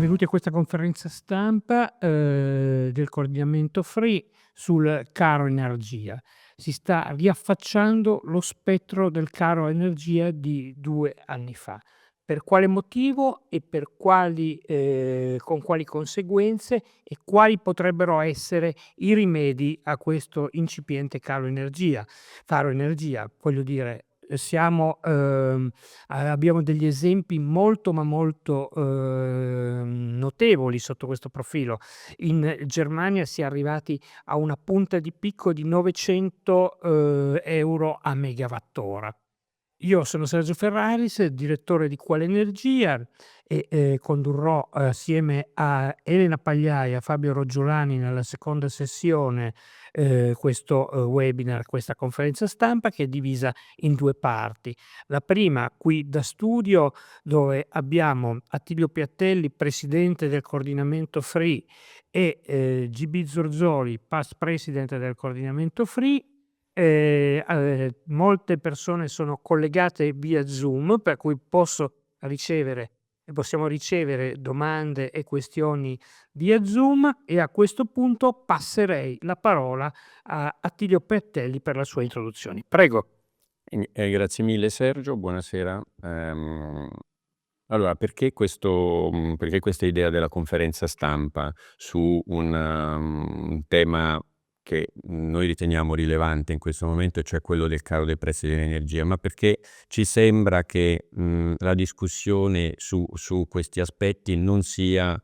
benvenuti a questa conferenza stampa del coordinamento FREE sul caro energia. Si sta riaffacciando lo spettro del caro energia di 2 anni fa. Per quale motivo e per quali con quali conseguenze e quali potrebbero essere i rimedi a questo incipiente caro energia. Voglio dire, abbiamo degli esempi molto, ma molto, notevoli sotto questo profilo. In Germania si è arrivati a una punta di picco di 900 € a megawattora. Io sono Sergio Ferraris, direttore di Quale Energia e, condurrò assieme a Elena Pagliai e a Fabio Roggiolani nella seconda sessione, questo, webinar, questa conferenza stampa che è divisa in 2 parti. La prima qui da studio, dove abbiamo Attilio Piattelli, presidente del coordinamento FREE e, GB Zorzoli, past president del coordinamento FREE. Molte persone sono collegate via Zoom, per cui possiamo ricevere domande e questioni via Zoom, e a questo punto passerei la parola a Attilio Piattelli per la sua introduzione. Prego. Grazie mille Sergio, buonasera. Allora, perché questa idea della conferenza stampa su un tema che noi riteniamo rilevante in questo momento, cioè quello del calo dei prezzi dell'energia? Ma perché ci sembra che la discussione su questi aspetti non sia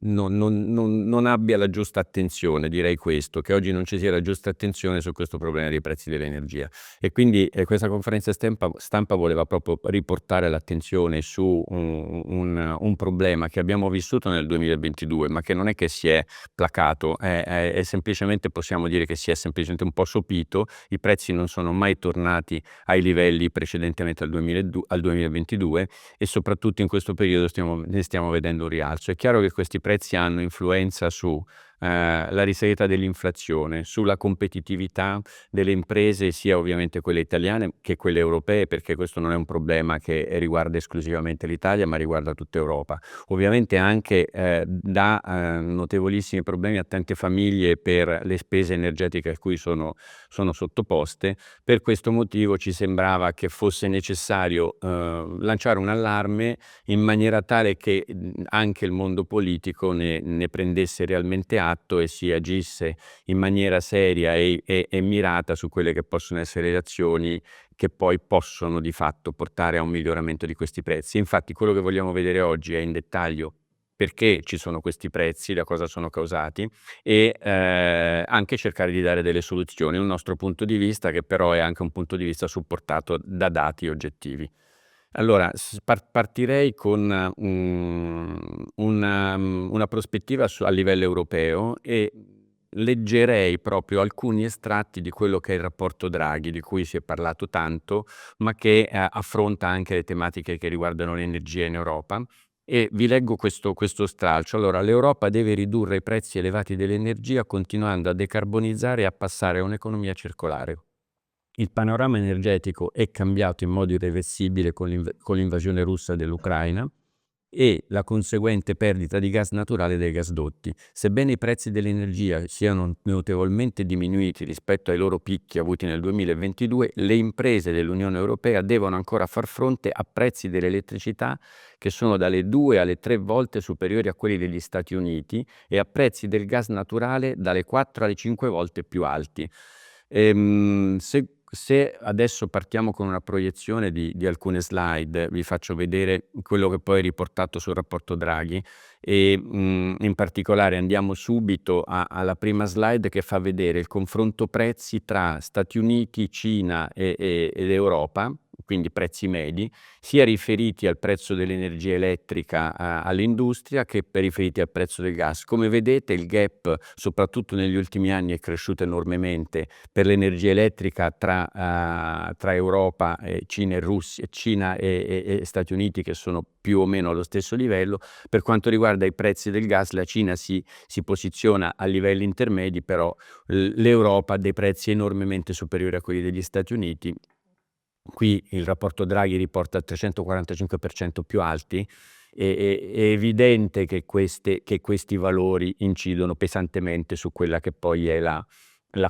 non abbia la giusta attenzione, direi questo, che oggi non ci sia la giusta attenzione su questo problema dei prezzi dell'energia. E quindi questa conferenza stampa voleva proprio riportare l'attenzione su un problema che abbiamo vissuto nel 2022, ma che non è che si è placato, è semplicemente, possiamo dire che si è semplicemente un po' sopito. I prezzi non sono mai tornati ai livelli precedentemente al 2022, e soprattutto in questo periodo ne stiamo vedendo un rialzo. È chiaro che questi prezzi hanno influenza su la risalita dell'inflazione, sulla competitività delle imprese, sia ovviamente quelle italiane che quelle europee, perché questo non è un problema che riguarda esclusivamente l'Italia, ma riguarda tutta Europa. Ovviamente anche dà notevolissimi problemi a tante famiglie per le spese energetiche a cui sono sottoposte. Per questo motivo ci sembrava che fosse necessario lanciare un allarme in maniera tale che anche il mondo politico ne prendesse realmente atto e si agisse in maniera seria e mirata su quelle che possono essere le azioni che poi possono di fatto portare a un miglioramento di questi prezzi. Infatti quello che vogliamo vedere oggi è in dettaglio perché ci sono questi prezzi, da cosa sono causati, e anche cercare di dare delle soluzioni, un nostro punto di vista, che però è anche un punto di vista supportato da dati oggettivi. Allora, partirei con una prospettiva a livello europeo, e leggerei proprio alcuni estratti di quello che è il rapporto Draghi, di cui si è parlato tanto, ma che affronta anche le tematiche che riguardano l'energia in Europa. E vi leggo questo stralcio. Allora, l'Europa deve ridurre i prezzi elevati dell'energia continuando a decarbonizzare e a passare a un'economia circolare. Il panorama energetico è cambiato in modo irreversibile con l'invasione russa dell'Ucraina e la conseguente perdita di gas naturale dai gasdotti. Sebbene i prezzi dell'energia siano notevolmente diminuiti rispetto ai loro picchi avuti nel 2022, le imprese dell'Unione Europea devono ancora far fronte a prezzi dell'elettricità che sono dalle 2 alle 3 volte superiori a quelli degli Stati Uniti e a prezzi del gas naturale dalle 4 alle 5 volte più alti. Se adesso partiamo con una proiezione di alcune slide, vi faccio vedere quello che poi è riportato sul rapporto Draghi, e in particolare andiamo subito alla prima slide, che fa vedere il confronto prezzi tra Stati Uniti, Cina ed Europa, quindi prezzi medi, sia riferiti al prezzo dell'energia elettrica all'industria che riferiti al prezzo del gas. Come vedete, il gap, soprattutto negli ultimi anni, è cresciuto enormemente per l'energia elettrica tra Europa, Cina e Russia, Cina e Stati Uniti, che sono più o meno allo stesso livello. Per quanto riguarda i prezzi del gas, la Cina si posiziona a livelli intermedi, però l'Europa ha dei prezzi enormemente superiori a quelli degli Stati Uniti. Qui il rapporto Draghi riporta il 345% più alti, è evidente che questi valori incidono pesantemente su quella che poi è la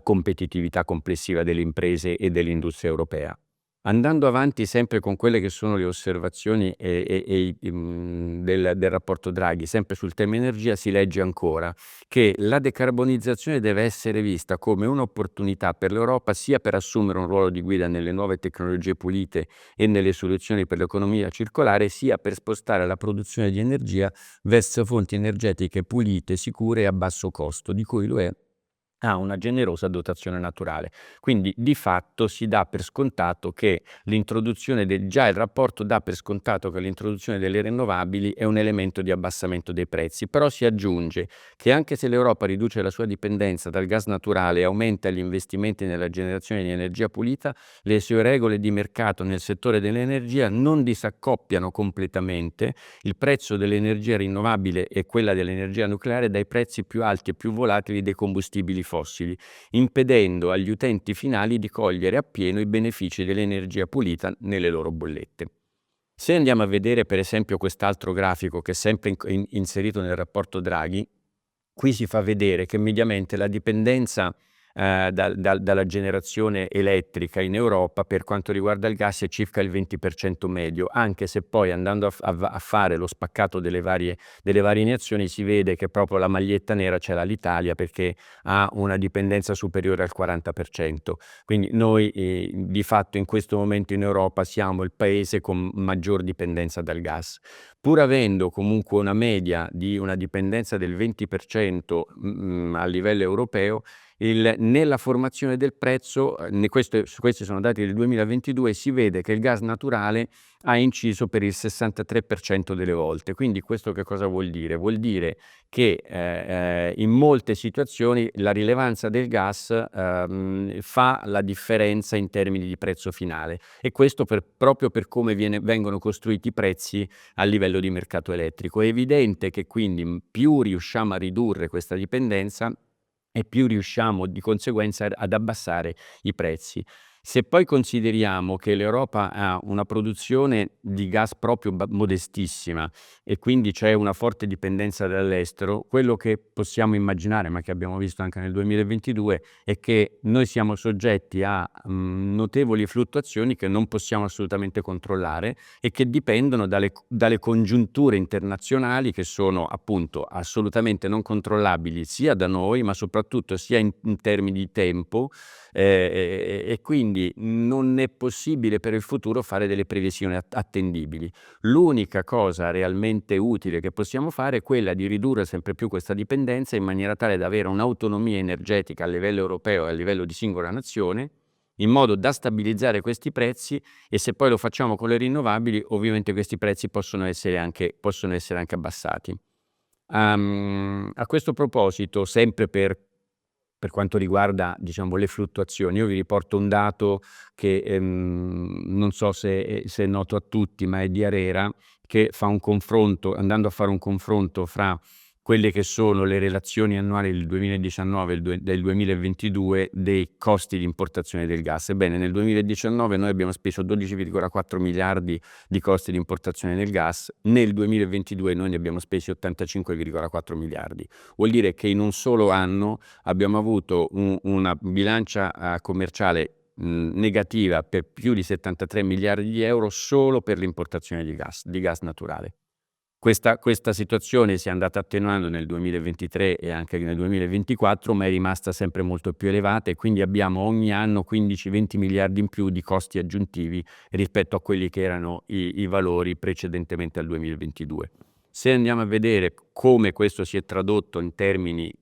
competitività complessiva delle imprese e dell'industria europea. Andando avanti sempre con quelle che sono le osservazioni del rapporto Draghi, sempre sul tema energia, si legge ancora che la decarbonizzazione deve essere vista come un'opportunità per l'Europa sia per assumere un ruolo di guida nelle nuove tecnologie pulite e nelle soluzioni per l'economia circolare, sia per spostare la produzione di energia verso fonti energetiche pulite, sicure e a basso costo, di cui l'UE ha una generosa dotazione naturale. Quindi di fatto si dà per scontato che già il rapporto dà per scontato che l'introduzione delle rinnovabili è un elemento di abbassamento dei prezzi, però si aggiunge che anche se l'Europa riduce la sua dipendenza dal gas naturale e aumenta gli investimenti nella generazione di energia pulita, le sue regole di mercato nel settore dell'energia non disaccoppiano completamente il prezzo dell'energia rinnovabile e quella dell'energia nucleare dai prezzi più alti e più volatili dei combustibili fossili, impedendo agli utenti finali di cogliere appieno i benefici dell'energia pulita nelle loro bollette. Se andiamo a vedere per esempio quest'altro grafico che è sempre inserito nel rapporto Draghi, qui si fa vedere che mediamente la dipendenza dalla generazione elettrica in Europa per quanto riguarda il gas è circa il 20% medio, anche se poi andando a fare lo spaccato delle varie nazioni si vede che proprio la maglietta nera ce l'ha l'Italia perché ha una dipendenza superiore al 40%. Quindi noi di fatto in questo momento in Europa siamo il paese con maggior dipendenza dal gas. Pur avendo comunque una media di una dipendenza del 20% a livello europeo, nella formazione del prezzo, questi sono dati del 2022, si vede che il gas naturale ha inciso per il 63% delle volte. Quindi questo che cosa vuol dire? Vuol dire che in molte situazioni la rilevanza del gas fa la differenza in termini di prezzo finale e questo proprio per come vengono costruiti i prezzi a livello di mercato elettrico. È evidente che quindi più riusciamo a ridurre questa dipendenza e più riusciamo di conseguenza ad abbassare i prezzi. Se poi consideriamo che l'Europa ha una produzione di gas proprio modestissima e quindi c'è una forte dipendenza dall'estero, quello che possiamo immaginare, ma che abbiamo visto anche nel 2022, è che noi siamo soggetti a notevoli fluttuazioni che non possiamo assolutamente controllare e che dipendono dalle congiunture internazionali che sono appunto assolutamente non controllabili sia da noi, ma soprattutto sia in termini di tempo e quindi non è possibile per il futuro fare delle previsioni attendibili. L'unica cosa realmente utile che possiamo fare è quella di ridurre sempre più questa dipendenza in maniera tale da avere un'autonomia energetica a livello europeo e a livello di singola nazione, in modo da stabilizzare questi prezzi e se poi lo facciamo con le rinnovabili, ovviamente questi prezzi possono essere anche abbassati. A questo proposito, sempre per quanto riguarda diciamo, le fluttuazioni, io vi riporto un dato che non so se è noto a tutti, ma è di ARERA, che fa un confronto, andando a fare un confronto fra quelle che sono le relazioni annuali del 2019 e del 2022 dei costi di importazione del gas. Ebbene, nel 2019 noi abbiamo speso 12,4 miliardi di costi di importazione del gas, nel 2022 noi ne abbiamo spesi 85,4 miliardi. Vuol dire che in un solo anno abbiamo avuto una bilancia commerciale negativa per più di 73 miliardi di euro solo per l'importazione di gas naturale. Questa situazione si è andata attenuando nel 2023 e anche nel 2024, ma è rimasta sempre molto più elevata e quindi abbiamo ogni anno 15-20 miliardi in più di costi aggiuntivi rispetto a quelli che erano i valori precedentemente al 2022. Se andiamo a vedere come questo si è tradotto in termini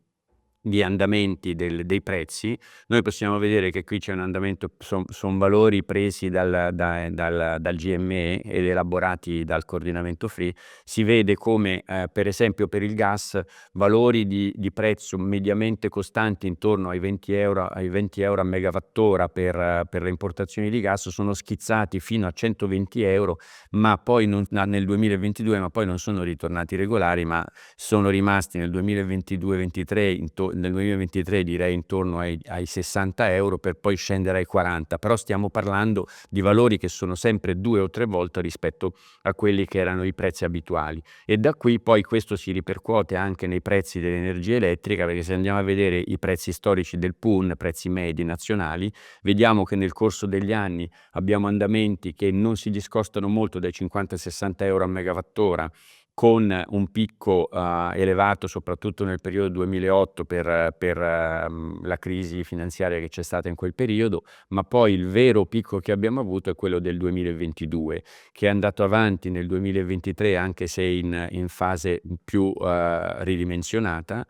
di andamenti dei prezzi, noi possiamo vedere che qui c'è un andamento, sono valori presi dal GME ed elaborati dal coordinamento FREE. Si vede come per esempio per il gas valori di prezzo mediamente costanti intorno ai 20 euro a megawattora per le importazioni di gas sono schizzati fino a 120 euro ma poi nel 2022, ma poi non sono ritornati regolari, ma sono rimasti nel 2022-23 nel 2023 direi intorno ai 60 euro per poi scendere ai 40, però stiamo parlando di valori che sono sempre 2 o 3 volte rispetto a quelli che erano i prezzi abituali, e da qui poi questo si ripercuote anche nei prezzi dell'energia elettrica, perché se andiamo a vedere i prezzi storici del PUN, prezzi medi nazionali, vediamo che nel corso degli anni abbiamo andamenti che non si discostano molto dai 50-60 euro a megawattora, con un picco elevato soprattutto nel periodo 2008 per la crisi finanziaria che c'è stata in quel periodo, ma poi il vero picco che abbiamo avuto è quello del 2022, che è andato avanti nel 2023 anche se in fase più ridimensionata,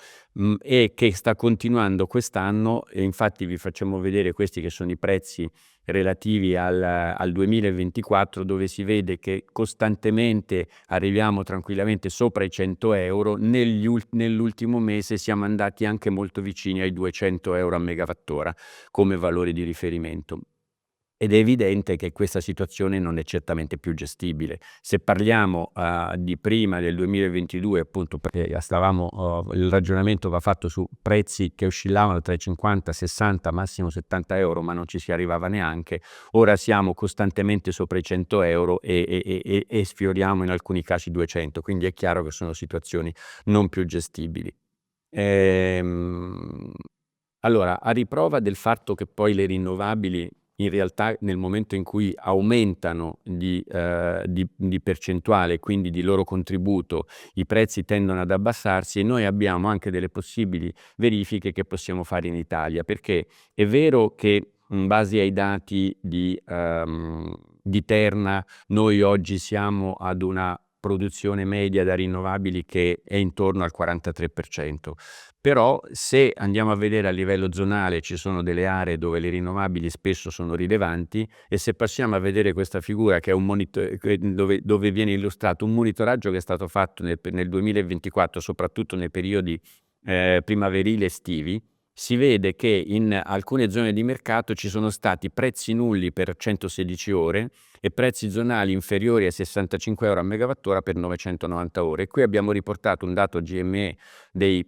e che sta continuando quest'anno, e infatti vi facciamo vedere questi che sono i prezzi relativi al 2024, dove si vede che costantemente arriviamo tranquillamente sopra i 100 euro, nell'ultimo mese siamo andati anche molto vicini ai 200 euro a megawattora come valore di riferimento. Ed è evidente che questa situazione non è certamente più gestibile. Se parliamo di prima del 2022, appunto, perché il ragionamento va fatto su prezzi che oscillavano tra i 50, 60, massimo 70 euro, ma non ci si arrivava neanche, ora siamo costantemente sopra i 100 euro e sfioriamo in alcuni casi 200, quindi è chiaro che sono situazioni non più gestibili. Allora, a riprova del fatto che poi le rinnovabili in realtà nel momento in cui aumentano di percentuale, quindi di loro contributo, i prezzi tendono ad abbassarsi, e noi abbiamo anche delle possibili verifiche che possiamo fare in Italia, perché è vero che in base ai dati di Terna noi oggi siamo ad una produzione media da rinnovabili che è intorno al 43%. Però se andiamo a vedere a livello zonale ci sono delle aree dove le rinnovabili spesso sono rilevanti, e se passiamo a vedere questa figura che è dove viene illustrato un monitoraggio che è stato fatto nel 2024, soprattutto nei periodi primaverili estivi, si vede che in alcune zone di mercato ci sono stati prezzi nulli per 116 ore e prezzi zonali inferiori ai 65 euro a megawattora per 990 ore. E qui abbiamo riportato un dato GME del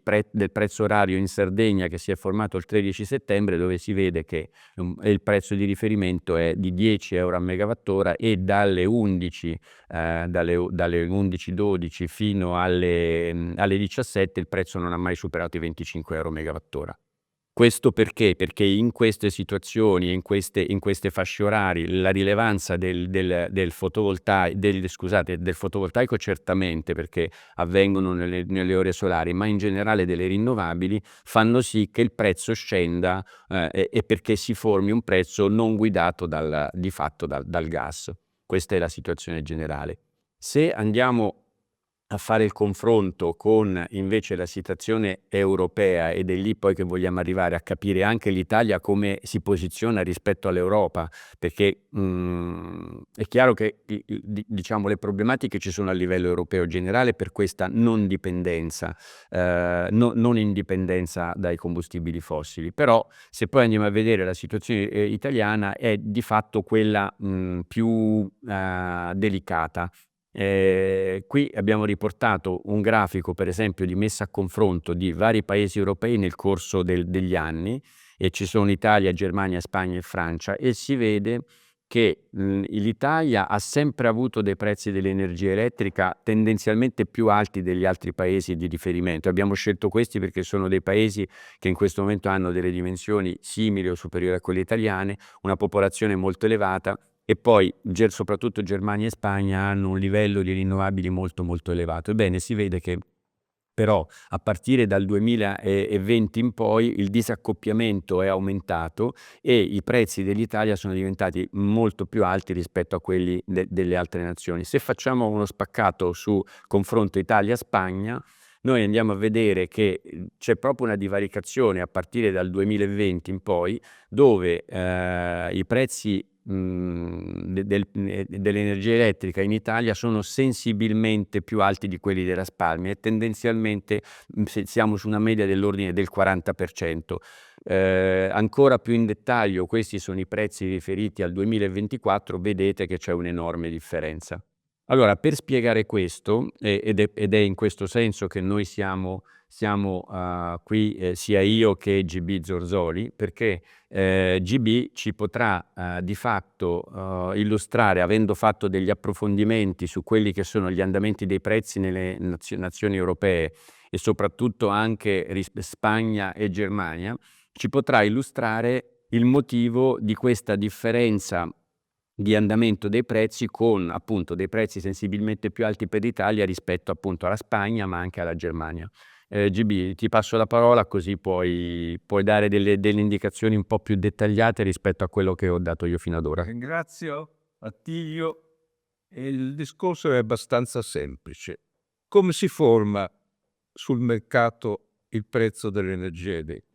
prezzo orario in Sardegna che si è formato il 13 settembre, dove si vede che il prezzo di riferimento è di 10 euro a megawattora, e dalle 11-12 fino alle 17 il prezzo non ha mai superato i 25 euro a megawattora. Questo perché? Perché in queste situazioni e in queste fasce orari la rilevanza del fotovoltaico certamente, perché avvengono nelle ore solari, ma in generale delle rinnovabili, fanno sì che il prezzo scenda e perché si formi un prezzo non guidato di fatto dal gas. Questa è la situazione generale. Se andiamo a fare il confronto con invece la situazione europea, ed è lì poi che vogliamo arrivare a capire anche l'Italia come si posiziona rispetto all'Europa, perché è chiaro che diciamo le problematiche ci sono a livello europeo generale per questa non dipendenza, non indipendenza dai combustibili fossili, però se poi andiamo a vedere la situazione italiana è di fatto quella più delicata. Qui abbiamo riportato un grafico, per esempio, di messa a confronto di vari paesi europei nel corso degli anni, e ci sono Italia, Germania, Spagna e Francia, e si vede che l'Italia ha sempre avuto dei prezzi dell'energia elettrica tendenzialmente più alti degli altri paesi di riferimento. Abbiamo scelto questi perché sono dei paesi che in questo momento hanno delle dimensioni simili o superiori a quelle italiane, una popolazione molto elevata, e poi soprattutto Germania e Spagna hanno un livello di rinnovabili molto molto elevato. Ebbene, si vede che però a partire dal 2020 in poi il disaccoppiamento è aumentato e i prezzi dell'Italia sono diventati molto più alti rispetto a quelli delle altre nazioni. Se facciamo uno spaccato su confronto Italia-Spagna, noi andiamo a vedere che c'è proprio una divaricazione a partire dal 2020 in poi, dove i prezzi dell'energia elettrica in Italia sono sensibilmente più alti di quelli della Spagna, e tendenzialmente siamo su una media dell'ordine del 40%. Ancora più in dettaglio, questi sono i prezzi riferiti al 2024, vedete che c'è un'enorme differenza. Allora, per spiegare questo, ed è in questo senso che noi siamo qui, sia io che GB Zorzoli, perché GB ci potrà di fatto illustrare, avendo fatto degli approfondimenti su quelli che sono gli andamenti dei prezzi nelle nazioni europee e soprattutto anche Spagna e Germania, ci potrà illustrare il motivo di questa differenza di andamento dei prezzi, con appunto dei prezzi sensibilmente più alti per l'Italia rispetto appunto alla Spagna, ma anche alla Germania. GB, ti passo la parola, così puoi dare delle indicazioni un po' più dettagliate rispetto a quello che ho dato io fino ad ora. Ringrazio Attilio. Il discorso è abbastanza semplice. Come si forma sul mercato il prezzo dell'energia elettrica?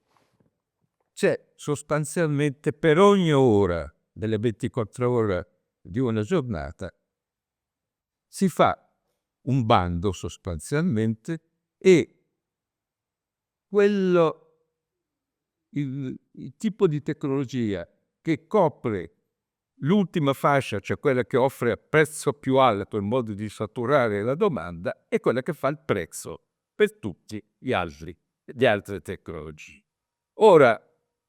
C'è sostanzialmente per ogni ora delle 24 ore di una giornata si fa un bando sostanzialmente, e il tipo di tecnologia che copre l'ultima fascia, cioè quella che offre a prezzo più alto il modo di saturare la domanda, è quella che fa il prezzo per tutti le altre tecnologie. Ora,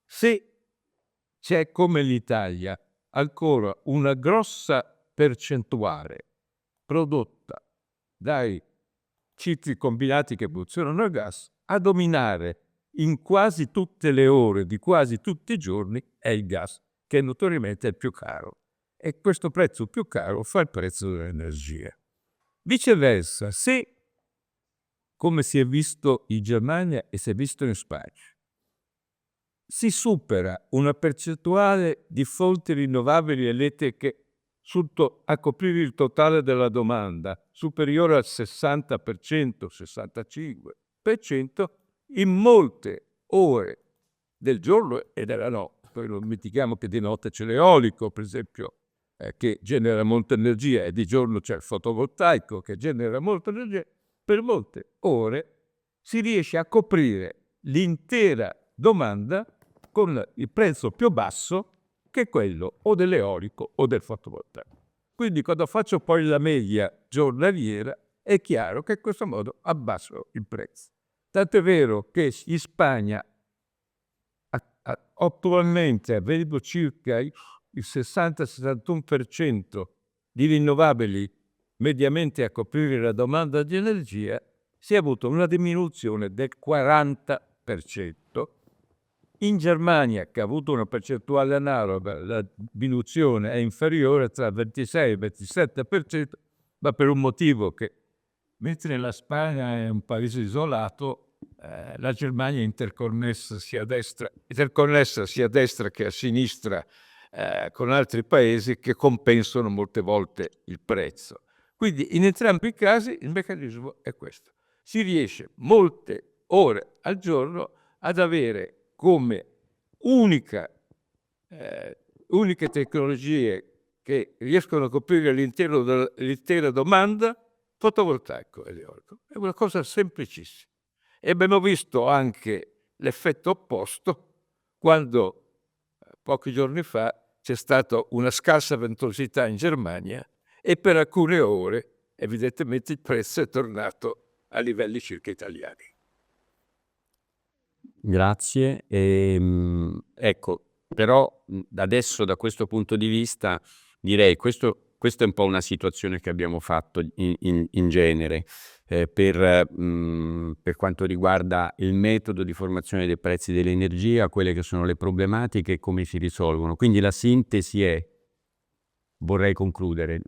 se c'è come l'Italia ancora una grossa percentuale prodotta dai cicli combinati che funzionano a gas, a dominare in quasi tutte le ore di quasi tutti i giorni è il gas, che notoriamente è il più caro. E questo prezzo più caro fa il prezzo dell'energia. Viceversa, se, come si è visto in Germania e si è visto in Spagna, si supera una percentuale di fonti rinnovabili elettriche a coprire il totale della domanda superiore al 60%, 65%, in molte ore del giorno e della notte. Poi non dimentichiamo che di notte c'è l'eolico, per esempio, che genera molta energia, e di giorno c'è il fotovoltaico che genera molta energia. Per molte ore si riesce a coprire l'intera domanda con il prezzo più basso, che è quello o dell'eolico o del fotovoltaico. Quindi quando faccio poi la media giornaliera è chiaro che in questo modo abbasso il prezzo. Tanto è vero che in Spagna attualmente avendo circa il 60-61% di rinnovabili mediamente a coprire la domanda di energia, si è avuto una diminuzione del 40%. In Germania, che ha avuto una percentuale analoga, la diminuzione è inferiore tra il 26 e il 27%, ma per un motivo che, mentre la Spagna è un paese isolato, la Germania è interconnessa sia a destra che a sinistra con altri paesi che compensano molte volte il prezzo. Quindi in entrambi i casi il meccanismo è questo. Si riesce molte ore al giorno ad avere come uniche tecnologie che riescono a coprire l'intera domanda fotovoltaico ed eolico. È una cosa semplicissima. E abbiamo visto anche l'effetto opposto quando pochi giorni fa c'è stata una scarsa ventosità in Germania, e per alcune ore evidentemente il prezzo è tornato a livelli circa italiani. Grazie. Ecco, però adesso da questo punto di vista direi questa è un po' una situazione che abbiamo fatto in genere per quanto riguarda il metodo di formazione dei prezzi dell'energia, quelle che sono le problematiche e come si risolvono. Quindi la sintesi è, vorrei concludere,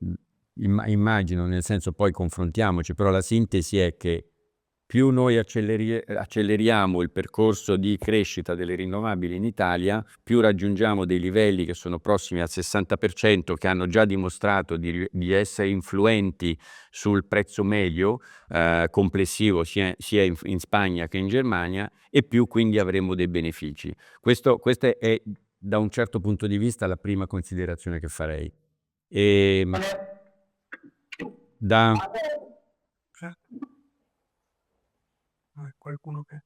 immagino, nel senso poi confrontiamoci, però la sintesi è che più noi acceleriamo il percorso di crescita delle rinnovabili in Italia, più raggiungiamo dei livelli che sono prossimi al 60%, che hanno già dimostrato di essere influenti sul prezzo medio complessivo sia in Spagna che in Germania, e più quindi avremo dei benefici. Questa è, da un certo punto di vista, la prima considerazione che farei. Qualcuno che...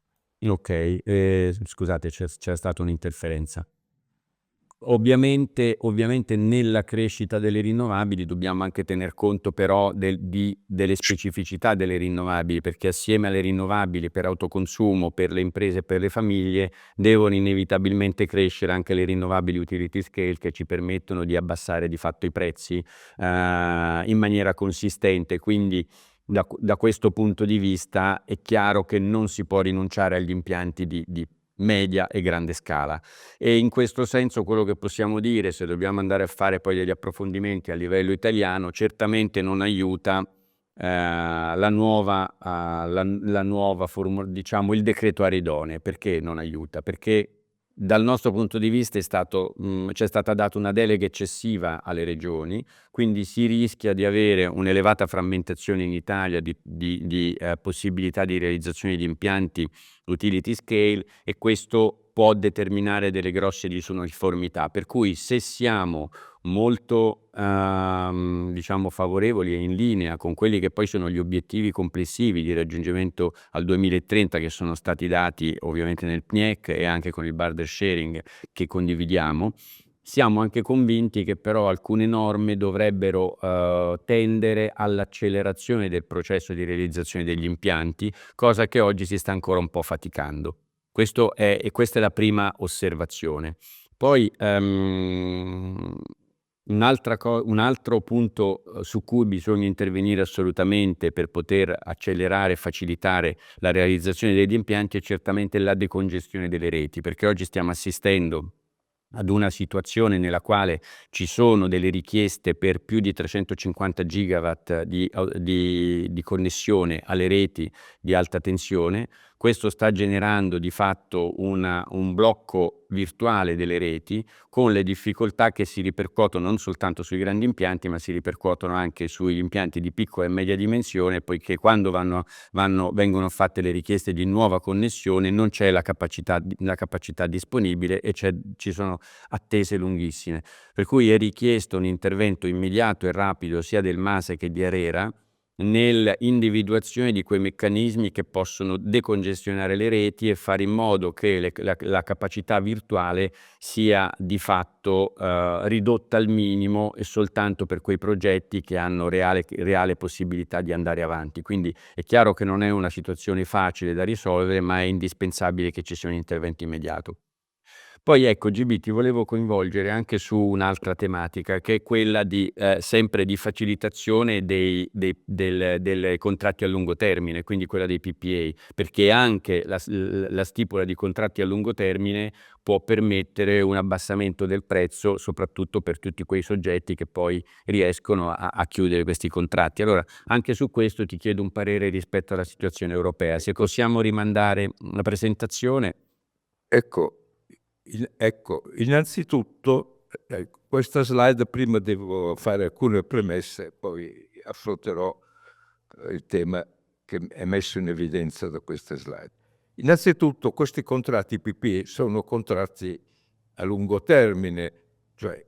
Ok, scusate, c'è stata un'interferenza. Ovviamente nella crescita delle rinnovabili dobbiamo anche tener conto però delle specificità delle rinnovabili, perché assieme alle rinnovabili per autoconsumo, per le imprese e per le famiglie, devono inevitabilmente crescere anche le rinnovabili utility scale, che ci permettono di abbassare di fatto i prezzi in maniera consistente. Quindi da questo punto di vista è chiaro che non si può rinunciare agli impianti di media e grande scala. E in questo senso quello che possiamo dire, se dobbiamo andare a fare poi degli approfondimenti a livello italiano, certamente non aiuta la nuova diciamo il decreto aree idonee. Perché non aiuta? Perché dal nostro punto di vista c'è stata data una delega eccessiva alle regioni, quindi si rischia di avere un'elevata frammentazione in Italia di possibilità di realizzazione di impianti utility scale, e questo può determinare delle grosse disuniformità. Per cui se siamo molto diciamo favorevoli e in linea con quelli che poi sono gli obiettivi complessivi di raggiungimento al 2030 che sono stati dati ovviamente nel PNIEC e anche con il burden sharing che condividiamo, siamo anche convinti che però alcune norme dovrebbero tendere all'accelerazione del processo di realizzazione degli impianti, cosa che oggi si sta ancora un po' faticando. Questa è la prima osservazione. Poi un altro punto su cui bisogna intervenire assolutamente per poter accelerare e facilitare la realizzazione degli impianti è certamente la decongestione delle reti, perché oggi stiamo assistendo ad una situazione nella quale ci sono delle richieste per più di 350 gigawatt di connessione alle reti di alta tensione. Questo sta generando di fatto un blocco virtuale delle reti, con le difficoltà che si ripercuotono non soltanto sui grandi impianti, ma si ripercuotono anche sugli impianti di piccola e media dimensione, poiché quando vengono fatte le richieste di nuova connessione non c'è la capacità disponibile e ci sono attese lunghissime. Per cui è richiesto un intervento immediato e rapido sia del MASE che di ARERA nell'individuazione di quei meccanismi che possono decongestionare le reti e fare in modo che la capacità virtuale sia di fatto ridotta al minimo e soltanto per quei progetti che hanno reale possibilità di andare avanti. Quindi è chiaro che non è una situazione facile da risolvere, ma è indispensabile che ci sia un intervento immediato. Poi ecco, GB, ti volevo coinvolgere anche su un'altra tematica, che è quella sempre di facilitazione dei contratti a lungo termine, quindi quella dei PPA, perché anche la stipula di contratti a lungo termine può permettere un abbassamento del prezzo, soprattutto per tutti quei soggetti che poi riescono a chiudere questi contratti. Allora, anche su questo ti chiedo un parere rispetto alla situazione europea. Se possiamo rimandare una presentazione. Ecco, innanzitutto questa slide, prima devo fare alcune premesse, poi affronterò il tema che è messo in evidenza da queste slide. Innanzitutto questi contratti PPA sono contratti a lungo termine, cioè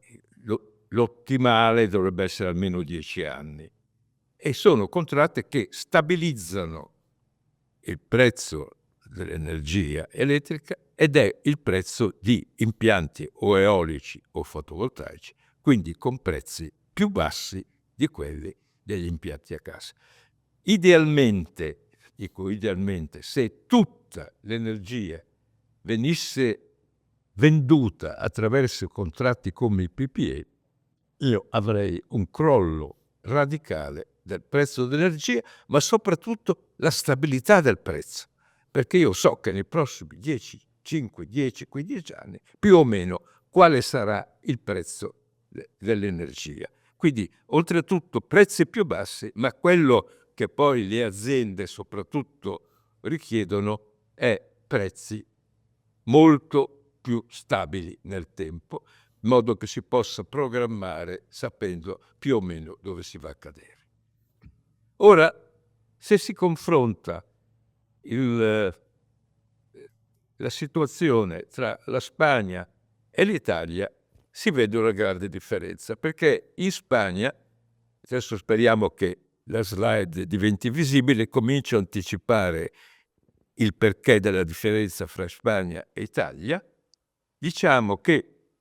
l'ottimale dovrebbe essere almeno 10 anni, e sono contratti che stabilizzano il prezzo dell'energia elettrica ed è il prezzo di impianti o eolici o fotovoltaici, quindi con prezzi più bassi di quelli degli impianti a gas. Idealmente, se tutta l'energia venisse venduta attraverso contratti come i PPA, io avrei un crollo radicale del prezzo dell'energia, ma soprattutto la stabilità del prezzo, perché io so che nei prossimi 5, 10, 15 anni più o meno quale sarà il prezzo dell'energia. Quindi oltretutto prezzi più bassi, ma quello che poi le aziende soprattutto richiedono è prezzi molto più stabili nel tempo, in modo che si possa programmare sapendo più o meno dove si va a cadere. Ora, se si confronta la situazione tra la Spagna e l'Italia, si vede una grande differenza, perché in Spagna, adesso speriamo che la slide diventi visibile, comincio a anticipare il perché della differenza fra Spagna e Italia. Diciamo che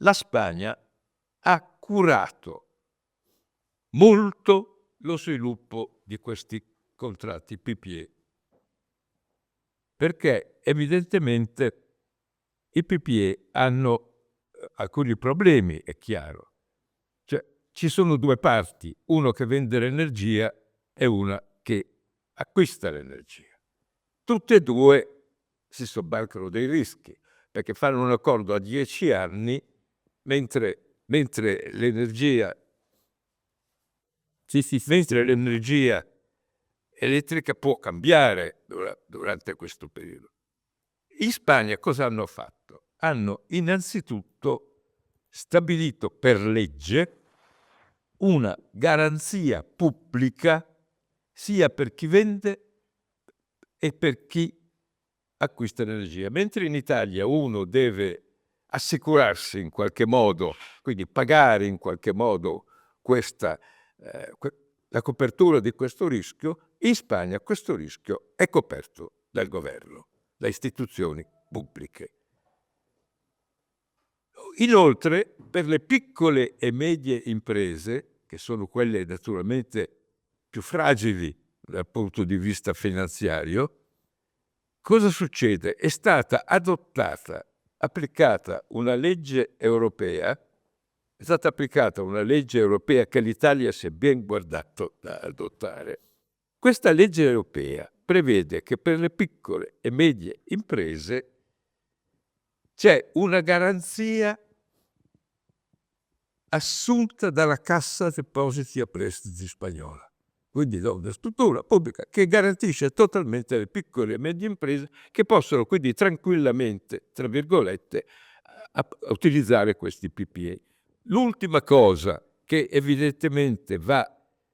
la Spagna ha curato molto lo sviluppo di questi contratti PPA, perché evidentemente i PPA hanno alcuni problemi, è chiaro. Cioè, ci sono due parti, uno che vende l'energia e una che acquista l'energia. Tutte e due si sobbarcano dei rischi, perché fanno un accordo a 10 anni, mentre l'energia elettrica può cambiare durante questo periodo. In Spagna cosa hanno fatto? Hanno innanzitutto stabilito per legge una garanzia pubblica sia per chi vende e per chi acquista l'energia. Mentre in Italia uno deve assicurarsi in qualche modo, quindi pagare in qualche modo la copertura di questo rischio, in Spagna questo rischio è coperto dal governo, da istituzioni pubbliche. Inoltre, per le piccole e medie imprese, che sono quelle naturalmente più fragili dal punto di vista finanziario, cosa succede? È stata applicata una legge europea, che l'Italia si è ben guardato da adottare. Questa legge europea prevede che per le piccole e medie imprese c'è una garanzia assunta dalla Cassa Depositi e Prestiti spagnola, quindi da una struttura pubblica che garantisce totalmente le piccole e medie imprese, che possono quindi tranquillamente, tra virgolette, utilizzare questi PPA. L'ultima cosa che evidentemente va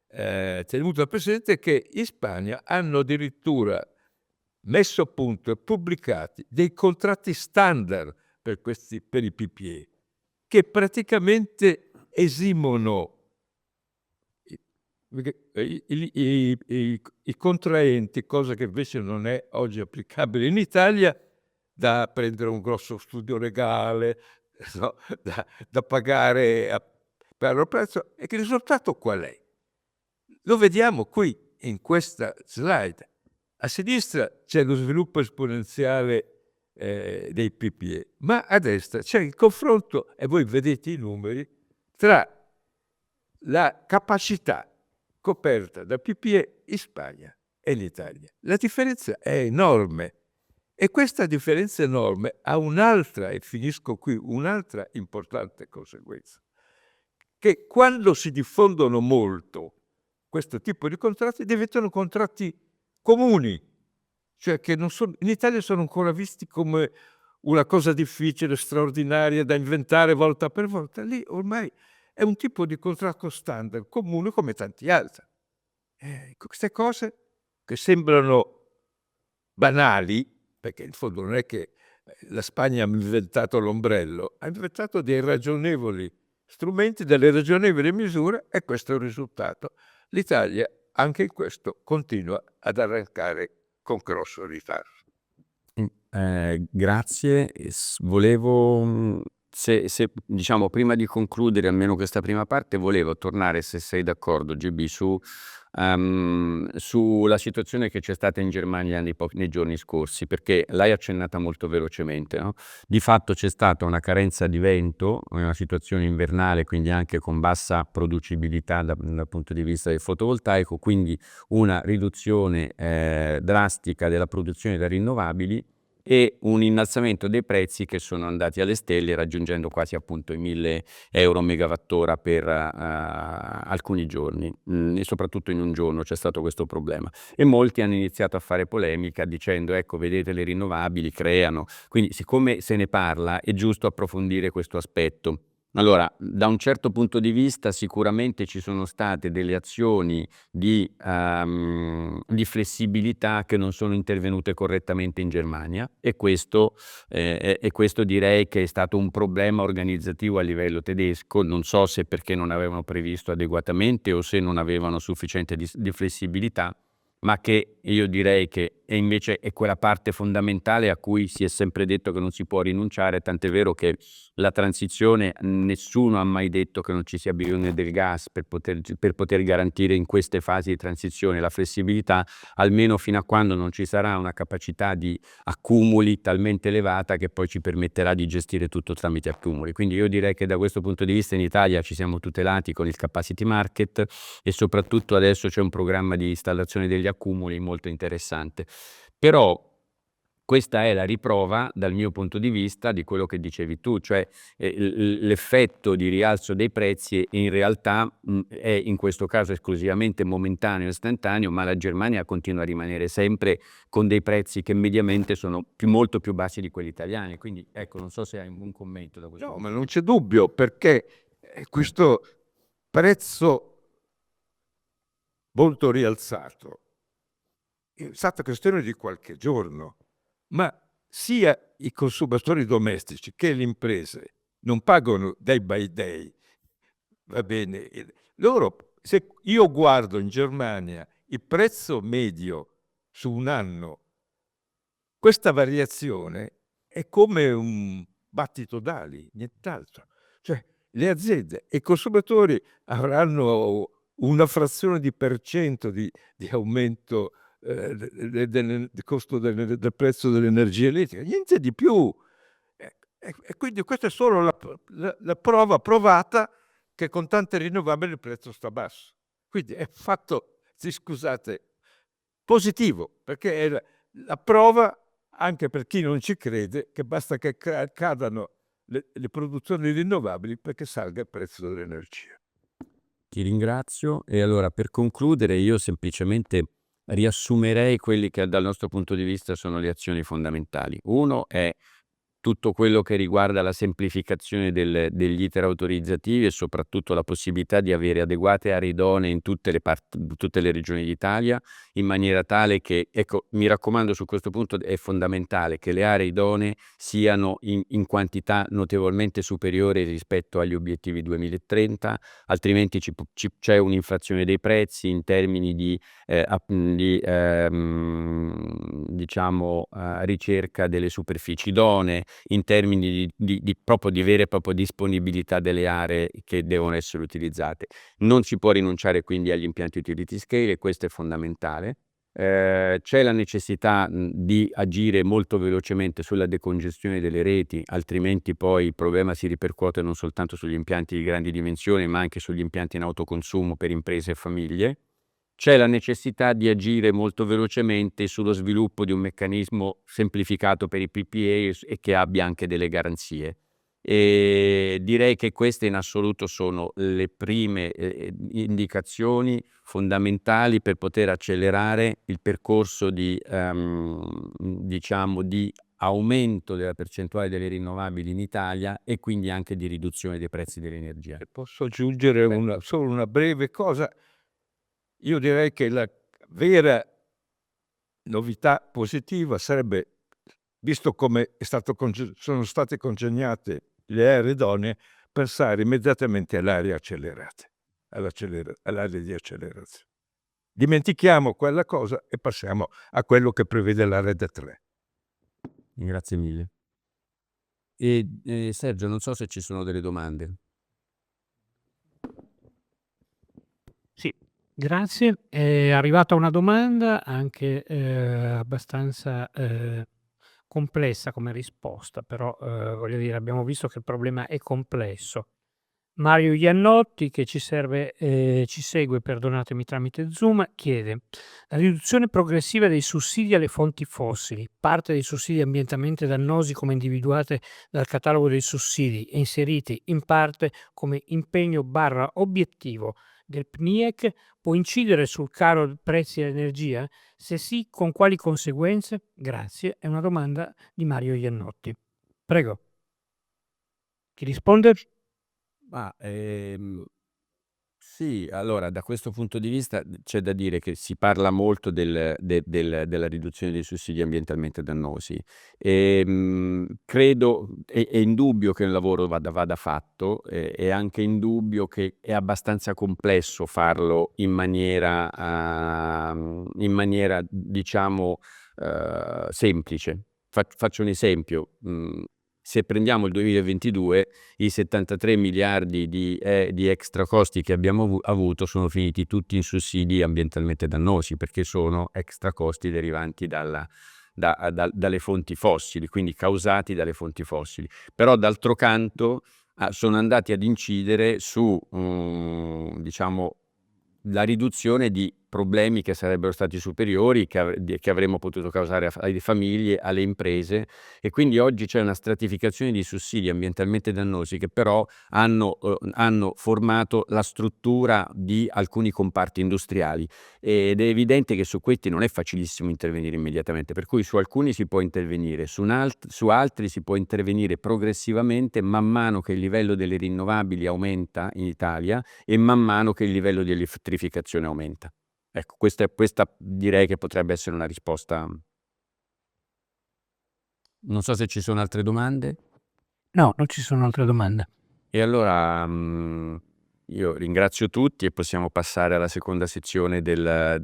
tenuta presente è che in Spagna hanno addirittura messo a punto e pubblicati dei contratti standard per i PPA, che praticamente esimono i contraenti, cosa che invece non è oggi applicabile in Italia, da prendere un grosso studio legale, no? da pagare per il prezzo. E che il risultato qual è? Lo vediamo qui in questa slide. A sinistra c'è lo sviluppo esponenziale dei PPA, ma a destra c'è il confronto, e voi vedete i numeri, tra la capacità coperta da PPA in Spagna e in Italia. La differenza è enorme, e questa differenza enorme ha un'altra, e finisco qui, un'altra importante conseguenza, che quando si diffondono molto questo tipo di contratti diventano contratti comuni, cioè che in Italia sono ancora visti come una cosa difficile, straordinaria, da inventare volta per volta. Lì ormai è un tipo di contratto standard comune come tanti altri. Queste cose che sembrano banali, perché in fondo non è che la Spagna ha inventato l'ombrello, ha inventato dei ragionevoli strumenti, delle ragionevoli misure, e questo è il risultato. L'Italia anche in questo continua ad arrancare con grosso ritardo. Grazie. Volevo, se diciamo, prima di concludere almeno questa prima parte, volevo tornare, se sei d'accordo, GB, sulla situazione che c'è stata in Germania nei giorni scorsi, perché l'hai accennata molto velocemente, no? Di fatto c'è stata una carenza di vento, una situazione invernale, quindi anche con bassa producibilità dal punto di vista del fotovoltaico, quindi una riduzione drastica della produzione da rinnovabili e un innalzamento dei prezzi che sono andati alle stelle, raggiungendo quasi appunto i 1.000 euro megawattora per alcuni giorni, e soprattutto in un giorno c'è stato questo problema, e molti hanno iniziato a fare polemica dicendo: ecco, vedete, le rinnovabili creano. Quindi, siccome se ne parla, è giusto approfondire questo aspetto. Allora, da un certo punto di vista sicuramente ci sono state delle azioni di flessibilità che non sono intervenute correttamente in Germania, e questo direi che è stato un problema organizzativo a livello tedesco. Non so se perché non avevano previsto adeguatamente o se non avevano sufficiente di flessibilità, ma che io direi che e invece è quella parte fondamentale a cui si è sempre detto che non si può rinunciare, tant'è vero che la transizione, nessuno ha mai detto che non ci sia bisogno del gas per poter garantire in queste fasi di transizione la flessibilità, almeno fino a quando non ci sarà una capacità di accumuli talmente elevata che poi ci permetterà di gestire tutto tramite accumuli. Quindi io direi che da questo punto di vista in Italia ci siamo tutelati con il capacity market e soprattutto adesso c'è un programma di installazione degli accumuli molto interessante. Però questa è la riprova dal mio punto di vista di quello che dicevi tu, cioè l'effetto di rialzo dei prezzi in realtà è in questo caso esclusivamente momentaneo e istantaneo, ma la Germania continua a rimanere sempre con dei prezzi che mediamente sono molto più bassi di quelli italiani. Quindi ecco, non so se hai un commento da questo No, punto ma di non vista. c'è dubbio, perché questo prezzo molto rialzato è stata questione di qualche giorno, ma sia i consumatori domestici che le imprese non pagano day by day, va bene? Loro, se io guardo in Germania il prezzo medio su un anno, questa variazione è come un battito d'ali, nient'altro. Cioè, le aziende e i consumatori avranno una frazione di percento di aumento del costo del prezzo dell'energia elettrica, niente di più. E quindi questa è solo la prova provata che con tante rinnovabili il prezzo sta basso. Quindi è fatto, sì, scusate, positivo, perché è la prova, anche per chi non ci crede, che basta che cadano le produzioni rinnovabili perché salga il prezzo dell'energia. Ti ringrazio e allora per concludere io semplicemente riassumerei quelli che dal nostro punto di vista sono le azioni fondamentali. Uno è tutto quello che riguarda la semplificazione degli iter autorizzativi e soprattutto la possibilità di avere adeguate aree idonee in tutte le regioni d'Italia, in maniera tale che, ecco, mi raccomando, su questo punto è fondamentale che le aree idonee siano in quantità notevolmente superiori rispetto agli obiettivi 2030, altrimenti c'è un'inflazione dei prezzi in termini di diciamo ricerca delle superfici idonee, in termini proprio di vera e propria disponibilità delle aree che devono essere utilizzate. Non si può rinunciare quindi agli impianti utility scale e questo è fondamentale. C'è la necessità di agire molto velocemente sulla decongestione delle reti, altrimenti poi il problema si ripercuote non soltanto sugli impianti di grandi dimensioni, ma anche sugli impianti in autoconsumo per imprese e famiglie. C'è la necessità di agire molto velocemente sullo sviluppo di un meccanismo semplificato per i PPA e che abbia anche delle garanzie. E direi che queste in assoluto sono le prime indicazioni fondamentali per poter accelerare il percorso diciamo, di aumento della percentuale delle rinnovabili in Italia e quindi anche di riduzione dei prezzi dell'energia. Posso aggiungere solo una breve cosa? Io direi che la vera novità positiva sarebbe, visto come sono state congegnate le aree idonee, passare immediatamente alle aree accelerate, all'area di accelerazione. Dimentichiamo quella cosa e passiamo a quello che prevede la RED 3. Grazie mille. E Sergio, non so se ci sono delle domande. Sì, grazie. È arrivata una domanda anche abbastanza complessa come risposta, però voglio dire, abbiamo visto che il problema è complesso. Mario Iannotti, che ci segue, perdonatemi, tramite Zoom, chiede: la riduzione progressiva dei sussidi alle fonti fossili, parte dei sussidi ambientalmente dannosi come individuate dal catalogo dei sussidi e inseriti in parte come impegno/obiettivo del PNIEC, può incidere sul caro prezzi dell'energia? Se sì, con quali conseguenze? Grazie. È una domanda di Mario Iannotti. Prego. Chi risponde? Ma sì, allora da questo punto di vista c'è da dire che si parla molto della riduzione dei sussidi ambientalmente dannosi. Credo, è indubbio che il lavoro vada fatto, è anche indubbio che è abbastanza complesso farlo in maniera diciamo semplice. Faccio un esempio. Se prendiamo il 2022, i 73 miliardi di extra costi che abbiamo avuto sono finiti tutti in sussidi ambientalmente dannosi, perché sono extra costi derivanti dalle fonti fossili, quindi causati dalle fonti fossili. Però d'altro canto sono andati ad incidere su, diciamo, la riduzione di problemi che sarebbero stati superiori, che avremmo potuto causare alle famiglie, alle imprese, e quindi oggi c'è una stratificazione di sussidi ambientalmente dannosi che però hanno formato la struttura di alcuni comparti industriali, ed è evidente che su questi non è facilissimo intervenire immediatamente, per cui su alcuni si può intervenire, su altri si può intervenire progressivamente man mano che il livello delle rinnovabili aumenta in Italia e man mano che il livello di elettrificazione aumenta. Ecco, questa direi che potrebbe essere una risposta. Non so se ci sono altre domande. No, non ci sono altre domande. E allora io ringrazio tutti e possiamo passare alla seconda sezione del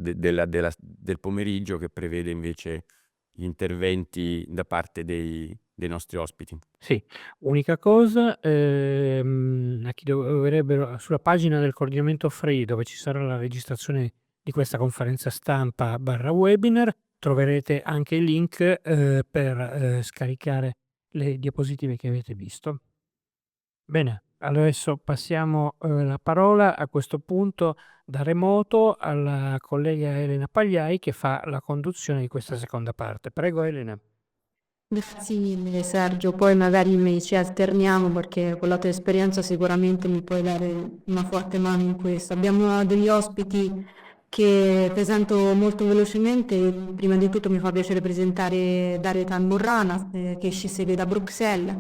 pomeriggio, che prevede invece gli interventi da parte dei nostri ospiti. Sì, unica cosa, a chi dovrebbero, sulla pagina del coordinamento FREE, dove ci sarà la registrazione di questa conferenza stampa /webinar, troverete anche il link per scaricare le diapositive che avete visto. Bene, adesso passiamo la parola a questo punto da remoto alla collega Elena Pagliai, che fa la conduzione di questa seconda parte. Prego Elena. Grazie mille Sergio, poi magari ci alterniamo perché con la tua esperienza sicuramente mi puoi dare una forte mano in questo. Abbiamo degli ospiti che presento molto velocemente. Prima di tutto mi fa piacere presentare Dario Tamburrana, che ci segue da Bruxelles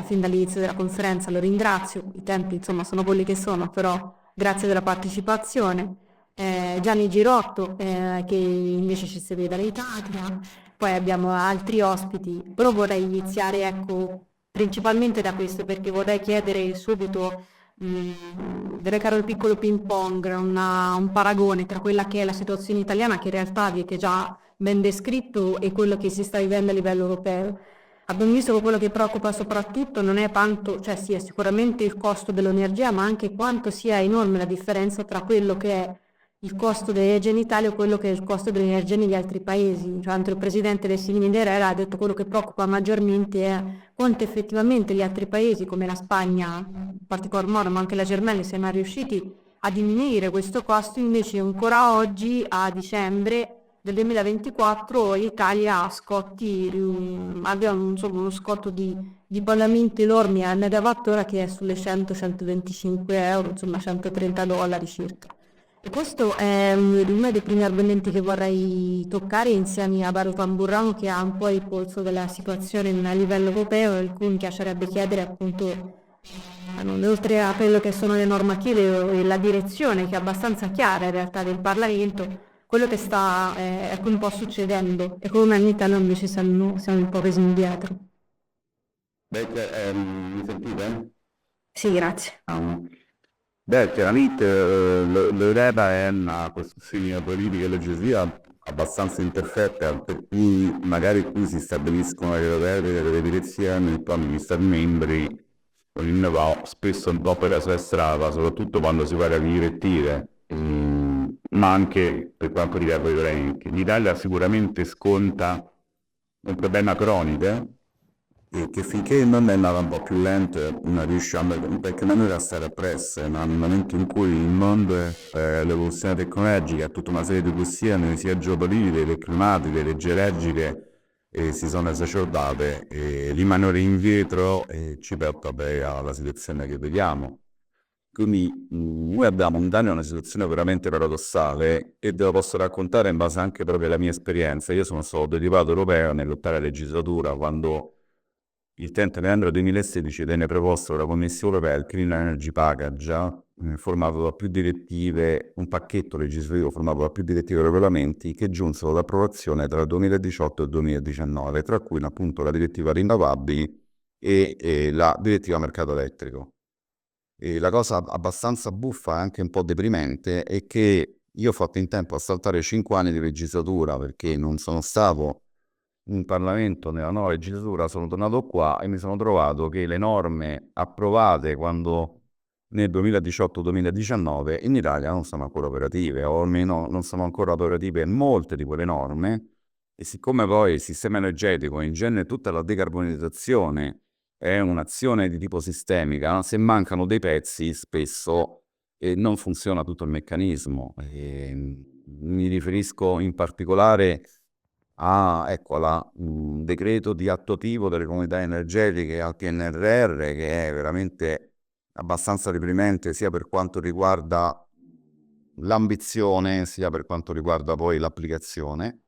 fin dall'inizio della conferenza. Lo ringrazio, i tempi insomma sono quelli che sono, però grazie della partecipazione. Gianni Girotto, che invece ci segue dall'Italia. Poi abbiamo altri ospiti, però vorrei iniziare principalmente da questo, perché vorrei chiedere subito di recare un piccolo ping pong, un paragone tra quella che è la situazione italiana, che in realtà vi è già ben descritto, e quello che si sta vivendo a livello europeo. Abbiamo visto che quello che preoccupa soprattutto non è tanto, cioè sì, è sicuramente il costo dell'energia, ma anche quanto sia enorme la differenza tra quello che è il costo dell'energia in Italia o quello che è il costo dell'energia negli altri paesi. Cioè, anche il presidente del Siniderera ha detto quello che preoccupa maggiormente è quanto effettivamente gli altri paesi, come la Spagna, in particolar modo, ma anche la Germania, siano riusciti a diminuire questo costo. Invece ancora oggi, a dicembre del 2024, l'Italia ha abbiamo uno scotto di pagamenti enormi al megawattora che è sulle 100-125 euro, insomma $130 circa. E questo è uno dei primi argomenti che vorrei toccare insieme a Dario Tamburrano, che ha un po' il polso della situazione a livello europeo, e cui mi piacerebbe chiedere appunto, oltre a quello che sono le normative e la direzione che è abbastanza chiara in realtà del Parlamento, quello che sta un po' succedendo e come in Italia invece siamo un po' presi indietro. Mi sentite? Sì, grazie. Beh, chiaramente l'Europa è una costruzione politica e legislativa abbastanza imperfetta, per cui magari qui si stabiliscono le direzioni, poi gli Stati membri ognuno va spesso un po' per la sua strada, soprattutto quando si parla di direttive, ma anche per quanto riguarda i regolamenti. L'Italia sicuramente sconta un problema cronico, e che finché non è andata un po' più lento non riesce perché non era stare appresso, nel momento in cui il mondo, l'evoluzione tecnologica, tutta una serie di questioni sia geopolitiche che climatiche, leggi elettriche si sono esacerbate, e rimanere indietro ci porta alla situazione che vediamo. Quindi noi abbiamo in Italia una situazione veramente paradossale, e te lo posso raccontare in base anche proprio alla mia esperienza. Io sono stato deputato europeo nell'ottava legislatura, quando il 30 novembre 2016 venne proposto dalla Commissione europea il Clean Energy Package, formato da più direttive, un pacchetto legislativo formato da più direttive e regolamenti, che giunsero all'approvazione tra il 2018 e il 2019, tra cui appunto la direttiva rinnovabili e la direttiva mercato elettrico. E la cosa abbastanza buffa e anche un po' deprimente è che io ho fatto in tempo a saltare 5 anni di legislatura perché non sono stato in Parlamento nella nuova legislatura, sono tornato qua e mi sono trovato che le norme approvate quando nel 2018-2019 in Italia non sono ancora operative, o almeno non sono ancora operative molte di quelle norme. E siccome poi il sistema energetico, in genere tutta la decarbonizzazione è un'azione di tipo sistemica, se mancano dei pezzi spesso non funziona tutto il meccanismo. Mi riferisco in particolare alla decreto di attuativo delle comunità energetiche al PNRR, che è veramente abbastanza deprimente sia per quanto riguarda l'ambizione, sia per quanto riguarda poi l'applicazione.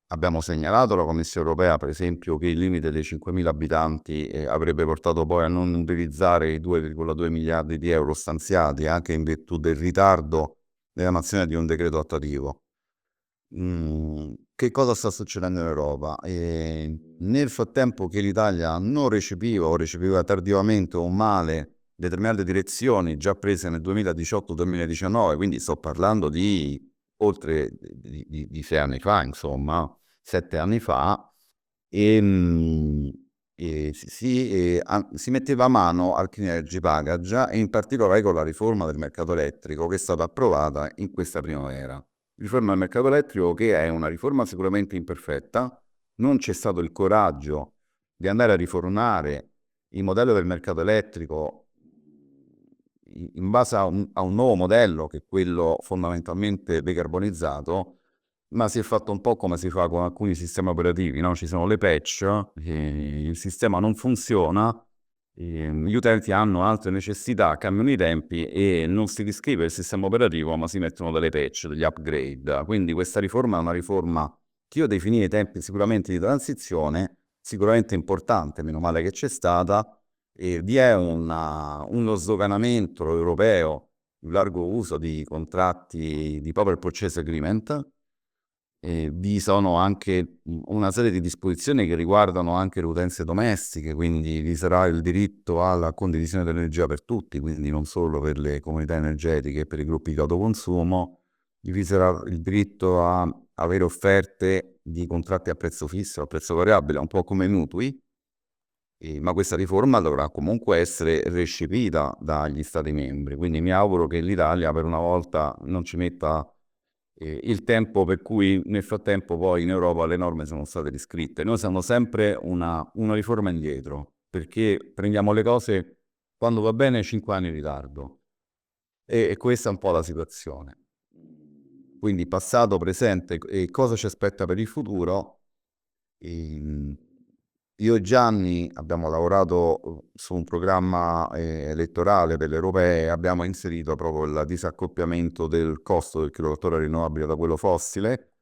Abbiamo segnalato alla Commissione europea, per esempio, che il limite dei 5.000 abitanti avrebbe portato poi a non utilizzare i 2,2 miliardi di euro stanziati, anche in virtù del ritardo nell'emanazione di un decreto attuativo. Che cosa sta succedendo in Europa? Nel frattempo che l'Italia non recepiva o recepiva tardivamente o male determinate direzioni già prese nel 2018-2019, quindi sto parlando di oltre di 6 anni fa, insomma, 7 anni fa, si metteva mano al Clean Energy Package e in particolare con la riforma del mercato elettrico che è stata approvata in questa primavera. Riforma del mercato elettrico che è una riforma sicuramente imperfetta, non c'è stato il coraggio di andare a riformare il modello del mercato elettrico in base a un nuovo modello che è quello fondamentalmente decarbonizzato, ma si è fatto un po' come si fa con alcuni sistemi operativi, no? Ci sono le patch, il sistema non funziona, gli utenti hanno altre necessità, cambiano i tempi e non si riscrive il sistema operativo, ma si mettono delle patch, degli upgrade. Quindi questa riforma è una riforma che io definirei i tempi sicuramente di transizione, sicuramente importante, meno male che c'è stata, e vi è uno sdoganamento europeo, un largo uso di contratti di Power Purchase Agreement. Vi sono anche una serie di disposizioni che riguardano anche le utenze domestiche, quindi vi sarà il diritto alla condivisione dell'energia per tutti, quindi non solo per le comunità energetiche e per i gruppi di autoconsumo. Vi sarà il diritto a avere offerte di contratti a prezzo fisso, a prezzo variabile, un po' come i mutui. Ma questa riforma dovrà comunque essere recepita dagli Stati membri, quindi mi auguro che l'Italia per una volta non ci metta il tempo per cui nel frattempo poi in Europa le norme sono state riscritte. Noi siamo sempre una riforma indietro, perché prendiamo le cose quando va bene 5 anni in ritardo e questa è un po' la situazione. Quindi passato, presente e cosa ci aspetta per il futuro. Io e Gianni abbiamo lavorato su un programma elettorale per le europee e abbiamo inserito proprio il disaccoppiamento del costo del kilowattora rinnovabile da quello fossile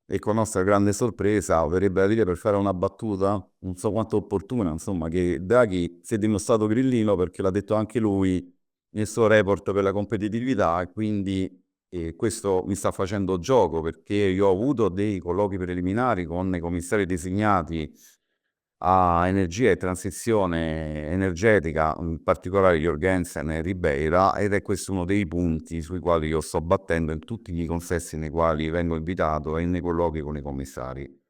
e con nostra grande sorpresa, verrebbe da dire per fare una battuta, non so quanto opportuna, insomma, che Draghi si è dimostrato grillino perché l'ha detto anche lui nel suo report per la competitività e quindi questo mi sta facendo gioco perché io ho avuto dei colloqui preliminari con i commissari designati a energia e transizione energetica, in particolare Jorgensen e Ribeira, ed è questo uno dei punti sui quali io sto battendo in tutti i consessi nei quali vengo invitato e nei colloqui con i commissari.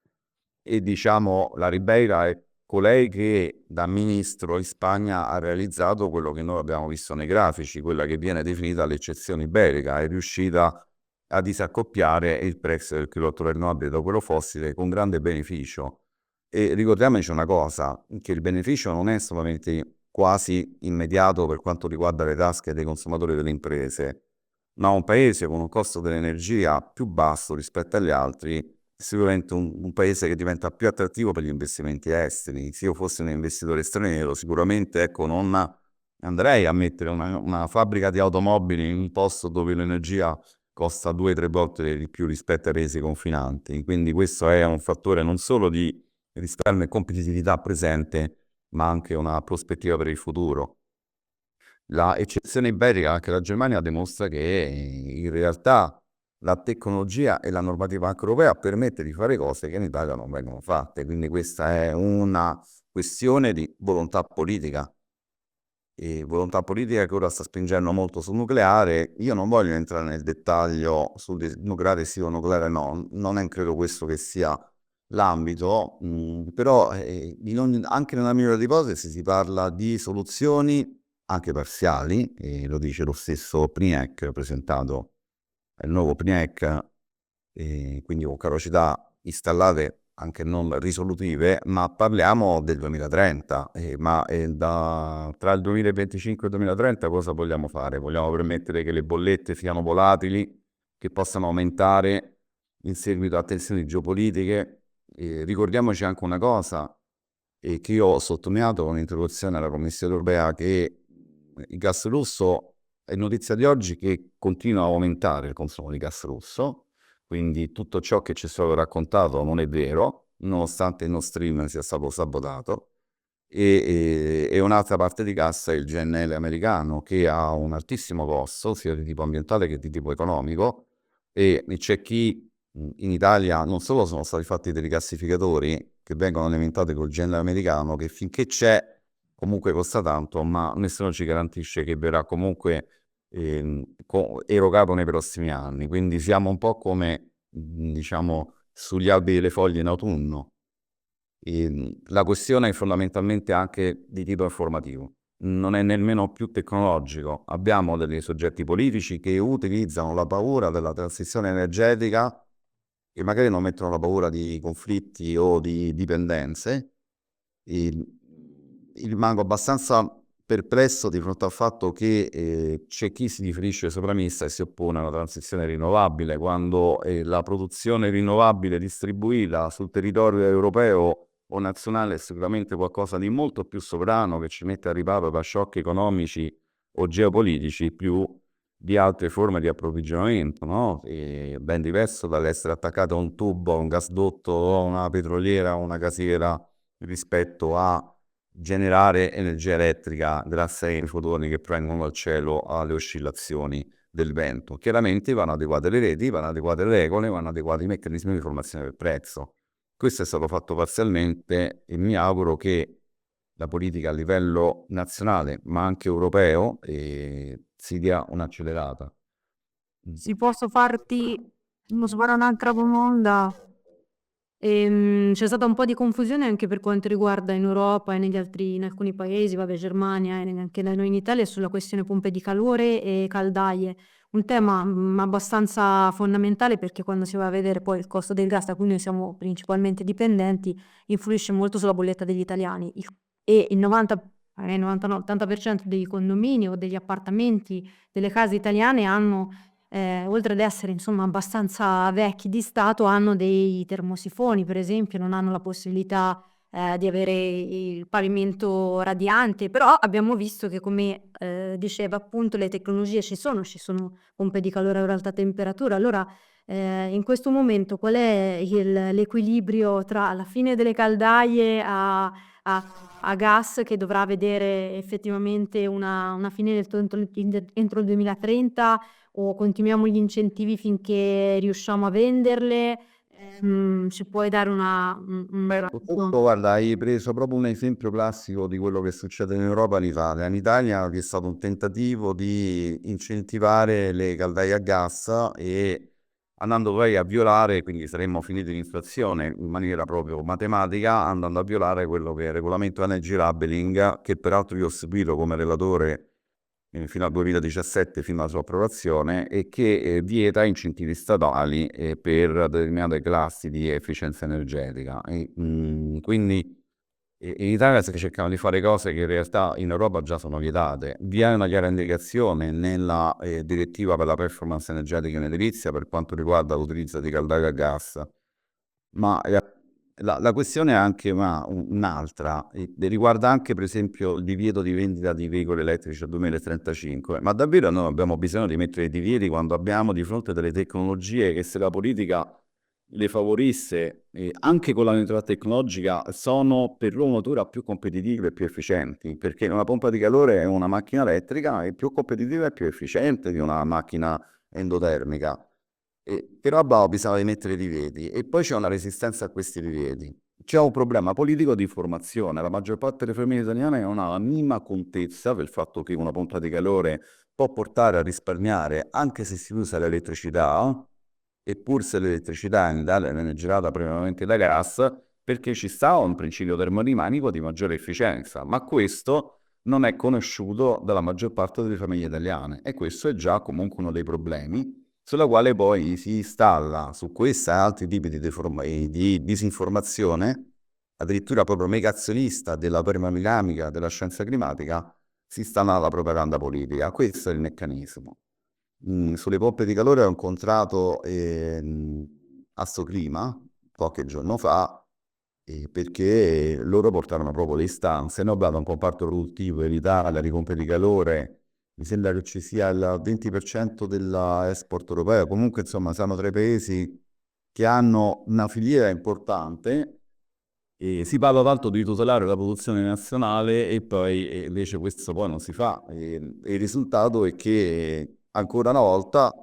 E diciamo, la Ribeira è colei che da ministro in Spagna ha realizzato quello che noi abbiamo visto nei grafici, quella che viene definita l'eccezione iberica, è riuscita a disaccoppiare il prezzo del kilowattora rinnovabile da quello fossile con grande beneficio. E ricordiamoci una cosa, che il beneficio non è solamente quasi immediato per quanto riguarda le tasche dei consumatori e delle imprese, ma un paese con un costo dell'energia più basso rispetto agli altri è sicuramente un paese che diventa più attrattivo per gli investimenti esteri. Se io fossi un investitore straniero, sicuramente ecco, non andrei a mettere una fabbrica di automobili in un posto dove l'energia costa 2-3 volte di più rispetto ai paesi confinanti. Quindi questo è un fattore non solo di risparmio e competitività presente, ma anche una prospettiva per il futuro. La eccezione iberica, anche la Germania, dimostra che in realtà la tecnologia e la normativa anche europea permette di fare cose che in Italia non vengono fatte, quindi questa è una questione di volontà politica volontà politica che ora sta spingendo molto sul nucleare. Io non voglio entrare nel dettaglio sul nucleare sì o nucleare no, non è credo questo che sia l'ambito, però anche nella migliore ipotesi si parla di soluzioni anche parziali, e lo dice lo stesso PNIEC presentato, il nuovo PNIEC, quindi con capacità installate anche non risolutive, ma parliamo del 2030, tra il 2025 e il 2030 cosa vogliamo fare? Vogliamo permettere che le bollette siano volatili, che possano aumentare in seguito a tensioni geopolitiche? Ricordiamoci anche una cosa, che io ho sottolineato con l'introduzione alla Commissione europea, che il gas russo, è notizia di oggi che continua a aumentare il consumo di gas russo, quindi tutto ciò che ci è stato raccontato non è vero, nonostante il Nord Stream sia stato sabotato. E un'altra parte di gas è il GNL americano, che ha un altissimo costo, sia di tipo ambientale che di tipo economico, e c'è chi in Italia non solo sono stati fatti dei rigassificatori che vengono alimentati col GNL americano, che finché c'è comunque costa tanto, ma nessuno ci garantisce che verrà comunque erogato nei prossimi anni. Quindi siamo un po' come, diciamo, sugli alberi delle foglie in autunno. La questione è fondamentalmente anche di tipo informativo, non è nemmeno più tecnologico. Abbiamo dei soggetti politici che utilizzano la paura della transizione energetica, che magari non mettono la paura di conflitti o di dipendenze. Rimango abbastanza perplesso di fronte al fatto che c'è chi si definisce sovranista e si oppone alla transizione rinnovabile, quando la produzione rinnovabile distribuita sul territorio europeo o nazionale è sicuramente qualcosa di molto più sovrano, che ci mette a riparo da shock economici o geopolitici più di altre forme di approvvigionamento, no? Ben diverso dall'essere attaccato a un tubo, a un gasdotto o a una petroliera o una gasiera, rispetto a generare energia elettrica grazie ai fotoni che provengono dal cielo alle oscillazioni del vento. Chiaramente vanno adeguate le reti, vanno adeguate le regole, vanno adeguati i meccanismi di formazione del prezzo. Questo è stato fatto parzialmente e mi auguro che la politica a livello nazionale, ma anche europeo, si dia un'accelerata. Se posso fare un'altra domanda? C'è stata un po' di confusione anche per quanto riguarda in Europa e in alcuni paesi, vabbè, Germania e anche da noi in Italia, sulla questione pompe di calore e caldaie. Un tema abbastanza fondamentale, perché quando si va a vedere poi il costo del gas, da cui noi siamo principalmente dipendenti, influisce molto sulla bolletta degli italiani. E il 90, 99, 80% dei condomini o degli appartamenti, delle case italiane hanno, oltre ad essere insomma abbastanza vecchi di stato, hanno dei termosifoni, per esempio, non hanno la possibilità di avere il pavimento radiante, però abbiamo visto che, come diceva appunto, le tecnologie ci sono pompe di calore ad alta temperatura. Allora, in questo momento qual è l'equilibrio tra la fine delle caldaie a gas, che dovrà vedere effettivamente una fine entro il 2030, o continuiamo gli incentivi finché riusciamo a venderle? Ci puoi dare Guarda, hai preso proprio un esempio classico di quello che succede in Europa e in Italia. In Italia c'è stato un tentativo di incentivare le caldaie a gas e andando poi a violare, quindi saremmo finiti l'inflazione in maniera proprio matematica, andando a violare quello che è il regolamento Energy Labeling, che peraltro io ho seguito come relatore fino al 2017, fino alla sua approvazione, e che vieta incentivi statali per determinate classi di efficienza energetica. Quindi in Italia si cercano di fare cose che in realtà in Europa già sono vietate. Vi è una chiara indicazione nella direttiva per la performance energetica in edilizia per quanto riguarda l'utilizzo di caldaie a gas, ma la questione è anche un'altra, riguarda anche per esempio il divieto di vendita di veicoli elettrici al 2035. Ma davvero noi abbiamo bisogno di mettere i divieti quando abbiamo di fronte delle tecnologie che, se la politica le favorisse, anche con la neutralità tecnologica, sono per loro natura più competitive e più efficienti? Perché una pompa di calore è una macchina elettrica, è più competitiva e più efficiente di una macchina endotermica. Però bisogna mettere i divieti, e poi c'è una resistenza a questi divieti. C'è un problema politico di formazione. La maggior parte delle famiglie italiane non ha la minima contezza del fatto che una pompa di calore può portare a risparmiare anche se si usa l'elettricità, eppur se l'elettricità in Italia viene generata prevalentemente da gas, perché ci sta un principio termodinamico di maggiore efficienza, ma questo non è conosciuto dalla maggior parte delle famiglie italiane e questo è già comunque uno dei problemi sulla quale poi si installa su questa e altri tipi di disinformazione, addirittura proprio negazionista della termodinamica, della scienza climatica, si installa la propaganda politica. Questo è il meccanismo. Sulle pompe di calore ho incontrato Assoclima qualche giorno fa perché loro portarono proprio le istanze. Noi abbiamo un comparto produttivo in Italia di pompe di calore, mi sembra che ci sia il 20% dell'export europeo, comunque insomma siamo tra i paesi che hanno una filiera importante e si parla tanto di tutelare la produzione nazionale e poi invece questo poi non si fa. E il risultato è che ancora una volta,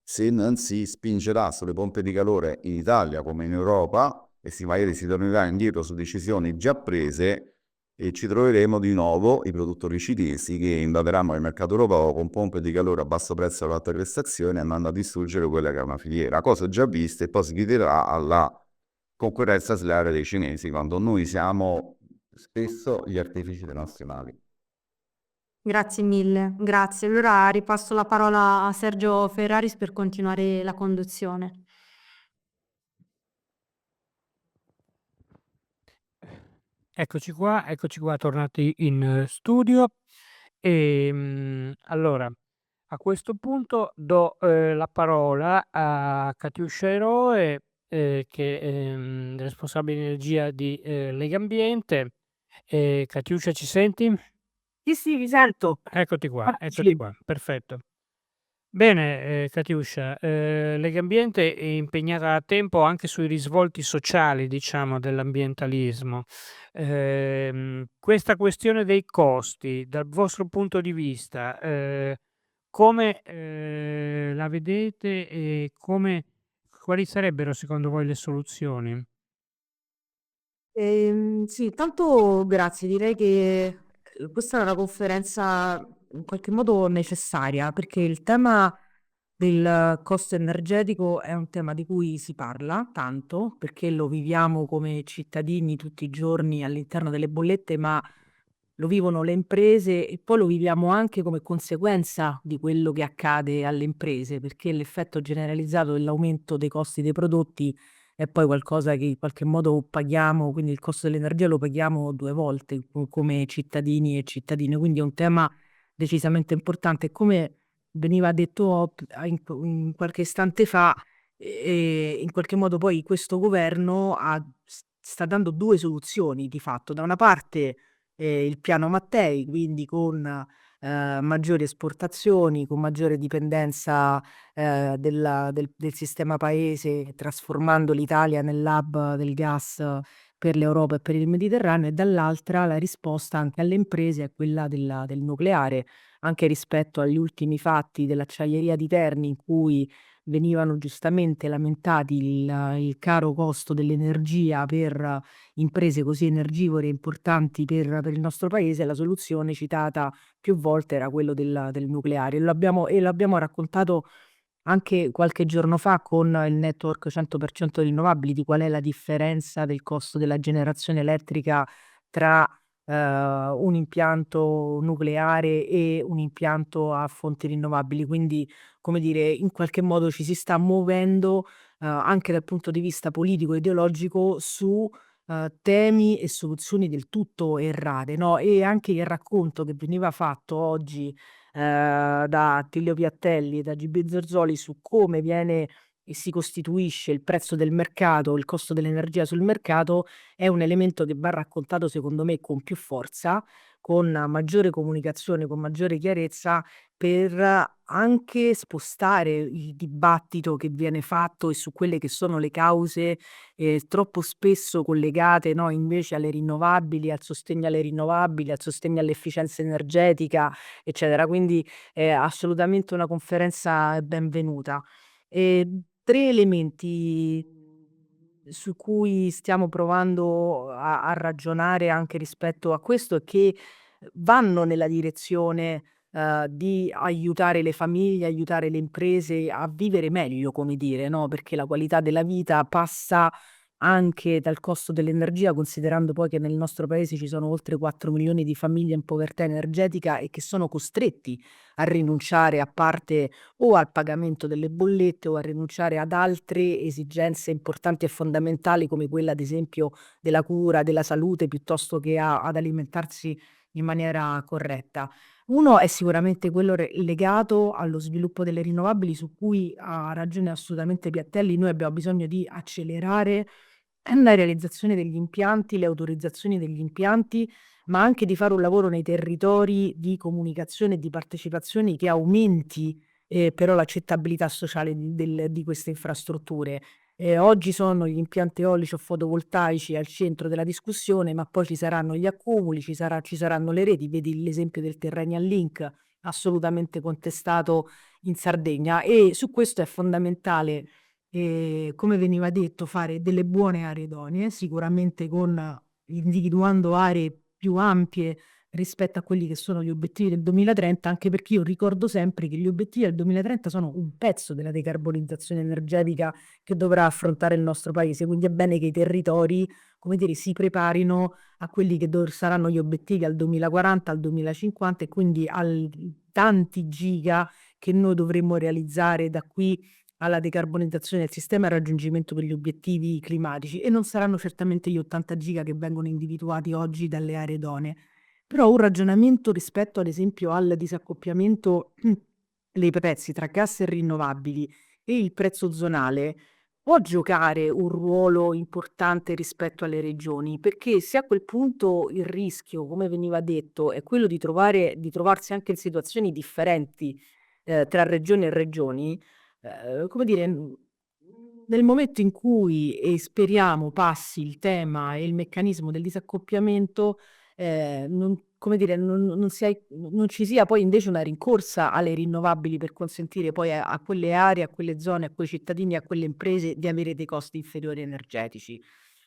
se non si spingerà sulle pompe di calore in Italia come in Europa e magari si tornerà indietro su decisioni già prese, e ci troveremo di nuovo i produttori cinesi che invaderanno il mercato europeo con pompe di calore a basso prezzo ad alta prestazione, andando a distruggere quella che è una filiera, cosa già vista, e poi si chiederà alla concorrenza sleale dei cinesi, quando noi siamo spesso gli artefici dei nostri mali. Grazie mille, grazie. Allora ripasso la parola a Sergio Ferraris per continuare la conduzione. Eccoci qua, tornati in studio. Allora, a questo punto do la parola a Katiuscia Eroe, che è responsabile energia di Legambiente. Katiuscia, ci senti? Sì, sì, vi sento. Eccoti qua, Sì. perfetto. Bene, Katiuscia, Legambiente è impegnata da tempo anche sui risvolti sociali, diciamo, dell'ambientalismo. Questa questione dei costi, dal vostro punto di vista, come la vedete e quali sarebbero secondo voi le soluzioni? Sì, intanto grazie. Direi che questa è una conferenza in qualche modo necessaria perché il tema del costo energetico è un tema di cui si parla tanto perché lo viviamo come cittadini tutti i giorni all'interno delle bollette, ma lo vivono le imprese e poi lo viviamo anche come conseguenza di quello che accade alle imprese, perché l'effetto generalizzato dell'aumento dei costi dei prodotti è poi qualcosa che in qualche modo paghiamo, quindi il costo dell'energia lo paghiamo 2 volte come cittadini e cittadine, quindi è un tema decisamente importante. E come veniva detto in qualche istante fa, in qualche modo poi questo governo sta dando 2 soluzioni di fatto. Da una parte, il piano Mattei, quindi con, maggiori esportazioni, con maggiore dipendenza del sistema paese, trasformando l'Italia nell'hub del gas per l'Europa e per il Mediterraneo, e dall'altra la risposta anche alle imprese è quella del nucleare, anche rispetto agli ultimi fatti dell'acciaieria di Terni, in cui venivano giustamente lamentati il caro costo dell'energia per imprese così energivore e importanti per il nostro paese. La soluzione citata più volte era quello del nucleare. Lo abbiamo raccontato anche qualche giorno fa con il network 100% rinnovabili, di qual è la differenza del costo della generazione elettrica tra un impianto nucleare e un impianto a fonti rinnovabili. Quindi, come dire, in qualche modo ci si sta muovendo anche dal punto di vista politico e ideologico su temi e soluzioni del tutto errate, no, e anche il racconto che veniva fatto oggi da Attilio Piattelli e da GB Zorzoli su come viene e si costituisce il prezzo del mercato, il costo dell'energia sul mercato, è un elemento che va raccontato secondo me con più forza, con maggiore comunicazione, con maggiore chiarezza, per anche spostare il dibattito che viene fatto e su quelle che sono le cause troppo spesso collegate, no, invece alle rinnovabili, al sostegno alle rinnovabili, al sostegno all'efficienza energetica, eccetera. Quindi è assolutamente una conferenza benvenuta. 3 elementi su cui stiamo provando a ragionare anche rispetto a questo è che vanno nella direzione di aiutare le famiglie, aiutare le imprese a vivere meglio, come dire, no? Perché la qualità della vita passa anche dal costo dell'energia, considerando poi che nel nostro paese ci sono oltre 4 milioni di famiglie in povertà energetica e che sono costretti a rinunciare a parte o al pagamento delle bollette o a rinunciare ad altre esigenze importanti e fondamentali come quella, ad esempio, della cura, della salute, piuttosto che ad alimentarsi in maniera corretta. Uno è sicuramente quello legato allo sviluppo delle rinnovabili, su cui ha ragione assolutamente Piattelli. Noi abbiamo bisogno di accelerare la realizzazione degli impianti, le autorizzazioni degli impianti, ma anche di fare un lavoro nei territori di comunicazione e di partecipazione che aumenti però l'accettabilità sociale di queste infrastrutture. Oggi sono gli impianti eolici o fotovoltaici al centro della discussione, ma poi ci saranno gli accumuli, ci saranno le reti. Vedi l'esempio del Terrenial Link, assolutamente contestato in Sardegna, e su questo è fondamentale, come veniva detto, fare delle buone aree idonee, sicuramente individuando aree più ampie rispetto a quelli che sono gli obiettivi del 2030, anche perché io ricordo sempre che gli obiettivi del 2030 sono un pezzo della decarbonizzazione energetica che dovrà affrontare il nostro paese, quindi è bene che i territori, come dire, si preparino a quelli che saranno gli obiettivi al 2040, al 2050 e quindi al tanti giga che noi dovremmo realizzare da qui alla decarbonizzazione del sistema e al raggiungimento degli obiettivi climatici, e non saranno certamente gli 80 giga che vengono individuati oggi dalle aree idonee. Però un ragionamento rispetto ad esempio al disaccoppiamento dei prezzi tra gas e rinnovabili e il prezzo zonale può giocare un ruolo importante rispetto alle regioni, perché se a quel punto il rischio, come veniva detto, è quello di trovarsi anche in situazioni differenti tra regioni e regioni, come dire, nel momento in cui, speriamo passi il tema e il meccanismo del disaccoppiamento, non, come dire, non ci sia poi invece una rincorsa alle rinnovabili per consentire poi a quelle aree, a quelle zone, a quei cittadini, a quelle imprese di avere dei costi inferiori energetici.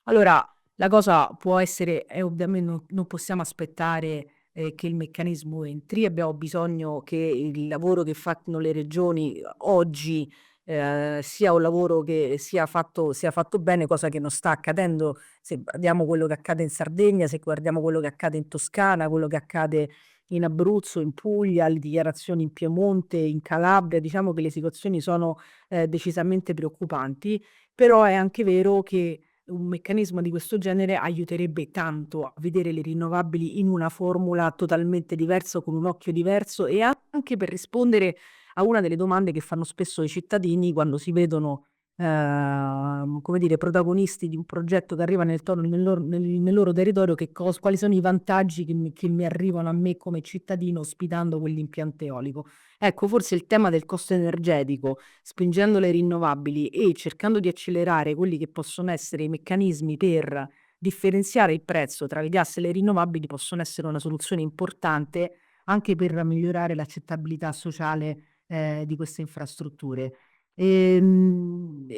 Allora, la cosa può essere, è ovviamente non possiamo aspettare che il meccanismo entri, abbiamo bisogno che il lavoro che fanno le regioni oggi sia un lavoro che sia fatto bene, cosa che non sta accadendo. Se guardiamo quello che accade in Sardegna, se guardiamo quello che accade in Toscana, quello che accade in Abruzzo, in Puglia, le dichiarazioni in Piemonte, in Calabria, diciamo che le situazioni sono decisamente preoccupanti, però è anche vero che un meccanismo di questo genere aiuterebbe tanto a vedere le rinnovabili in una formula totalmente diversa, con un occhio diverso, e anche per rispondere a una delle domande che fanno spesso i cittadini quando si vedono, come dire, protagonisti di un progetto che arriva nel loro territorio, quali sono i vantaggi che mi arrivano a me come cittadino ospitando quell'impianto eolico. Ecco, forse il tema del costo energetico, spingendo le rinnovabili e cercando di accelerare quelli che possono essere i meccanismi per differenziare il prezzo tra il gas e le rinnovabili, possono essere una soluzione importante anche per migliorare l'accettabilità sociale di queste infrastrutture. E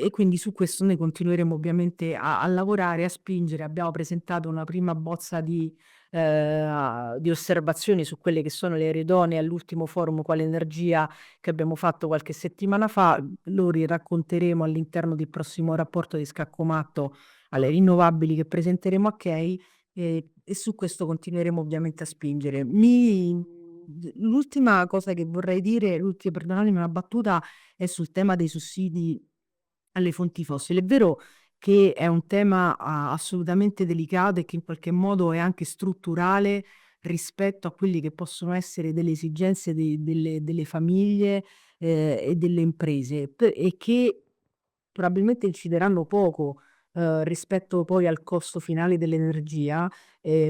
quindi su questo noi continueremo ovviamente a lavorare, a spingere. Abbiamo presentato una prima bozza di osservazioni su quelle che sono le aree idonee all'ultimo forum Quale Energia che abbiamo fatto qualche settimana fa. Lo racconteremo all'interno del prossimo rapporto di Scaccomatto alle rinnovabili che presenteremo a CHEI, e su questo continueremo ovviamente a spingere. L'ultima cosa che vorrei dire, perdonatemi una battuta, è sul tema dei sussidi alle fonti fossili. È vero che è un tema assolutamente delicato e che in qualche modo è anche strutturale rispetto a quelli che possono essere delle esigenze delle famiglie e delle imprese, e che probabilmente incideranno poco rispetto poi al costo finale dell'energia,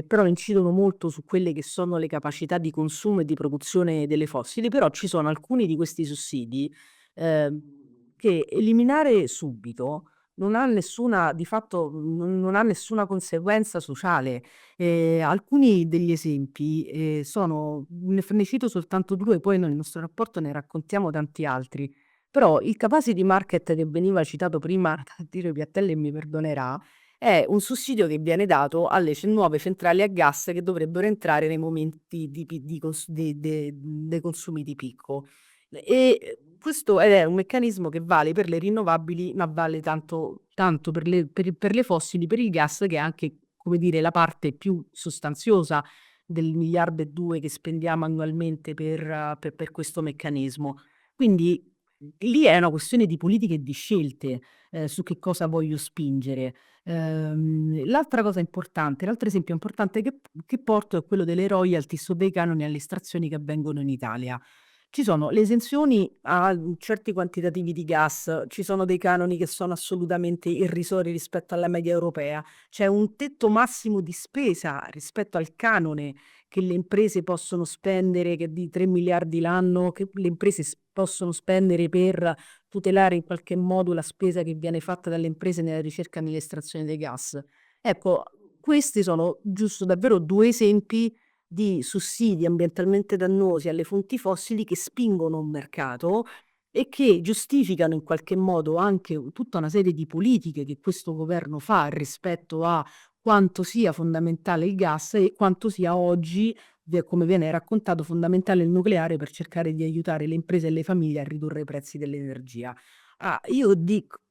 però incidono molto su quelle che sono le capacità di consumo e di produzione delle fossili. Però ci sono alcuni di questi sussidi che eliminare subito non ha nessuna, di fatto non ha nessuna conseguenza sociale. Alcuni degli esempi ne cito soltanto due, poi nel nostro rapporto ne raccontiamo tanti altri. Però il capacity market che veniva citato prima da Tiro Piattelli, e mi perdonerà, è un sussidio che viene dato alle nuove centrali a gas che dovrebbero entrare nei momenti dei consumi di picco. E questo è un meccanismo che vale per le rinnovabili, ma vale tanto per le fossili, per il gas, che è anche, come dire, la parte più sostanziosa del 1,2 miliardi che spendiamo annualmente per questo meccanismo. Quindi lì è una questione di politiche e di scelte, su che cosa voglio spingere. L'altro esempio importante che porto è quello delle royalty su dei canoni alle estrazioni che avvengono in Italia. Ci sono le esenzioni a certi quantitativi di gas, ci sono dei canoni che sono assolutamente irrisori rispetto alla media europea, c'è un tetto massimo di spesa rispetto al canone che le imprese possono spendere, che è di 3 miliardi l'anno, che le imprese possono spendere per tutelare in qualche modo la spesa che viene fatta dalle imprese nella ricerca e nell'estrazione dei gas. Ecco, questi sono giusto davvero due esempi di sussidi ambientalmente dannosi alle fonti fossili che spingono un mercato e che giustificano in qualche modo anche tutta una serie di politiche che questo governo fa rispetto a quanto sia fondamentale il gas e quanto sia oggi, come viene raccontato, fondamentale il nucleare per cercare di aiutare le imprese e le famiglie a ridurre i prezzi dell'energia.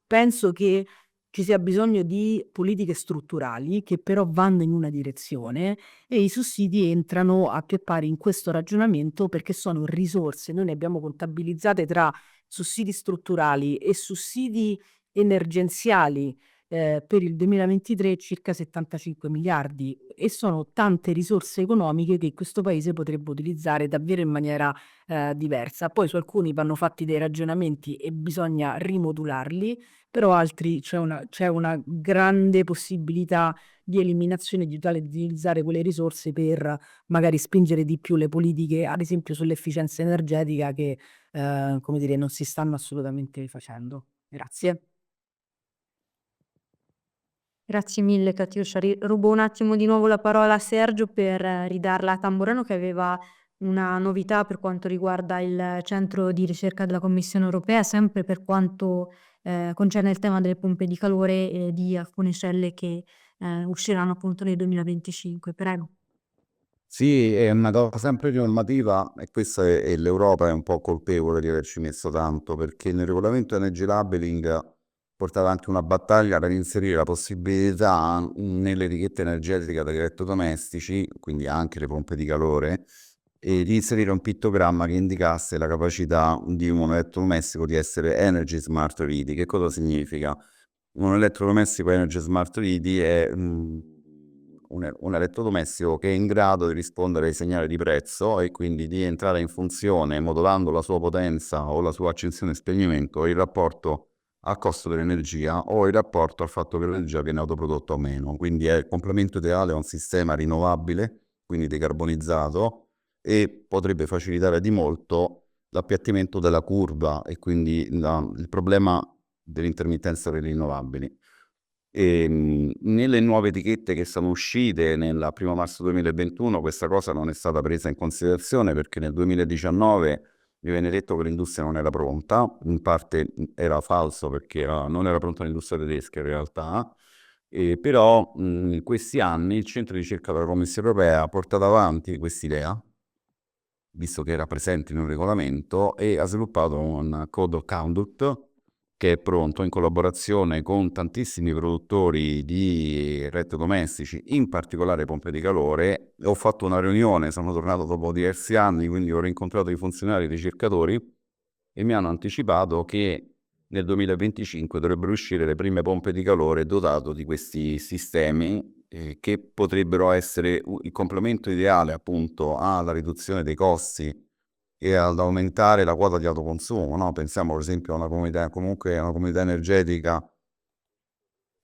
Penso che ci sia bisogno di politiche strutturali che però vanno in una direzione e i sussidi entrano a pie pari in questo ragionamento perché sono risorse. Noi ne abbiamo contabilizzate tra sussidi strutturali e sussidi emergenziali per il 2023 circa 75 miliardi e sono tante risorse economiche che questo paese potrebbe utilizzare davvero in maniera diversa. Poi su alcuni vanno fatti dei ragionamenti e bisogna rimodularli, però altri c'è una grande possibilità di eliminazione di utilizzare quelle risorse per magari spingere di più le politiche, ad esempio sull'efficienza energetica che come dire, non si stanno assolutamente facendo. Grazie. Grazie mille Katiuscia. Rubo un attimo di nuovo la parola a Sergio per ridarla a Tamburano che aveva una novità per quanto riguarda il centro di ricerca della Commissione Europea, sempre per quanto concerne il tema delle pompe di calore e di alcune celle che usciranno appunto nel 2025. Prego. Sì, è una cosa sempre più normativa e questa è l'Europa è un po' colpevole di averci messo tanto perché nel regolamento Energy Labeling portava anche una battaglia per inserire la possibilità nelle etichette energetiche degli elettrodomestici, quindi anche le pompe di calore, e di inserire un pittogramma che indicasse la capacità di un elettrodomestico di essere Energy Smart Ready. Che cosa significa? Un elettrodomestico Energy Smart Ready è un elettrodomestico che è in grado di rispondere ai segnali di prezzo e quindi di entrare in funzione modulando la sua potenza o la sua accensione e spegnimento in rapporto al costo dell'energia o in rapporto al fatto che l'energia viene autoprodotta o meno. Quindi è il complemento ideale a un sistema rinnovabile, quindi decarbonizzato, e potrebbe facilitare di molto l'appiattimento della curva e quindi il problema dell'intermittenza delle rinnovabili. Nelle nuove etichette che sono uscite nel 1 marzo 2021 questa cosa non è stata presa in considerazione perché nel 2019 mi venne detto che l'industria non era pronta, in parte era falso perché non era pronta l'industria tedesca in realtà, però in questi anni il centro di ricerca della Commissione Europea ha portato avanti quest'idea, visto che era presente in un regolamento, e ha sviluppato un code of conduct che è pronto in collaborazione con tantissimi produttori di elettrodomestici, in particolare pompe di calore. Ho fatto una riunione, sono tornato dopo diversi anni, quindi ho rincontrato i funzionari e i ricercatori e mi hanno anticipato che nel 2025 dovrebbero uscire le prime pompe di calore dotate di questi sistemi che potrebbero essere il complemento ideale appunto alla riduzione dei costi e ad aumentare la quota di autoconsumo, no? Pensiamo per esempio a una comunità energetica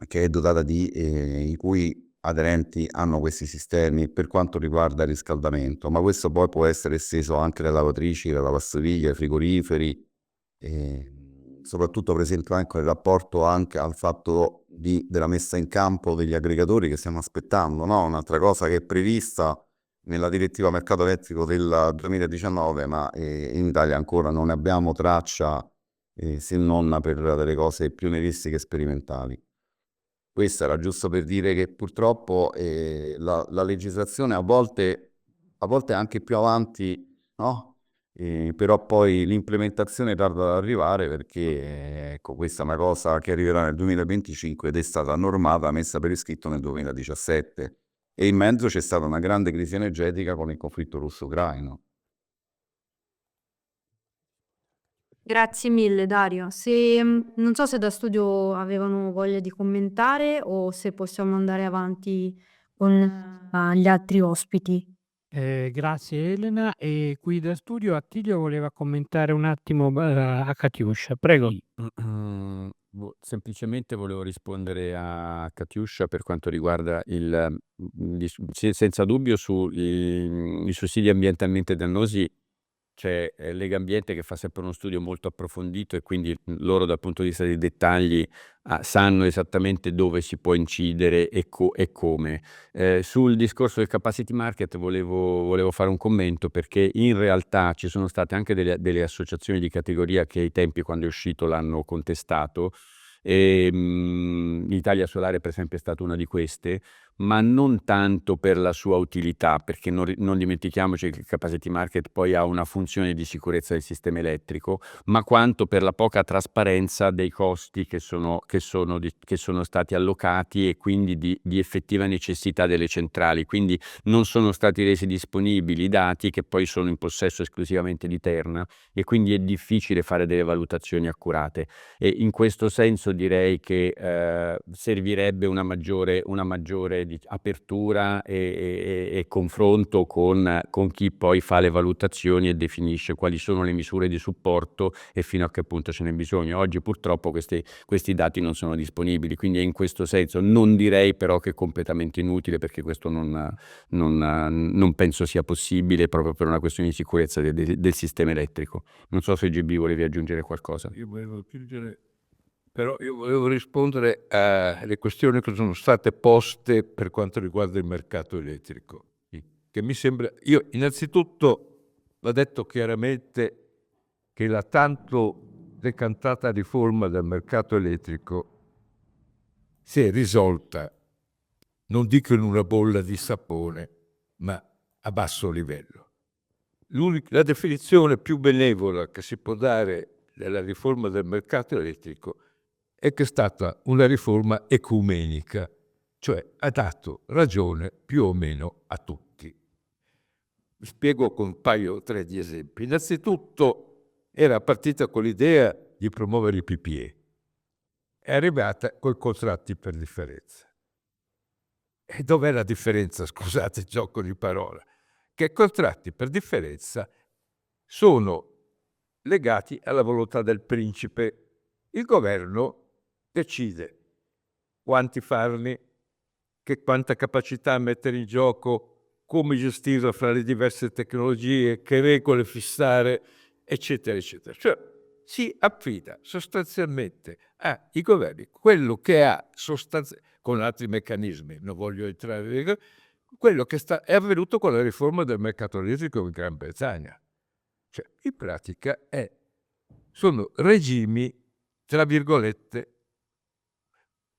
che è dotata i cui aderenti hanno questi sistemi per quanto riguarda il riscaldamento, ma questo poi può essere esteso anche alle lavatrici, alle lavastoviglie, ai frigoriferi, soprattutto per esempio anche nel rapporto anche al fatto della messa in campo degli aggregatori che stiamo aspettando, no? Un'altra cosa che è prevista nella direttiva mercato elettrico del 2019, ma in Italia ancora non ne abbiamo traccia se non per delle cose pionieristiche e sperimentali. Questo era giusto per dire che purtroppo la legislazione a volte è anche più avanti, no? Però poi l'implementazione tarda ad arrivare perché ecco, questa è una cosa che arriverà nel 2025 ed è stata normata, messa per iscritto nel 2017. E in mezzo c'è stata una grande crisi energetica con il conflitto russo-ucraino. Grazie mille Dario. Non so se da studio avevano voglia di commentare o se possiamo andare avanti con gli altri ospiti. Grazie Elena. E qui da studio Attilio voleva commentare un attimo a Katiuscia. Prego. Sì, semplicemente volevo rispondere a Katiuscia per quanto riguarda senza dubbio i sussidi ambientalmente dannosi. C'è Legambiente che fa sempre uno studio molto approfondito e quindi loro dal punto di vista dei dettagli sanno esattamente dove si può incidere e come. Sul discorso del capacity market volevo fare un commento perché in realtà ci sono state anche delle associazioni di categoria che ai tempi quando è uscito l'hanno contestato. Italia Solare per esempio è stata una di queste, ma non tanto per la sua utilità, perché non dimentichiamoci che il capacity market poi ha una funzione di sicurezza del sistema elettrico, ma quanto per la poca trasparenza dei costi che sono stati allocati e quindi di effettiva necessità delle centrali. Quindi non sono stati resi disponibili i dati che poi sono in possesso esclusivamente di Terna e quindi è difficile fare delle valutazioni accurate. E in questo senso direi che servirebbe una maggiore apertura e confronto con chi poi fa le valutazioni e definisce quali sono le misure di supporto e fino a che punto ce n'è bisogno. Oggi purtroppo questi dati non sono disponibili, quindi in questo senso non direi però che è completamente inutile, perché questo non penso sia possibile proprio per una questione di sicurezza del sistema elettrico. Non so se GB volevi aggiungere qualcosa. Io volevo rispondere alle questioni che sono state poste per quanto riguarda il mercato elettrico, che mi sembra, io innanzitutto va detto chiaramente che la tanto decantata riforma del mercato elettrico si è risolta, non dico in una bolla di sapone, ma a basso livello. La definizione più benevola che si può dare della riforma del mercato elettrico è che è stata una riforma ecumenica, cioè ha dato ragione più o meno a tutti. Vi spiego con un paio o tre di esempi. Innanzitutto era partita con l'idea di promuovere i PPE, è arrivata con i contratti per differenza. E dov'è la differenza? Scusate il gioco di parole. Che i contratti per differenza sono legati alla volontà del principe. Il governo decide quanti farli, quanta capacità mettere in gioco, come gestirla fra le diverse tecnologie, che regole fissare, eccetera, eccetera. Cioè si affida sostanzialmente ai governi quello che ha con altri meccanismi, non voglio entrare, quello che è avvenuto con la riforma del mercato elettrico in Gran Bretagna. Cioè, in pratica sono regimi, tra virgolette,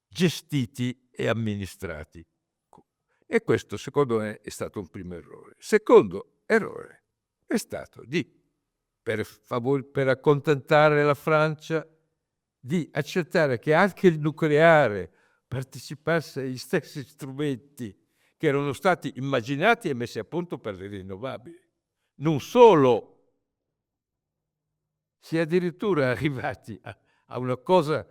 gestiti e amministrati. E questo, secondo me, è stato un primo errore. Secondo errore è stato per accontentare la Francia, di accettare che anche il nucleare partecipasse agli stessi strumenti che erano stati immaginati e messi a punto per le rinnovabili. Non solo, si è addirittura arrivati a una cosa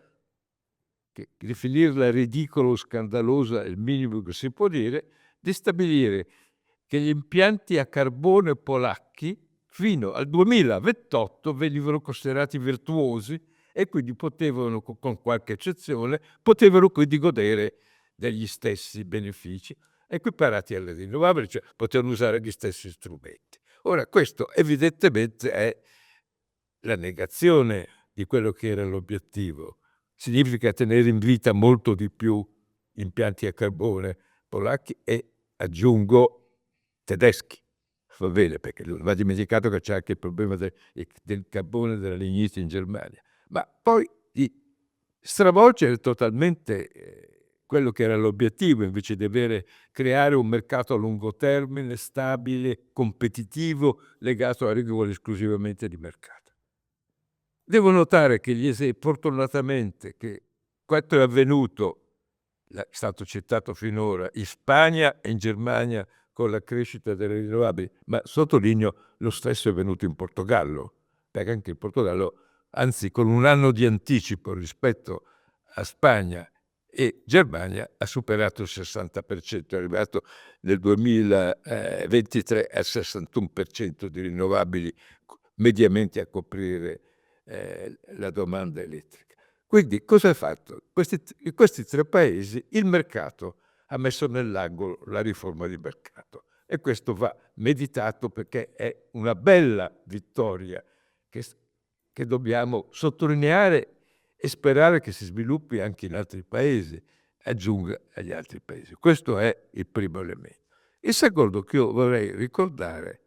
che definirla ridicola o scandalosa è il minimo che si può dire, di stabilire che gli impianti a carbone polacchi fino al 2028 venivano considerati virtuosi e quindi potevano, con qualche eccezione, quindi godere degli stessi benefici equiparati alle rinnovabili, cioè potevano usare gli stessi strumenti. Ora, questo evidentemente è la negazione di quello che era l'obiettivo. Significa tenere in vita molto di più impianti a carbone polacchi e, aggiungo, tedeschi. Va bene, perché non va dimenticato che c'è anche il problema del carbone della lignite in Germania. ma poi di stravolgere totalmente quello che era l'obiettivo, invece di creare un mercato a lungo termine, stabile, competitivo, legato a regole esclusivamente di mercato. Devo notare che fortunatamente che questo è avvenuto, è stato citato finora, in Spagna e in Germania con la crescita delle rinnovabili, ma sottolineo lo stesso è avvenuto in Portogallo, perché anche in Portogallo, anzi con un anno di anticipo rispetto a Spagna e Germania, ha superato il 60%, è arrivato nel 2023 al 61% di rinnovabili mediamente a coprire la domanda elettrica. Quindi cosa ha fatto? In questi 3 paesi il mercato ha messo nell'angolo la riforma di mercato e questo va meditato perché è una bella vittoria che dobbiamo sottolineare e sperare che si sviluppi anche in altri paesi, aggiunga agli altri paesi. Questo è il primo elemento. Il secondo che io vorrei ricordare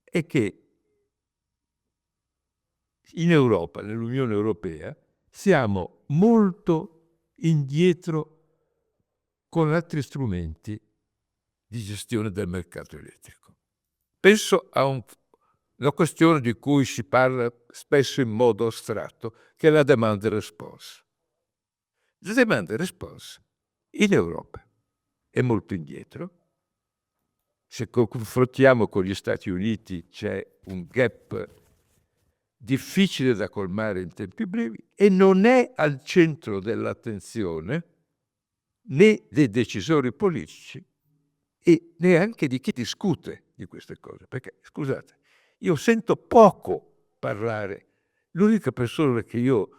è che in Europa, nell'Unione Europea, siamo molto indietro con altri strumenti di gestione del mercato elettrico. Penso a una questione di cui si parla spesso in modo astratto, che è la demand response. La demand response in Europa è molto indietro. Se confrontiamo con gli Stati Uniti c'è un gap difficile da colmare in tempi brevi e non è al centro dell'attenzione né dei decisori politici e neanche di chi discute di queste cose. Perché, scusate, io sento poco parlare. L'unica persona che io,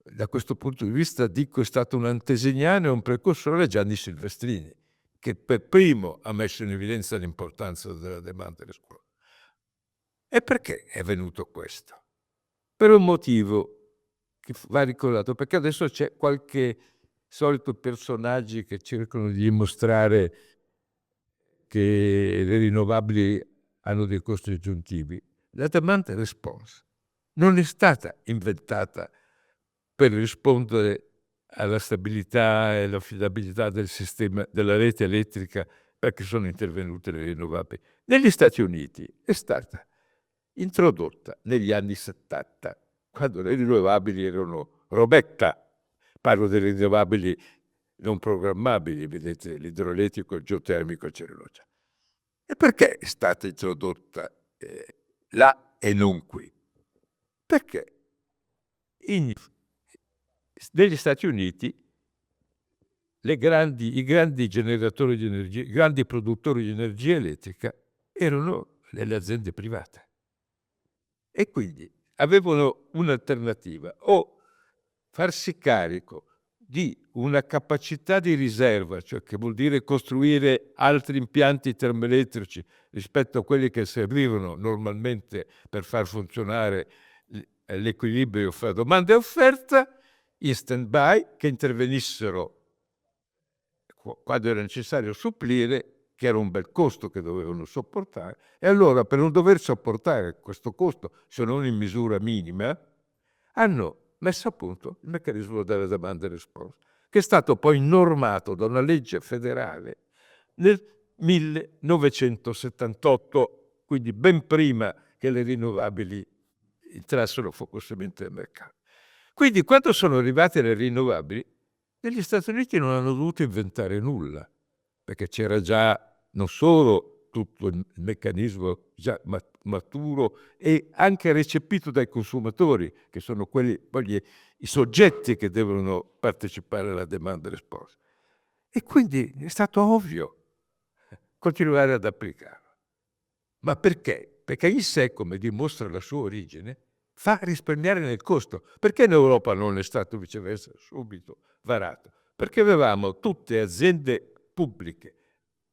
da questo punto di vista, dico è stato un antesignano e un precursore è Gianni Silvestrini, che per primo ha messo in evidenza l'importanza della domanda delle scuole. E perché è avvenuto questo? Per un motivo che va ricordato, perché adesso c'è qualche solito personaggi che cercano di dimostrare che le rinnovabili hanno dei costi aggiuntivi. La demand response non è stata inventata per rispondere alla stabilità e all'affidabilità del sistema della rete elettrica perché sono intervenute le rinnovabili. Negli Stati Uniti è stata introdotta negli anni 70, quando le rinnovabili erano robetta. Parlo delle rinnovabili non programmabili, vedete, l'idroelettrico, il geotermico c'erano già. E perché è stata introdotta là e non qui? Perché negli Stati Uniti i grandi generatori di energia, i grandi produttori di energia elettrica erano le aziende private. E quindi avevano un'alternativa: o farsi carico di una capacità di riserva, cioè che vuol dire costruire altri impianti termoelettrici rispetto a quelli che servivano normalmente per far funzionare l'equilibrio fra domanda e offerta, in stand-by, che intervenissero quando era necessario supplire, che era un bel costo che dovevano sopportare, e allora per non dover sopportare questo costo, se non in misura minima, hanno messo a punto il meccanismo della domanda response, che è stato poi normato da una legge federale nel 1978, quindi ben prima che le rinnovabili entrassero focosamente nel mercato. Quindi quando sono arrivate le rinnovabili, negli Stati Uniti non hanno dovuto inventare nulla, perché c'era già non solo tutto il meccanismo già maturo e anche recepito dai consumatori, che sono quelli poi i soggetti che devono partecipare alla demand response. E quindi è stato ovvio continuare ad applicarlo. Ma perché? Perché in sé, come dimostra la sua origine, fa risparmiare nel costo. Perché in Europa non è stato viceversa subito varato? Perché avevamo tutte aziende pubbliche,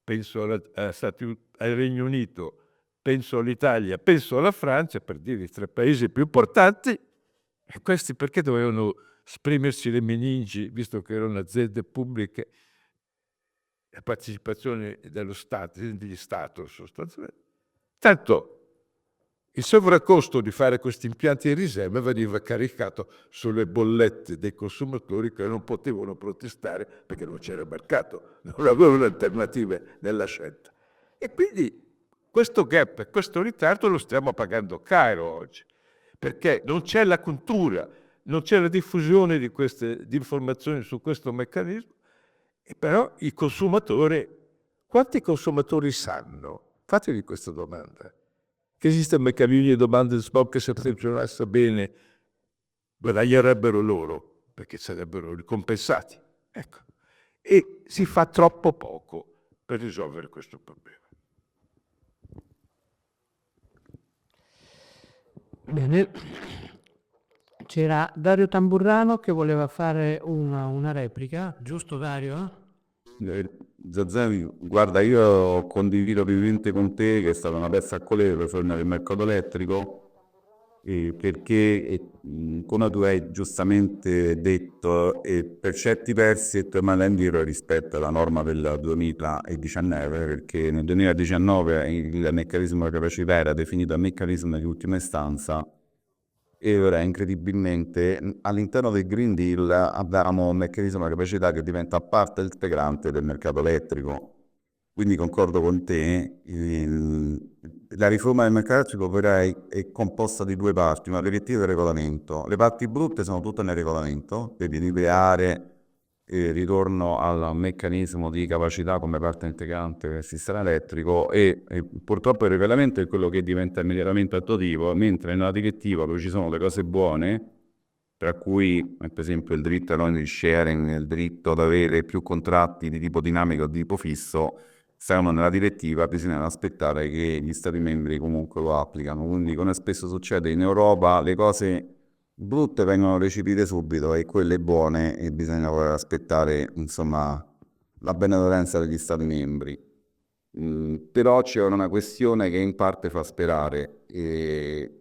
penso al Regno Unito, penso all'Italia, penso alla Francia, per dire i 3 paesi più importanti, e questi perché dovevano sprimersi le meningi, visto che erano aziende pubbliche, la partecipazione dello Stato, degli Stato sostanzialmente. Tanto Il sovraccosto di fare questi impianti di riserva veniva caricato sulle bollette dei consumatori che non potevano protestare perché non c'era mercato, non avevano alternative nella scelta. E quindi questo gap e questo ritardo lo stiamo pagando caro oggi, perché non c'è la cultura, non c'è la diffusione di informazioni su questo meccanismo, e però il consumatore, quanti consumatori sanno? Fatevi questa domanda. Che esiste un meccanismo di domanda di spot che se funzionasse bene guadagnerebbero loro, perché sarebbero ricompensati. Ecco. E si fa troppo poco per risolvere questo problema. Bene. C'era Dario Tamburrano che voleva fare una replica, giusto Dario? Zazzani, guarda, io condivido vivamente con te che è stata una pezza a colore per riformare il mercato elettrico, perché, come tu hai giustamente detto, per certi versi è tornata indietro rispetto alla norma del 2019, perché nel 2019 il meccanismo di capacità era definito meccanismo di ultima istanza, e ora incredibilmente all'interno del Green Deal abbiamo un meccanismo di capacità che diventa parte integrante del mercato elettrico. Quindi concordo con te, la riforma del mercato elettrico però è composta di due parti, una direttiva e un regolamento. Le parti brutte sono tutte nel regolamento, quindi di creare il ritorno al meccanismo di capacità come parte integrante del sistema elettrico, e purtroppo il regolamento è quello che diventa immediatamente attuativo, mentre nella direttiva dove ci sono le cose buone, tra cui per esempio il diritto all'owner sharing, il diritto ad avere più contratti di tipo dinamico o di tipo fisso, stanno nella direttiva, bisogna aspettare che gli Stati membri comunque lo applicano. Quindi, come spesso succede in Europa, le cose brutte vengono recepite subito e quelle buone bisogna aspettare, insomma, la benevolenza degli Stati membri. Però c'è una questione che in parte fa sperare.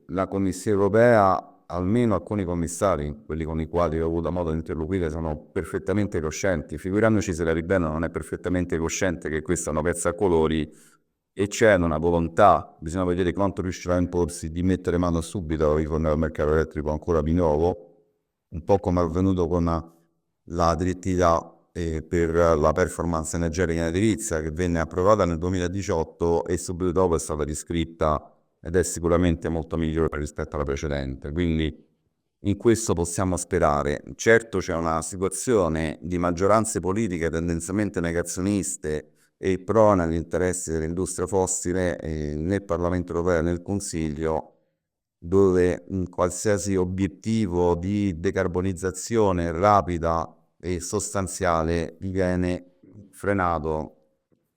La Commissione europea, almeno alcuni commissari, quelli con i quali ho avuto modo di interloquire, sono perfettamente coscienti. Figuriamoci se la Ribena non è perfettamente cosciente che questa è una pezza a colori e c'è una volontà, bisogna vedere quanto riuscirà a imporsi, di mettere mano subito alla riforma del mercato elettrico ancora di nuovo, un po' come è avvenuto con la direttiva per la performance energetica in edilizia, che venne approvata nel 2018 e subito dopo è stata riscritta ed è sicuramente molto migliore rispetto alla precedente. Quindi in questo possiamo sperare. Certo c'è una situazione di maggioranze politiche tendenzialmente negazioniste e pro negli interessi dell'industria fossile nel Parlamento europeo e nel Consiglio, dove qualsiasi obiettivo di decarbonizzazione rapida e sostanziale viene frenato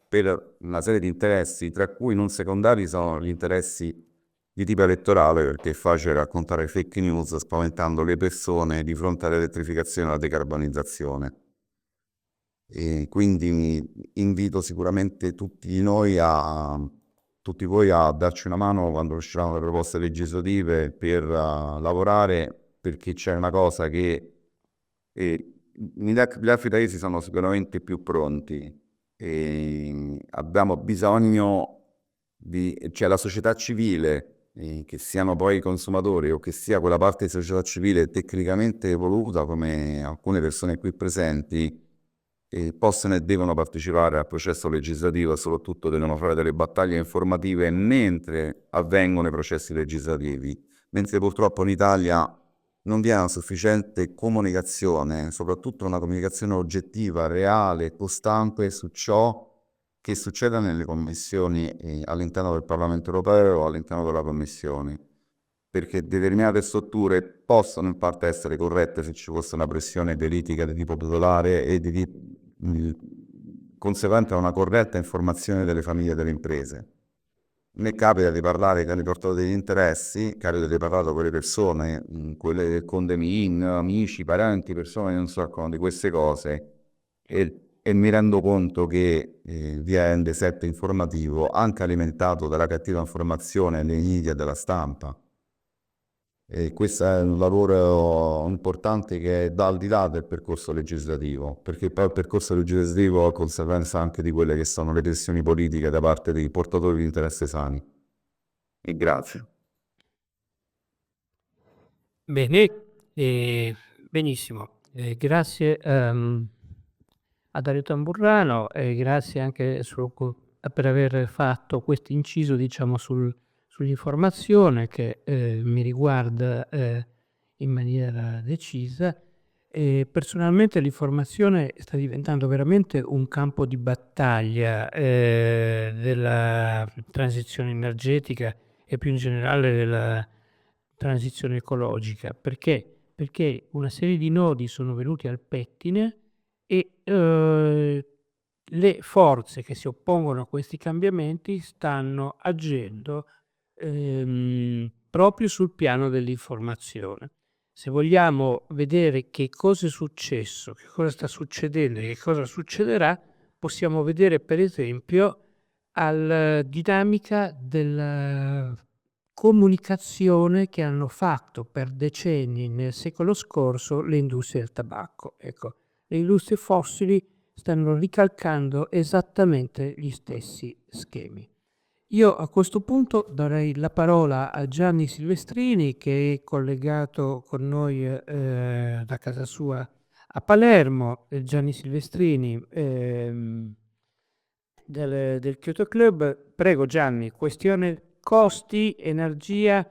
per una serie di interessi, tra cui non secondari sono gli interessi di tipo elettorale, perché è facile raccontare fake news spaventando le persone di fronte all'elettrificazione e alla decarbonizzazione. E quindi invito sicuramente tutti voi a darci una mano quando usciranno le proposte legislative per lavorare, perché c'è una cosa che gli altri paesi sono sicuramente più pronti e abbiamo bisogno cioè la società civile, che siano poi i consumatori o che sia quella parte di società civile tecnicamente evoluta come alcune persone qui presenti, possono e devono partecipare al processo legislativo e soprattutto devono fare delle battaglie informative mentre avvengono i processi legislativi, mentre purtroppo in Italia non vi è una sufficiente comunicazione, soprattutto una comunicazione oggettiva, reale, costante su ciò che succede nelle commissioni all'interno del Parlamento europeo o all'interno della Commissione, perché determinate strutture possono in parte essere corrette se ci fosse una pressione politica di tipo popolare e conseguente a una corretta informazione delle famiglie e delle imprese. Mi capita di parlare con i portatori degli interessi, capita di parlare con le persone, quelle del condomin, amici, parenti, persone che non si occupano di queste cose e mi rendo conto che vi è un deserto informativo anche alimentato dalla cattiva informazione dei media e della stampa. E questo è un lavoro importante che è al di là del percorso legislativo, perché poi il percorso legislativo ha conseguenza anche di quelle che sono le pressioni politiche da parte dei portatori di interesse sani. E grazie. Bene, benissimo. Grazie, a Dario Tamburrano e grazie anche per aver fatto questo inciso, diciamo, sull'informazione che mi riguarda in maniera decisa. Personalmente l'informazione sta diventando veramente un campo di battaglia della transizione energetica e più in generale della transizione ecologica. Perché? Perché una serie di nodi sono venuti al pettine e le forze che si oppongono a questi cambiamenti stanno agendo proprio sul piano dell'informazione. Se vogliamo vedere che cosa è successo, che cosa sta succedendo e che cosa succederà, possiamo vedere per esempio alla dinamica della comunicazione che hanno fatto per decenni nel secolo scorso le industrie del tabacco. Ecco, le industrie fossili stanno ricalcando esattamente gli stessi schemi. Io a questo punto darei la parola a Gianni Silvestrini, che è collegato con noi da casa sua a Palermo. Gianni Silvestrini del Kyoto Club. Prego Gianni, questione costi, energia.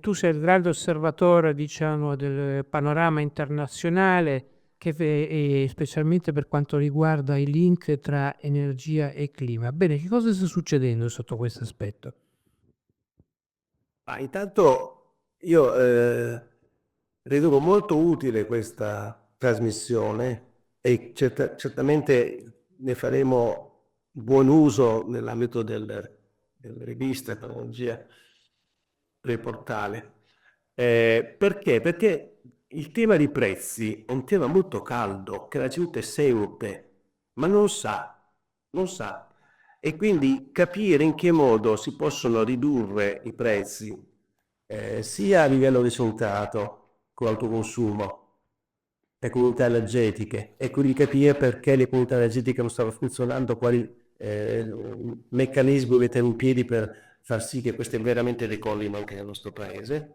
Tu sei il grande osservatore, diciamo, del panorama internazionale, specialmente per quanto riguarda i link tra energia e clima. Bene, che cosa sta succedendo sotto questo aspetto? Intanto io ritengo molto utile questa trasmissione e certamente ne faremo buon uso nell'ambito delle riviste, tecnologia, del portale. Perché? Perché il tema dei prezzi è un tema molto caldo che la gente segue, ma non sa. E quindi capire in che modo si possono ridurre i prezzi, sia a livello di risultato con l'autoconsumo, le comunità energetiche, e quindi capire perché le comunità energetiche non stanno funzionando, quali meccanismi mettere in piedi per far sì che queste veramente decollino anche nel nostro paese.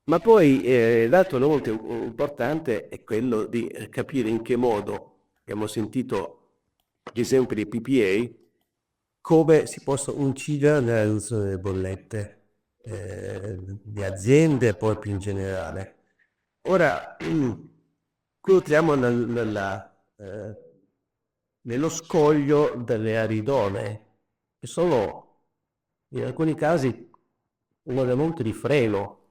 Ma poi l'altro molto importante è quello di capire in che modo, abbiamo sentito gli esempi dei PPA, come si possa incidere nella riduzione delle bollette di aziende e poi più in generale. Ora, qui entriamo nello scoglio delle aree idonee, che sono in alcuni casi un elemento di freno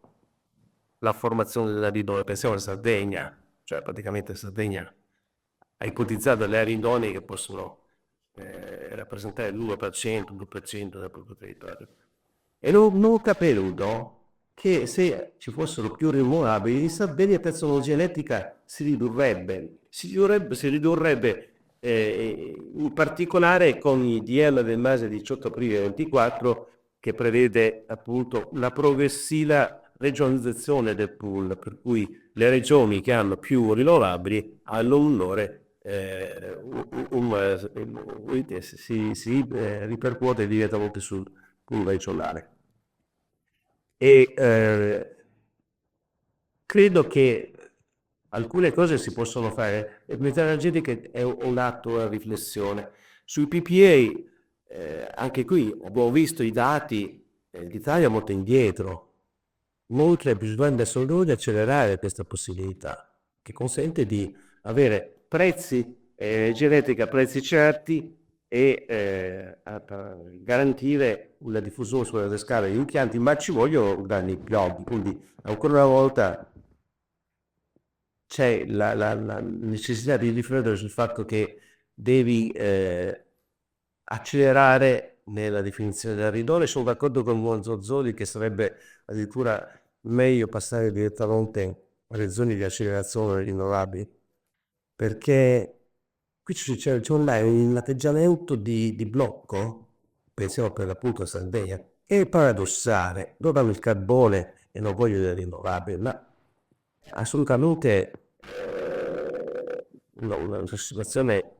la formazione delle aree idonee. Pensiamo alla Sardegna, cioè praticamente Sardegna ha ipotizzato le aree idonee che possono rappresentare l'1%, il 2% del proprio territorio. E non ho capito che se ci fossero più rinnovabili, in Sardegna la tecnologia elettrica si ridurrebbe in particolare con il DL del mese 18 aprile 24, che prevede appunto la progressiva regionalizzazione del pool, per cui le regioni che hanno più rinnovabili hanno un onore si ripercuote direttamente sul pool regionale. E credo che alcune cose si possono fare. Le comunità energetiche è un atto a riflessione. Sui PPA, anche qui abbiamo visto i dati, l'Italia è molto indietro. Inoltre bisogna adesso di accelerare questa possibilità, che consente di avere prezzi energia elettrica a prezzi certi e garantire la diffusione sulle scale degli impianti, ma ci vogliono grandi impianti. Quindi ancora una volta c'è la necessità di riflettere sul fatto che devi accelerare nella definizione della ridone. Sono d'accordo con Monzozzoli che sarebbe addirittura meglio passare direttamente alle zone di accelerazione rinnovabili, perché qui c'è un atteggiamento di blocco, pensiamo per l'appunto a Sardegna, è paradossale. Loro hanno il carbone e non vogliono le rinnovabili, ma assolutamente una situazione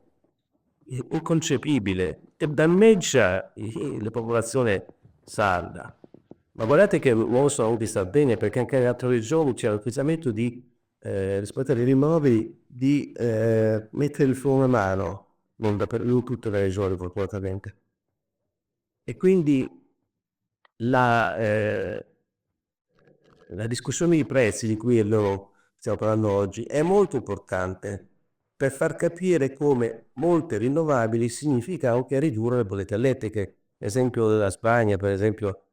inconcepibile e danneggia la popolazione sarda. Ma guardate che non sono venuti Sardegna, perché anche nelle altre regioni c'è l'atteggiamento di, rispetto alle rinnovabili, di mettere il freno a mano, non tutte le regioni fortunatamente. E quindi la, la discussione di prezzi di cui stiamo parlando oggi è molto importante per far capire come molte rinnovabili significa anche ridurre le bollette elettriche. L'esempio della Spagna, per esempio,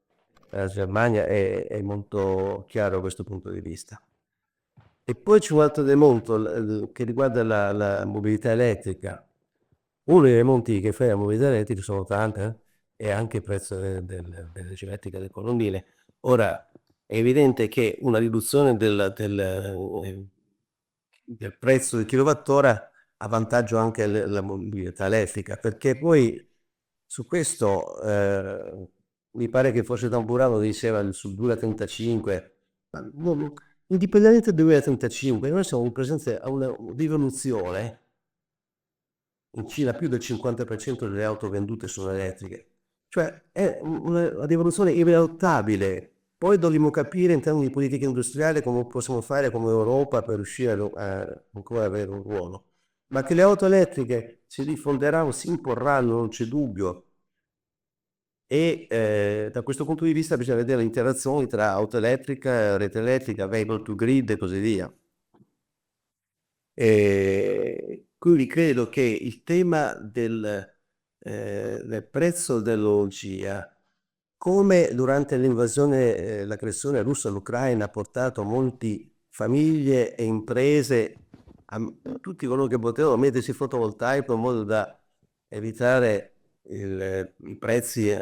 la Germania è molto chiaro da questo punto di vista. E poi c'è un altro elemento che riguarda la mobilità elettrica. Uno dei elementi che fa la mobilità elettrica sono tante, è anche il prezzo dell'energia elettrica del colonnile. Ora, è evidente che una riduzione del prezzo del kilowattora ha vantaggio anche la mobilità elettrica, perché poi su questo mi pare che forse Tamburano diceva sul 2035, ma indipendentemente del 2035, noi siamo in presenza a una rivoluzione. In Cina più del 50% delle auto vendute sono elettriche, cioè è una rivoluzione irreluttabile. Poi dovremo capire in termini di politica industriale come possiamo fare come Europa per riuscire a ancora avere un ruolo. Ma che le auto elettriche si diffonderanno, si imporranno, non c'è dubbio. E da questo punto di vista bisogna vedere le interazioni tra auto elettrica, rete elettrica, vehicle to grid e così via. Quindi credo che il tema del prezzo dell'energia, come durante l'invasione, l'aggressione russa all'Ucraina ha portato molte famiglie e imprese, tutti coloro che potevano mettersi fotovoltaico in modo da evitare i prezzi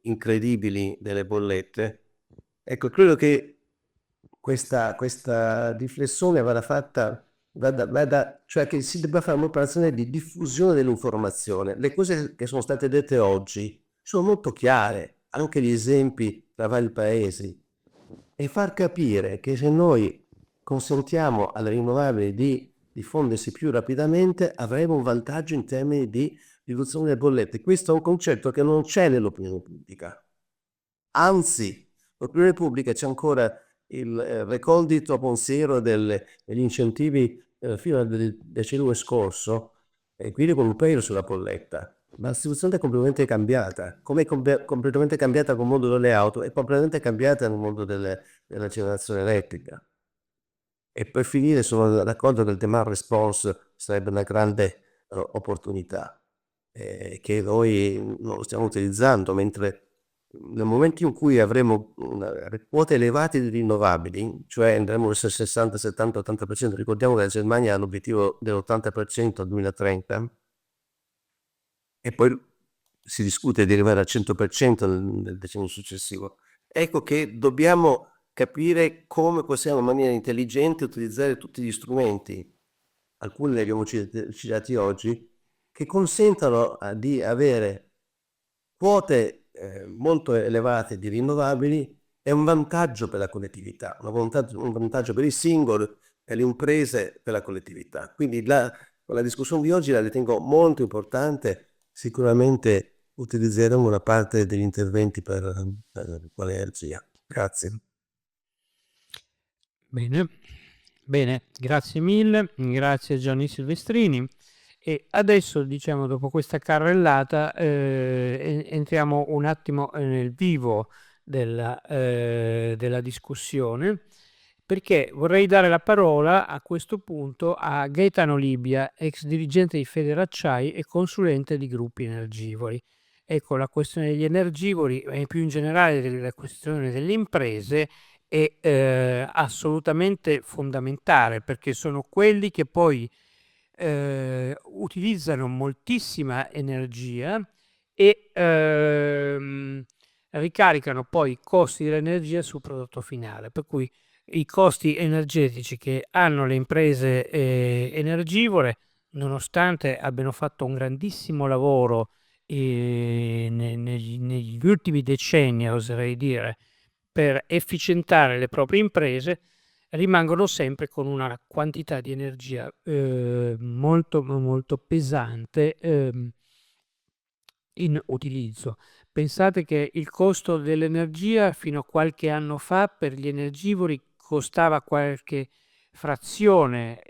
incredibili delle bollette. Ecco, credo che questa riflessione vada fatta, cioè che si debba fare un'operazione di diffusione dell'informazione. Le cose che sono state dette oggi sono molto chiare, anche gli esempi tra vari paesi, e far capire che se noi consentiamo alle rinnovabili di diffondersi più rapidamente avremo un vantaggio in termini di riduzione delle bollette. Questo è un concetto che non c'è nell'opinione pubblica. Anzi, l'opinione pubblica c'è ancora il recondito pensiero degli incentivi fino al decennio scorso, e quindi con un pelo sulla bolletta. Ma la situazione è completamente cambiata. Come è completamente cambiata col mondo delle auto, è completamente cambiata nel mondo della generazione elettrica. E per finire sono d'accordo che il demand response sarebbe una grande opportunità che noi non lo stiamo utilizzando, mentre nel momento in cui avremo quote elevate di rinnovabili, cioè andremo verso il 60, 70, 80%, ricordiamo che la Germania ha l'obiettivo dell'80% al 2030 e poi si discute di arrivare al 100% nel decennio successivo. Ecco che dobbiamo capire come possiamo in maniera intelligente utilizzare tutti gli strumenti, alcuni li abbiamo citati oggi, che consentano di avere quote molto elevate di rinnovabili. È un vantaggio per la collettività, un vantaggio per i singoli, per le imprese, per la collettività. Quindi la discussione di oggi la ritengo molto importante, sicuramente utilizzeremo una parte degli interventi per l'energia. Grazie. Bene, bene, grazie mille, grazie Gianni Silvestrini. E adesso, diciamo, dopo questa carrellata, entriamo un attimo nel vivo della discussione, perché vorrei dare la parola a questo punto a Gaetano Libia, ex dirigente di Federacciai e consulente di gruppi energivori. Ecco, la questione degli energivori e più in generale la questione delle imprese è assolutamente fondamentale, perché sono quelli che poi utilizzano moltissima energia e ricaricano poi i costi dell'energia sul prodotto finale, per cui i costi energetici che hanno le imprese energivore, nonostante abbiano fatto un grandissimo lavoro negli ultimi decenni, oserei dire, per efficientare le proprie imprese, rimangono sempre con una quantità di energia molto molto pesante in utilizzo. Pensate che il costo dell'energia fino a qualche anno fa per gli energivori costava qualche frazione,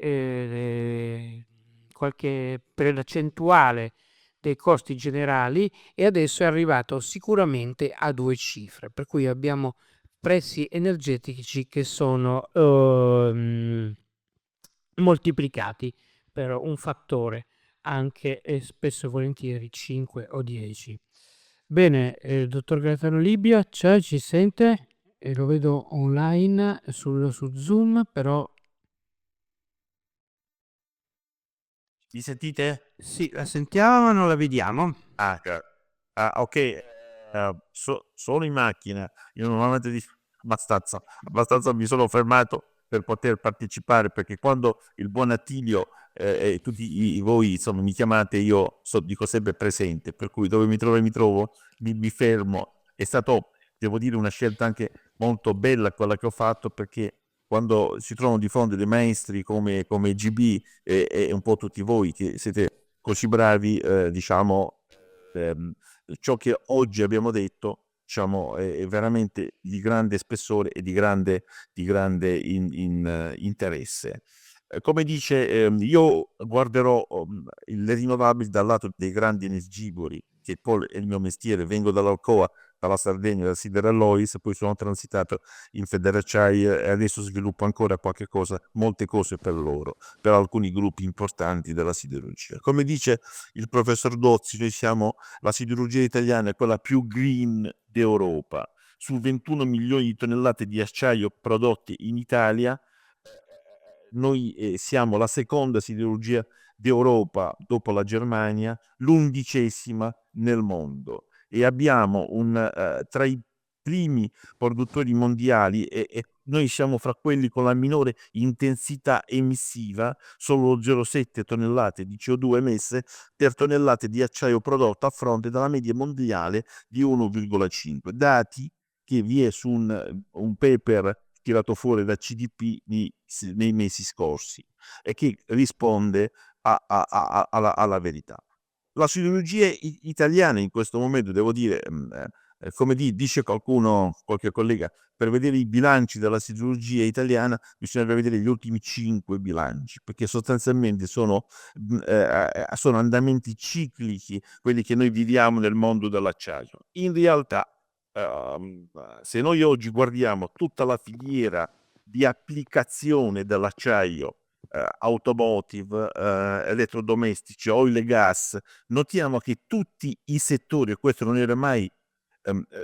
qualche percentuale dei costi generali, e adesso è arrivato sicuramente a 2 cifre, per cui abbiamo prezzi energetici che sono moltiplicati per un fattore anche spesso e volentieri 5 o 10. Bene, dottor Gaetano Libia, ci sente? Lo vedo online su Zoom, però Mi sentite? sì, la sentiamo ma non la vediamo. Ok, sono in macchina. Io normalmente abbastanza mi sono fermato per poter partecipare, perché quando il buon Attilio e tutti voi insomma mi chiamate, io dico sempre presente, per cui dove mi trovo, mi fermo. È stato, devo dire, una scelta anche molto bella quella che ho fatto, perché quando si trovano di fronte dei maestri come GB e un po' tutti voi che siete così bravi, diciamo, ehm, ciò che oggi abbiamo detto, diciamo, è veramente di grande spessore e di grande interesse. Come dice, io guarderò le rinnovabili dal lato dei grandi energivori, che poi è il mio mestiere. Vengo dall'Alcoa, dalla Sardegna, da Siderallois, poi sono transitato in Federacciai e adesso sviluppo ancora qualche cosa, molte cose per loro, per alcuni gruppi importanti della siderurgia. Come dice il professor Dozzi, noi siamo la siderurgia italiana, è quella più green d'Europa. Su 21 milioni di tonnellate di acciaio prodotte in Italia, noi siamo la seconda siderurgia d'Europa dopo la Germania, l'11ª nel mondo, e abbiamo tra i primi produttori mondiali, e noi siamo fra quelli con la minore intensità emissiva, solo 0,7 tonnellate di CO2 emesse per tonnellate di acciaio prodotto, a fronte della media mondiale di 1,5. Dati che vi è su un paper tirato fuori da CDP nei mesi scorsi, e che risponde alla verità. La siderurgia italiana in questo momento, devo dire, come dice qualche collega, per vedere i bilanci della siderurgia italiana bisogna vedere gli ultimi 5 bilanci, perché sostanzialmente sono andamenti ciclici quelli che noi viviamo nel mondo dell'acciaio. In realtà, se noi oggi guardiamo tutta la filiera di applicazione dell'acciaio, automotive, elettrodomestici, oil e gas, notiamo che tutti i settori, e questo non era mai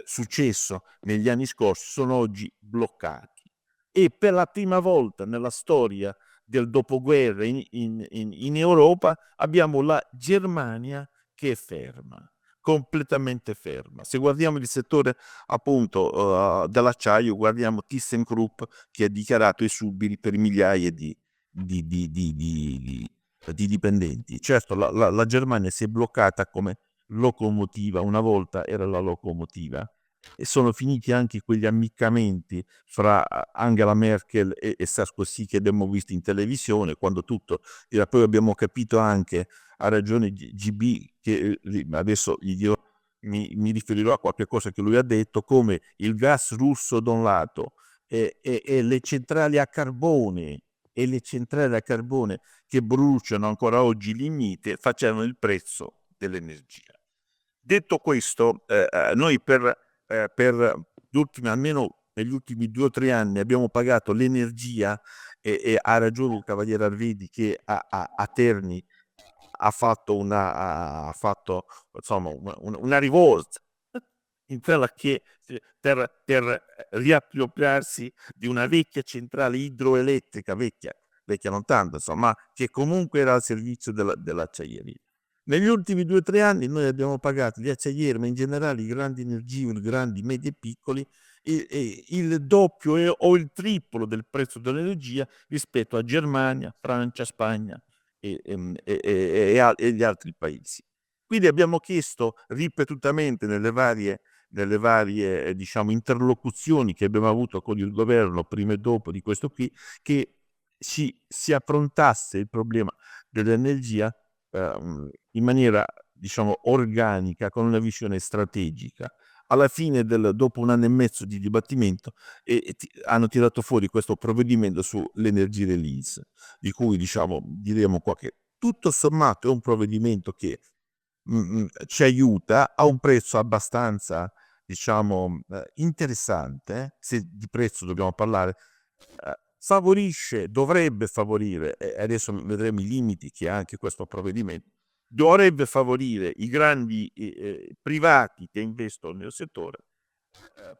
successo negli anni scorsi, sono oggi bloccati. E per la prima volta nella storia del dopoguerra in Europa abbiamo la Germania che è ferma, completamente ferma. Se guardiamo il settore appunto dell'acciaio, guardiamo ThyssenKrupp che ha dichiarato esuberi per migliaia di dipendenti. Certo, la Germania si è bloccata come locomotiva, una volta era la locomotiva, e sono finiti anche quegli ammiccamenti fra Angela Merkel e Sarkozy che abbiamo visto in televisione, quando tutto era. Poi abbiamo capito anche, ha ragione GB, che adesso mi riferirò a qualche cosa che lui ha detto, come il gas russo da un lato e le centrali a carbone che bruciano ancora oggi lignite facevano il prezzo dell'energia. Detto questo, noi per gli ultimi, almeno negli ultimi 2 o 3 anni, abbiamo pagato l'energia, e ha ragione il cavaliere Arvedi che a Terni ha fatto insomma una rivolta in quella che per riappropriarsi di una vecchia centrale idroelettrica, vecchia non tanto, insomma, ma che comunque era al servizio dell'acciaieria. Negli ultimi 2 o 3 anni noi abbiamo pagato gli acciaieri, ma in generale i grandi energivori, grandi, medi e piccoli, il doppio o il triplo del prezzo dell'energia rispetto a Germania, Francia, Spagna e gli altri paesi. Quindi abbiamo chiesto ripetutamente nelle varie diciamo interlocuzioni che abbiamo avuto con il governo prima e dopo di questo qui, che si affrontasse il problema dell'energia in maniera diciamo, organica, con una visione strategica. Alla fine dopo 1 anno e mezzo di dibattimento hanno tirato fuori questo provvedimento sull'energy release, di cui diciamo, diremo qua che tutto sommato è un provvedimento che ci aiuta a un prezzo abbastanza, diciamo, interessante, se di prezzo dobbiamo parlare, dovrebbe favorire, e adesso vedremo i limiti che ha anche questo provvedimento, dovrebbe favorire i grandi privati che investono nel settore,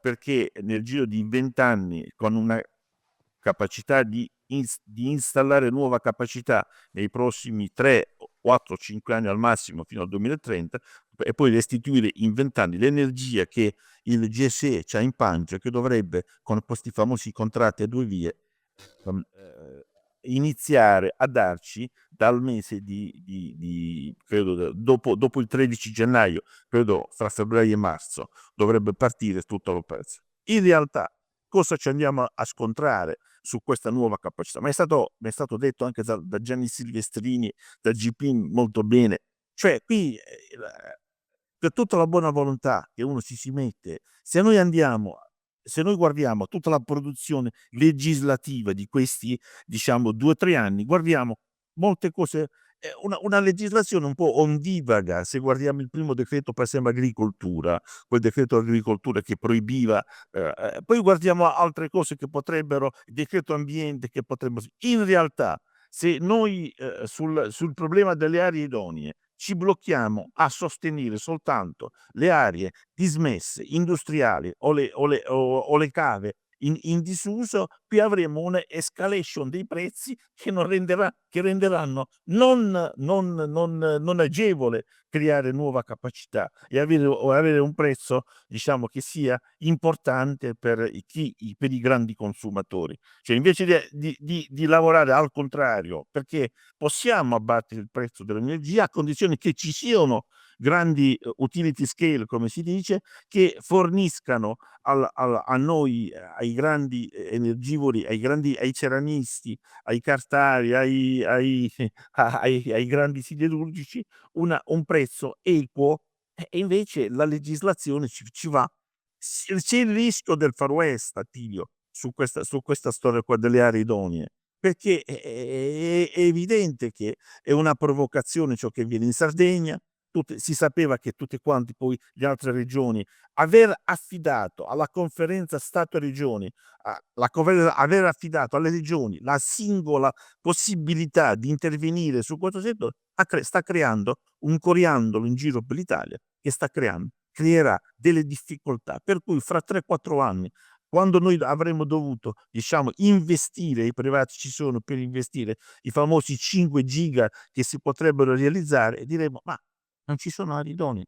perché nel giro di 20 anni, con una capacità di installare nuova capacità nei prossimi 3, 4, 5 anni al massimo fino al 2030, e poi restituire in 20 anni l'energia che il GSE c'ha in pancia, che dovrebbe, con questi famosi contratti a 2 vie, iniziare a darci dal mese credo dopo il 13 gennaio, credo fra febbraio e marzo, dovrebbe partire tutta l'operazione. In realtà cosa ci andiamo a scontrare su questa nuova capacità? Ma è stato detto anche da Gianni Silvestrini, da GP molto bene. Cioè qui per tutta la buona volontà che uno si mette, se noi guardiamo tutta la produzione legislativa di questi, diciamo, 2-3 anni, guardiamo molte cose, una legislazione un po' ondivaga. Se guardiamo il primo decreto, per esempio agricoltura, quel decreto agricoltura che proibiva, poi guardiamo altre cose che potrebbero, il decreto ambiente che potrebbero, in realtà se noi sul problema delle aree idonee ci blocchiamo a sostenere soltanto le aree dismesse, industriali o le cave in disuso, qui avremo una escalation dei prezzi che renderanno non agevole creare nuova capacità e avere un prezzo, diciamo, che sia importante per i grandi consumatori. Cioè, invece di lavorare al contrario, perché possiamo abbattere il prezzo dell'energia a condizione che ci siano grandi utility scale, come si dice, che forniscano a noi, ai grandi energivori, ai ceramisti, ai cartari, ai grandi siderurgici un prezzo equo, e invece la legislazione ci va. C'è il rischio del Far West, Attilio, su questa storia qua delle aree idonee, perché è evidente che è una provocazione ciò che avviene in Sardegna. Si sapeva che tutte quanti poi le altre regioni, aver affidato alla conferenza Stato-Regioni, aver affidato alle regioni la singola possibilità di intervenire su questo settore, sta creando un coriandolo in giro per l'Italia, che creerà delle difficoltà, per cui fra 3-4 anni, quando noi avremmo dovuto, diciamo, investire, i privati ci sono per investire i famosi 5 giga che si potrebbero realizzare, e diremo: ma non ci sono aree idonee.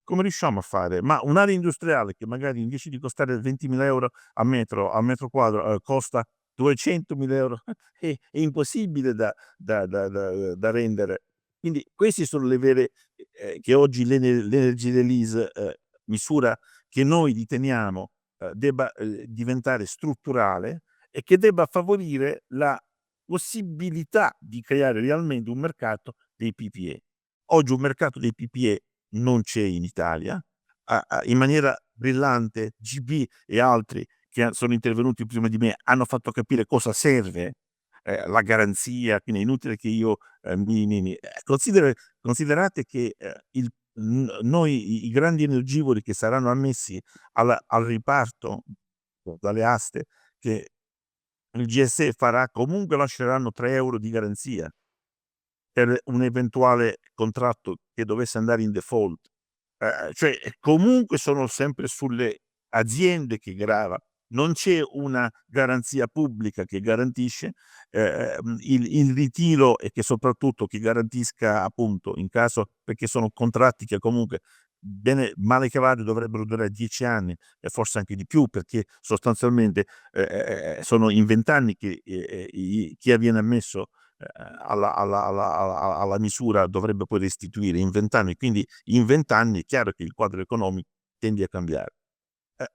Come riusciamo a fare? Ma un'area industriale che magari invece di costare 20.000 euro al metro quadro, costa 200.000 euro, è impossibile da rendere. Quindi questi sono le vere, che oggi l'energy release, misura che noi riteniamo debba diventare strutturale e che debba favorire la possibilità di creare realmente un mercato dei PPA. Oggi un mercato dei PPA non c'è in Italia. In maniera brillante GB e altri che sono intervenuti prima di me hanno fatto capire cosa serve la garanzia, quindi è inutile che io considerate che noi i grandi energivori che saranno ammessi al riparto dalle aste che il GSE farà, comunque lasceranno 3 euro di garanzia per un eventuale contratto che dovesse andare in default. Cioè comunque sono sempre sulle aziende che grava, non c'è una garanzia pubblica che garantisce il ritiro, e che soprattutto che garantisca, appunto, in caso, perché sono contratti che comunque bene male che vada dovrebbero durare 10 anni e forse anche di più, perché sostanzialmente sono in 20 anni che chi viene ammesso alla misura dovrebbe poi restituire in 20 anni, quindi in 20 anni è chiaro che il quadro economico tende a cambiare.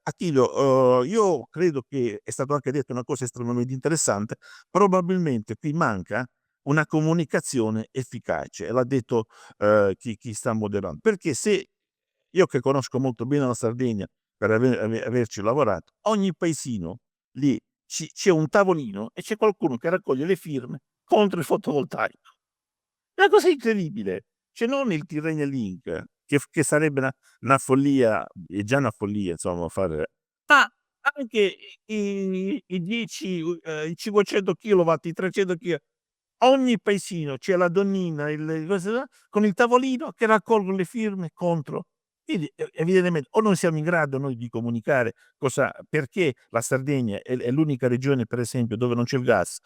Attilio, io credo che è stato anche detto una cosa estremamente interessante, probabilmente qui manca una comunicazione efficace, e l'ha detto chi sta moderando. Perché se io, che conosco molto bene la Sardegna per averci lavorato, ogni paesino lì c'è un tavolino e c'è qualcuno che raccoglie le firme contro il fotovoltaico. È una cosa incredibile. Cioè, non il Tirrenia Link, che sarebbe una follia, è già una follia insomma fare, ma anche i 10, i 500 kilowatt, i 300 kW, ogni paesino c'è la donnina, con il tavolino che raccolgono le firme contro. Quindi evidentemente o non siamo in grado noi di comunicare perché la Sardegna è l'unica regione, per esempio, dove non c'è il gas,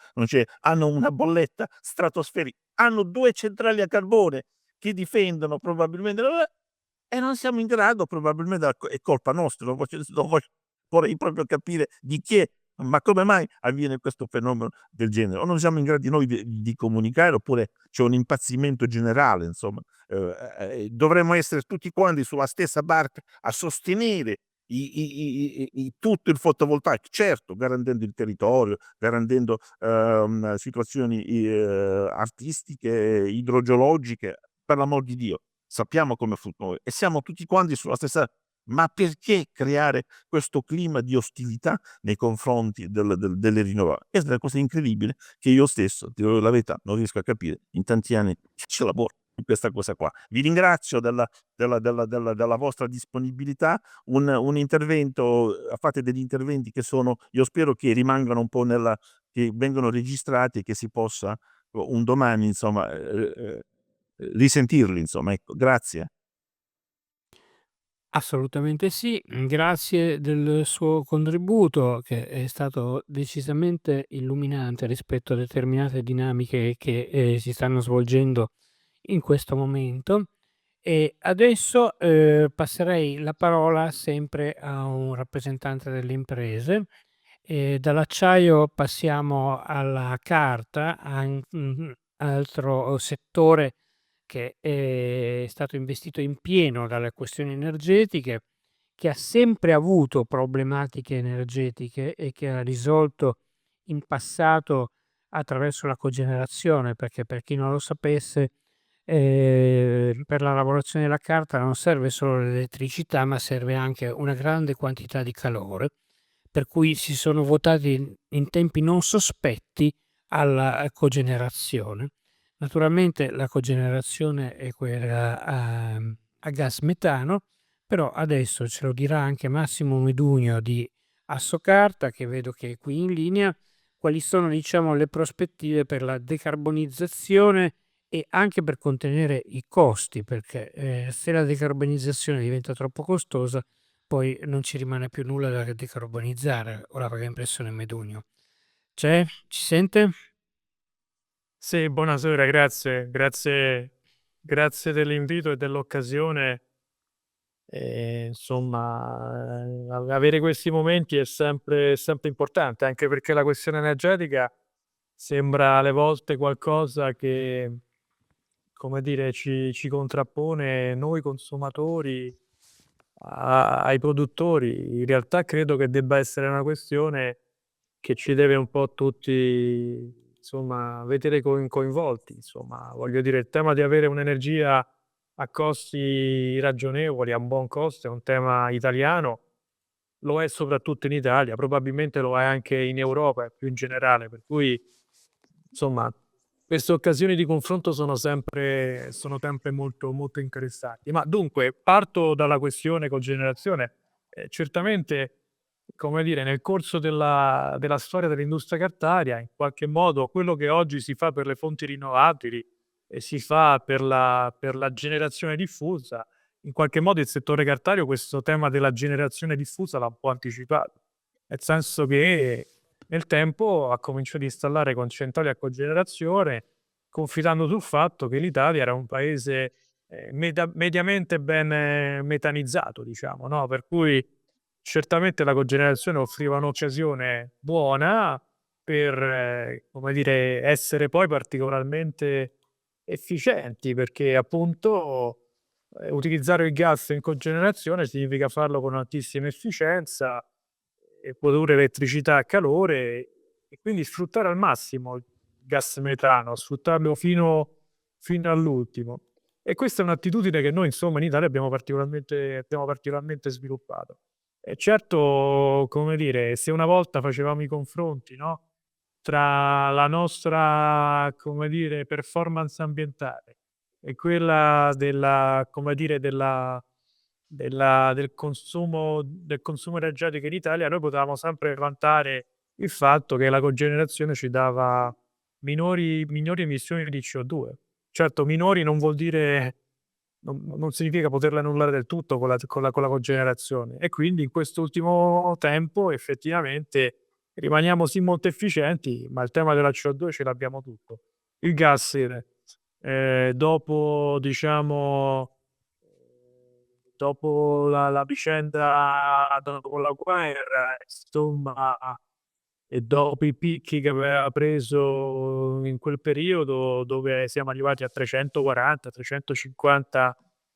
hanno una bolletta stratosferica, hanno 2 centrali a carbone che difendono probabilmente, e non siamo in grado, probabilmente è colpa nostra, vorrei proprio capire di chi è, ma come mai avviene questo fenomeno del genere? O non siamo in grado noi di comunicare, oppure c'è un impazzimento generale, insomma. Dovremmo essere tutti quanti sulla stessa barca a sostenere tutto il fotovoltaico, certo, garantendo il territorio, garantendo situazioni artistiche, idrogeologiche, per l'amor di Dio. Sappiamo come funziona e siamo tutti quanti sulla stessa, ma perché creare questo clima di ostilità nei confronti delle rinnovabili? Questa è una cosa incredibile che io stesso, ti dico la verità, non riesco a capire. In tanti anni ci lavoro in questa cosa qua. Vi ringrazio della vostra disponibilità. Un intervento, fate degli interventi che io spero che rimangano un po' che vengano registrati e che si possa un domani, insomma, risentirli, insomma, ecco. Grazie. Assolutamente sì, grazie del suo contributo, che è stato decisamente illuminante rispetto a determinate dinamiche che si stanno svolgendo in questo momento. E adesso passerei la parola sempre a un rappresentante delle imprese. Dall'acciaio passiamo alla carta, altro settore che è stato investito in pieno dalle questioni energetiche, che ha sempre avuto problematiche energetiche e che ha risolto in passato attraverso la cogenerazione, perché per chi non lo sapesse, per la lavorazione della carta non serve solo l'elettricità, ma serve anche una grande quantità di calore, per cui si sono votati in tempi non sospetti alla cogenerazione. Naturalmente la cogenerazione è quella a gas metano, però adesso ce lo dirà anche Massimo Medugno di Assocarta, che vedo che è qui in linea, quali sono, diciamo, le prospettive per la decarbonizzazione e anche per contenere i costi, perché se la decarbonizzazione diventa troppo costosa, poi non ci rimane più nulla da decarbonizzare. Ora che impressione Medugno. C'è? Ci sente? Sì, buonasera, grazie dell'invito e dell'occasione. Insomma, avere questi momenti è sempre importante, anche perché la questione energetica sembra alle volte qualcosa che, come dire, ci contrappone noi consumatori ai produttori. In realtà credo che debba essere una questione che ci deve un po' tutti, insomma, vedere coinvolti. Insomma, voglio dire, il tema di avere un'energia a costi ragionevoli, a un buon costo, è un tema italiano, lo è soprattutto in Italia, probabilmente lo è anche in Europa più in generale, per cui insomma queste occasioni di confronto sono sempre molto interessanti. Ma dunque, parto dalla questione cogenerazione. Certamente, come dire, nel corso della storia dell'industria cartaria, in qualche modo quello che oggi si fa per le fonti rinnovabili e si fa per la generazione diffusa, in qualche modo il settore cartario questo tema della generazione diffusa l'ha un po' anticipato. Nel senso che nel tempo ha cominciato ad installare centrali a cogenerazione, confidando sul fatto che l'Italia era un paese mediamente ben metanizzato, diciamo, no? Per cui certamente la cogenerazione offriva un'occasione buona per, come dire, essere poi particolarmente efficienti, perché appunto utilizzare il gas in cogenerazione significa farlo con altissima efficienza e produrre elettricità e calore, e quindi sfruttare al massimo gas metano, sfruttarlo fino all'ultimo. E questa è un'attitudine che noi, insomma, in Italia abbiamo particolarmente sviluppato. E certo, come dire, se una volta facevamo i confronti, no, tra la nostra, come dire, performance ambientale e quella come dire, del consumo energetico in Italia, noi potevamo sempre vantare il fatto che la cogenerazione ci dava minori emissioni di CO2. Certo, minori non vuol dire, non significa poterle annullare del tutto con la cogenerazione. E quindi in quest'ultimo tempo effettivamente rimaniamo sì molto efficienti, ma il tema della CO2 ce l'abbiamo tutto. Il gas, dopo diciamo, dopo la vicenda, dopo la guerra, insomma, e dopo i picchi che aveva preso in quel periodo, dove siamo arrivati a 340-350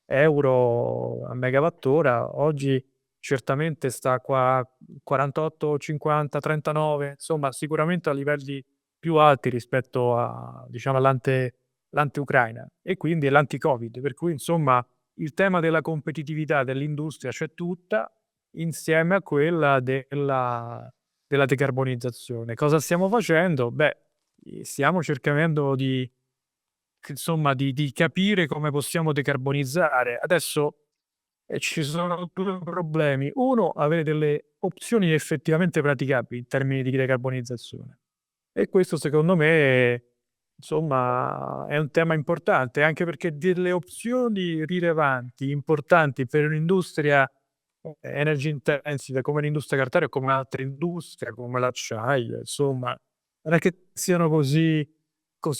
euro a megawattora, oggi certamente sta qua 48, 50, 39, insomma, sicuramente a livelli più alti rispetto a, diciamo, l'ante-Ucraina e quindi l'anti-Covid, per cui insomma il tema della competitività dell'industria c'è tutta, insieme a quella della decarbonizzazione. Cosa stiamo facendo? Beh, stiamo cercando di capire come possiamo decarbonizzare. Adesso ci sono due problemi. Uno, avere delle opzioni effettivamente praticabili in termini di decarbonizzazione. E questo secondo me, insomma, è un tema importante, anche perché delle opzioni rilevanti, importanti per un'industria energy intensive come l'industria cartaria o come altre industrie, come l'acciaio, insomma, non è che siano così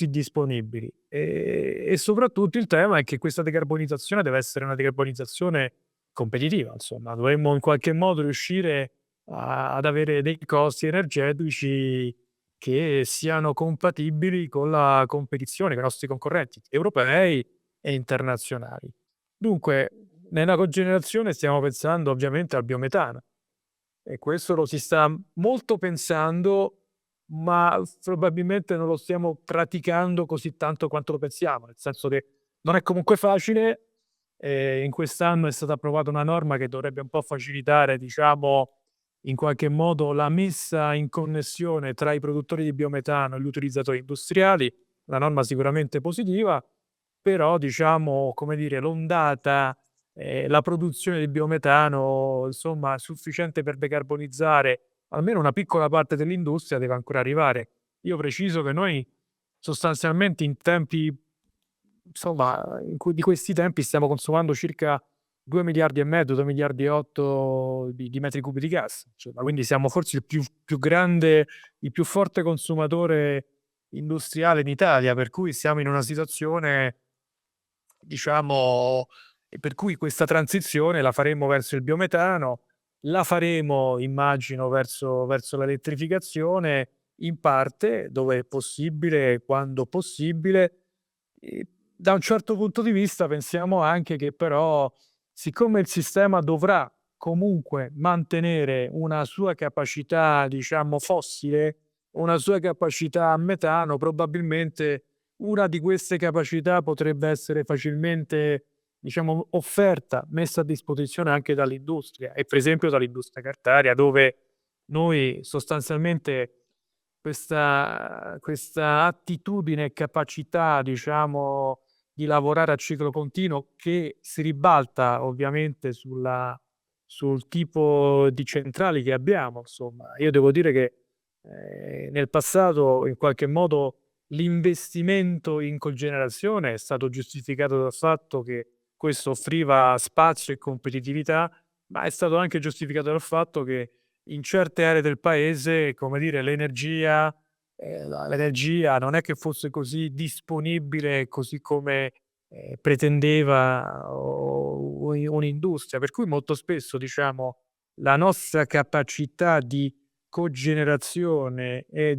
disponibili. E soprattutto il tema è che questa decarbonizzazione deve essere una decarbonizzazione competitiva, insomma, dovremmo in qualche modo riuscire ad avere dei costi energetici che siano compatibili con la competizione con i nostri concorrenti europei e internazionali. Dunque, nella cogenerazione stiamo pensando ovviamente al biometano e questo lo si sta molto pensando, ma probabilmente non lo stiamo praticando così tanto quanto lo pensiamo, nel senso che non è comunque facile. In quest'anno è stata approvata una norma che dovrebbe un po' facilitare, diciamo, in qualche modo la messa in connessione tra i produttori di biometano e gli utilizzatori industriali. La norma sicuramente positiva, però diciamo, come dire, l'ondata, la produzione di biometano, insomma, sufficiente per decarbonizzare almeno una piccola parte dell'industria deve ancora arrivare. Io preciso che noi sostanzialmente in tempi, insomma, di questi tempi stiamo consumando circa 2 miliardi e mezzo, 2 miliardi e 8 di metri cubi di gas. Insomma, quindi siamo forse il più grande, il più forte consumatore industriale in Italia, per cui siamo in una situazione, diciamo, e per cui questa transizione la faremo verso il biometano, la faremo, immagino, verso l'elettrificazione, in parte, dove è possibile, quando possibile. Da un certo punto di vista pensiamo anche che però, siccome il sistema dovrà comunque mantenere una sua capacità, diciamo, fossile, una sua capacità a metano, probabilmente una di queste capacità potrebbe essere facilmente, diciamo, offerta, messa a disposizione anche dall'industria e per esempio dall'industria cartaria, dove noi sostanzialmente questa attitudine e capacità, diciamo, di lavorare a ciclo continuo che si ribalta ovviamente sul tipo di centrali che abbiamo, insomma. Io devo dire che nel passato in qualche modo l'investimento in cogenerazione è stato giustificato dal fatto che questo offriva spazio e competitività, ma è stato anche giustificato dal fatto che in certe aree del paese, come dire, l'energia non è che fosse così disponibile, così come pretendeva un'industria, per cui molto spesso, diciamo, la nostra capacità di cogenerazione e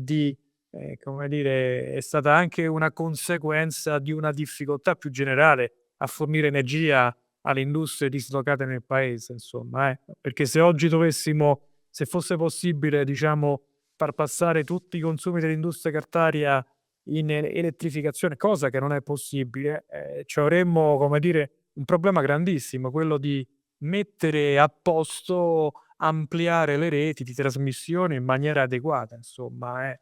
come dire, è stata anche una conseguenza di una difficoltà più generale a fornire energia alle industrie dislocate nel paese, insomma, perché se fosse possibile, diciamo, far passare tutti i consumi dell'industria cartaria in elettrificazione, cosa che non è possibile, ci avremmo, come dire, un problema grandissimo, quello di mettere a posto, ampliare le reti di trasmissione in maniera adeguata, insomma,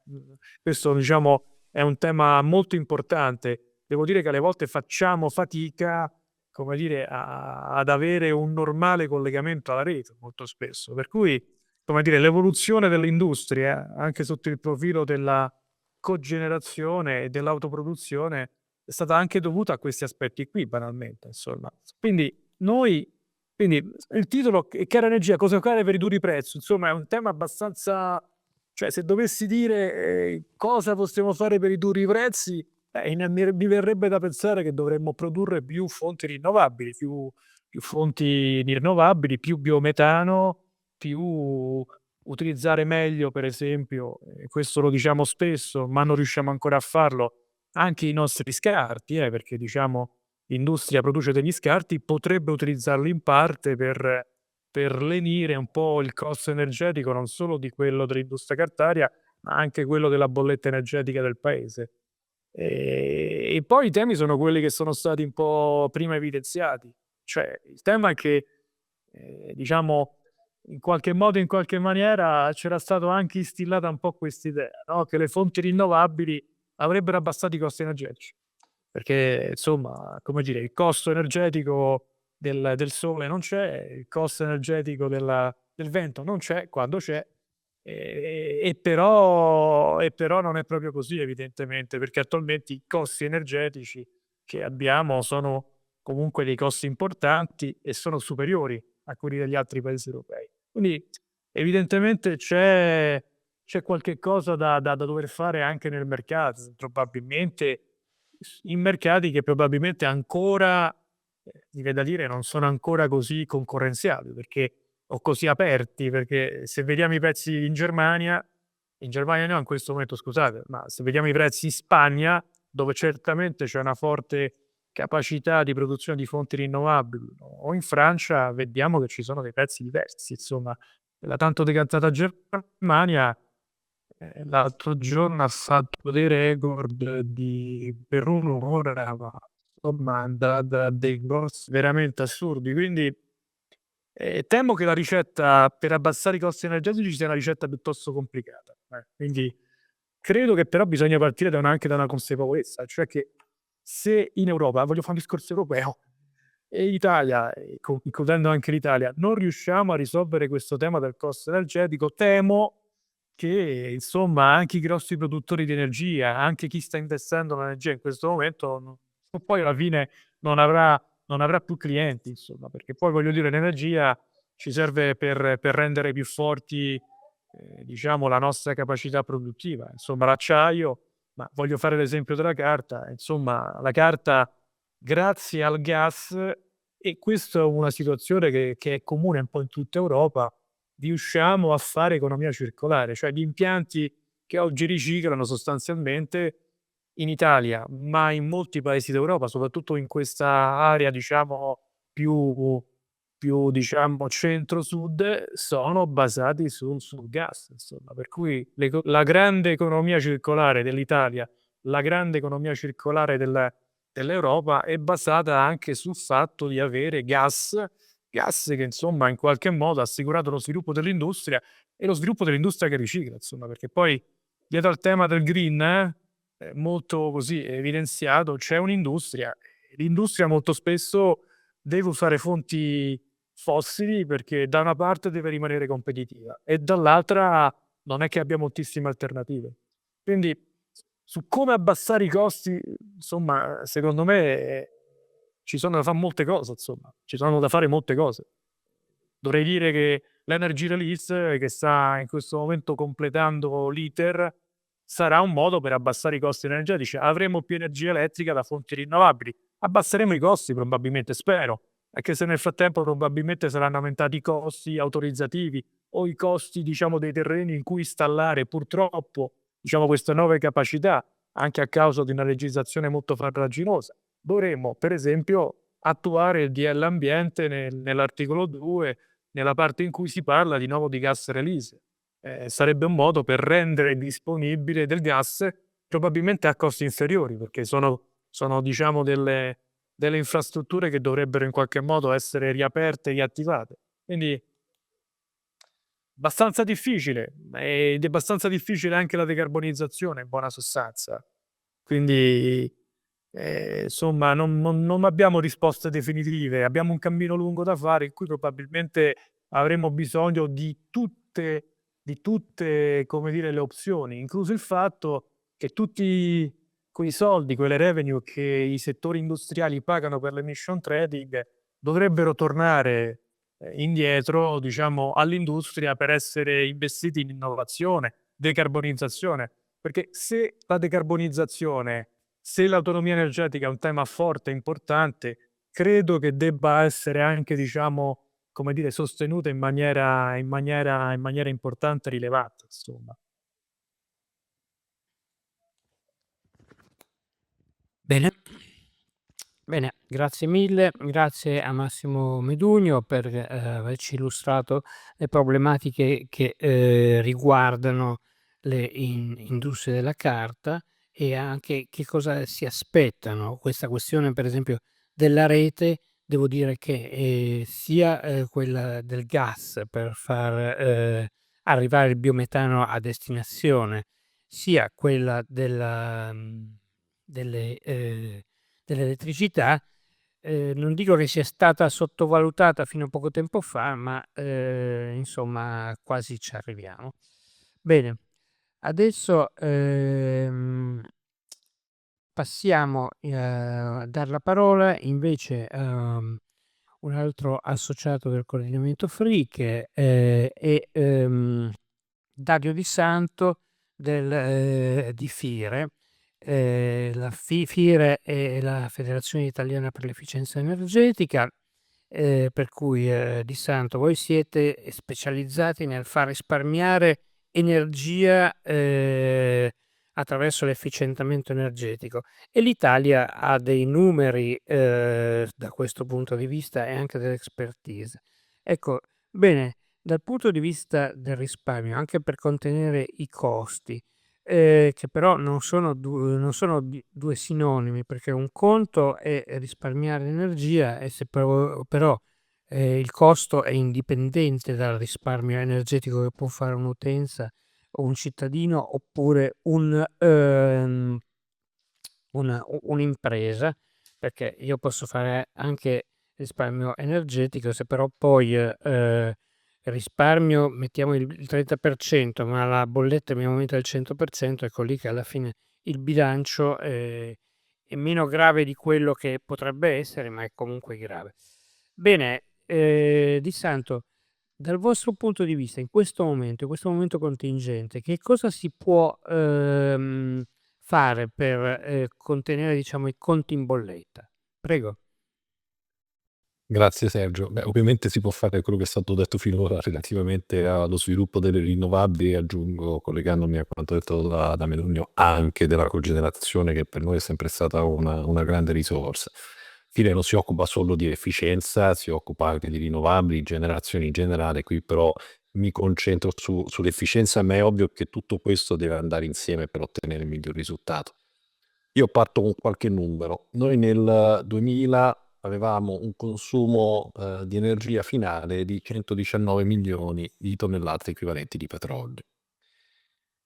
questo diciamo è un tema molto importante. Devo dire che alle volte facciamo fatica, come dire, ad avere un normale collegamento alla rete molto spesso. Per cui, come dire, l'evoluzione dell'industria, anche sotto il profilo della cogenerazione e dell'autoproduzione, è stata anche dovuta a questi aspetti qui, banalmente, insomma. Quindi il titolo Chiara Energia, cosa fare per ridurre i prezzi? Insomma, è un tema abbastanza, cioè se dovessi dire cosa possiamo fare per ridurre i prezzi, mi verrebbe da pensare che dovremmo produrre più fonti rinnovabili, più fonti rinnovabili, più biometano, più utilizzare meglio, per esempio, questo lo diciamo spesso, ma non riusciamo ancora a farlo, anche i nostri scarti, perché diciamo l'industria produce degli scarti, potrebbe utilizzarli in parte per lenire un po' il costo energetico, non solo di quello dell'industria cartaria, ma anche quello della bolletta energetica del paese. E poi i temi sono quelli che sono stati un po' prima evidenziati. Cioè, il tema è che, diciamo, in qualche modo, in qualche maniera, c'era stato anche instillata un po' quest'idea, no? Che le fonti rinnovabili avrebbero abbassato i costi energetici. Perché, insomma, come dire, il costo energetico del sole non c'è, il costo energetico del vento non c'è, quando c'è, e però non è proprio così, evidentemente, perché attualmente i costi energetici che abbiamo sono comunque dei costi importanti e sono superiori a quelli degli altri paesi europei. Quindi evidentemente c'è qualche cosa da dover fare anche nel mercato, probabilmente in mercati che probabilmente ancora, mi viene da dire, non sono ancora così concorrenziali, perché o così aperti, perché se vediamo i prezzi in Germania no in questo momento scusate, ma se vediamo i prezzi in Spagna, dove certamente c'è una forte capacità di produzione di fonti rinnovabili, o in Francia vediamo che ci sono dei prezzi diversi, insomma. La tanto decantata Germania, l'altro giorno ha fatto dei record per un'ora, ma insomma da dei costi veramente assurdi. Quindi temo che la ricetta per abbassare i costi energetici sia una ricetta piuttosto complicata. Quindi credo che però bisogna partire anche da una consapevolezza, cioè che se in Europa, voglio fare un discorso europeo, e in Italia, includendo anche l'Italia, non riusciamo a risolvere questo tema del costo energetico, temo che insomma anche i grossi produttori di energia, anche chi sta investendo nell'energia in questo momento, poi alla fine non avrà più clienti, insomma, perché poi voglio dire, l'energia ci serve per rendere più forti, diciamo, la nostra capacità produttiva. Insomma, l'acciaio, ma voglio fare l'esempio della carta, insomma, la carta grazie al gas, e questa è una situazione che è comune un po' in tutta Europa, riusciamo a fare economia circolare, cioè gli impianti che oggi riciclano sostanzialmente in Italia, ma in molti paesi d'Europa, soprattutto in questa area, diciamo, più diciamo centro-sud, sono basati sul gas, insomma. Per cui la grande economia circolare dell'Italia, la grande economia circolare dell'Europa è basata anche sul fatto di avere gas che insomma in qualche modo ha assicurato lo sviluppo dell'industria e lo sviluppo dell'industria che ricicla, insomma, perché poi dietro al tema del green, molto così evidenziato, c'è un'industria. L'industria molto spesso deve usare fonti fossili perché da una parte deve rimanere competitiva e dall'altra non è che abbia moltissime alternative. Quindi su come abbassare i costi, insomma, secondo me ci sono da fare molte cose, insomma, ci sono da fare molte cose. Dovrei dire che l'Energy Release, che sta in questo momento completando l'iter, sarà un modo per abbassare i costi energetici. Avremo più energia elettrica da fonti rinnovabili. Abbasseremo i costi probabilmente, spero, anche se nel frattempo probabilmente saranno aumentati i costi autorizzativi o i costi, diciamo, dei terreni in cui installare purtroppo, diciamo, queste nuove capacità, anche a causa di una legislazione molto farraginosa. Dovremmo, per esempio, attuare il DL Ambiente nell'articolo 2, nella parte in cui si parla di nuovo di gas release. Sarebbe un modo per rendere disponibile del gas probabilmente a costi inferiori, perché sono diciamo delle infrastrutture che dovrebbero in qualche modo essere riaperte, riattivate. Quindi abbastanza difficile, ed è abbastanza difficile anche la decarbonizzazione in buona sostanza. Quindi, insomma non abbiamo risposte definitive, abbiamo un cammino lungo da fare in cui probabilmente avremo bisogno di tutte, come dire, le opzioni, incluso il fatto che tutti quei soldi, quelle revenue che i settori industriali pagano per l'emission trading dovrebbero tornare indietro, diciamo, all'industria per essere investiti in innovazione, decarbonizzazione. Perché se la decarbonizzazione, se l'autonomia energetica è un tema forte e importante, credo che debba essere anche, diciamo, come dire, sostenuta in maniera importante e rilevante, insomma. Bene. Bene, grazie mille, grazie a Massimo Medugno per, averci illustrato le problematiche che, riguardano le industrie della carta e anche che cosa si aspettano. Questa questione per esempio della rete, devo dire che, sia, quella del gas per far, arrivare il biometano a destinazione, sia quella delle, dell'elettricità, non dico che sia stata sottovalutata fino a poco tempo fa, ma, insomma quasi ci arriviamo. Bene, adesso, passiamo, a dar la parola invece a un altro associato del coordinamento FRI che, è, Dario Di Santo di FIRE. La FIRE è la Federazione Italiana per l'Efficienza Energetica, per cui, Di Santo, voi siete specializzati nel far risparmiare energia, attraverso l'efficientamento energetico e l'Italia ha dei numeri, da questo punto di vista e anche dell'expertise. Ecco, bene, dal punto di vista del risparmio, anche per contenere i costi, che però non sono due sinonimi, perché un conto è risparmiare energia e se però il costo è indipendente dal risparmio energetico che può fare un'utenza o un cittadino oppure un'impresa, perché io posso fare anche risparmio energetico, se però poi risparmio, mettiamo il 30%, ma la bolletta mi aumenta il 100%, ecco lì che alla fine il bilancio è meno grave di quello che potrebbe essere, ma è comunque grave. Bene, Di Santo, dal vostro punto di vista, in questo momento contingente, che cosa si può fare per contenere, diciamo, i conti in bolletta? Prego. Grazie Sergio. Beh, ovviamente si può fare quello che è stato detto finora relativamente allo sviluppo delle rinnovabili, aggiungo, collegandomi a quanto detto da Medugno, anche della cogenerazione che per noi è sempre stata una grande risorsa. FIRE non si occupa solo di efficienza, si occupa anche di rinnovabili, generazioni in generale, qui però mi concentro sull'efficienza, ma è ovvio che tutto questo deve andare insieme per ottenere il miglior risultato. Io parto con qualche numero. Noi nel 2000 avevamo un consumo di energia finale di 119 milioni di tonnellate equivalenti di petrolio.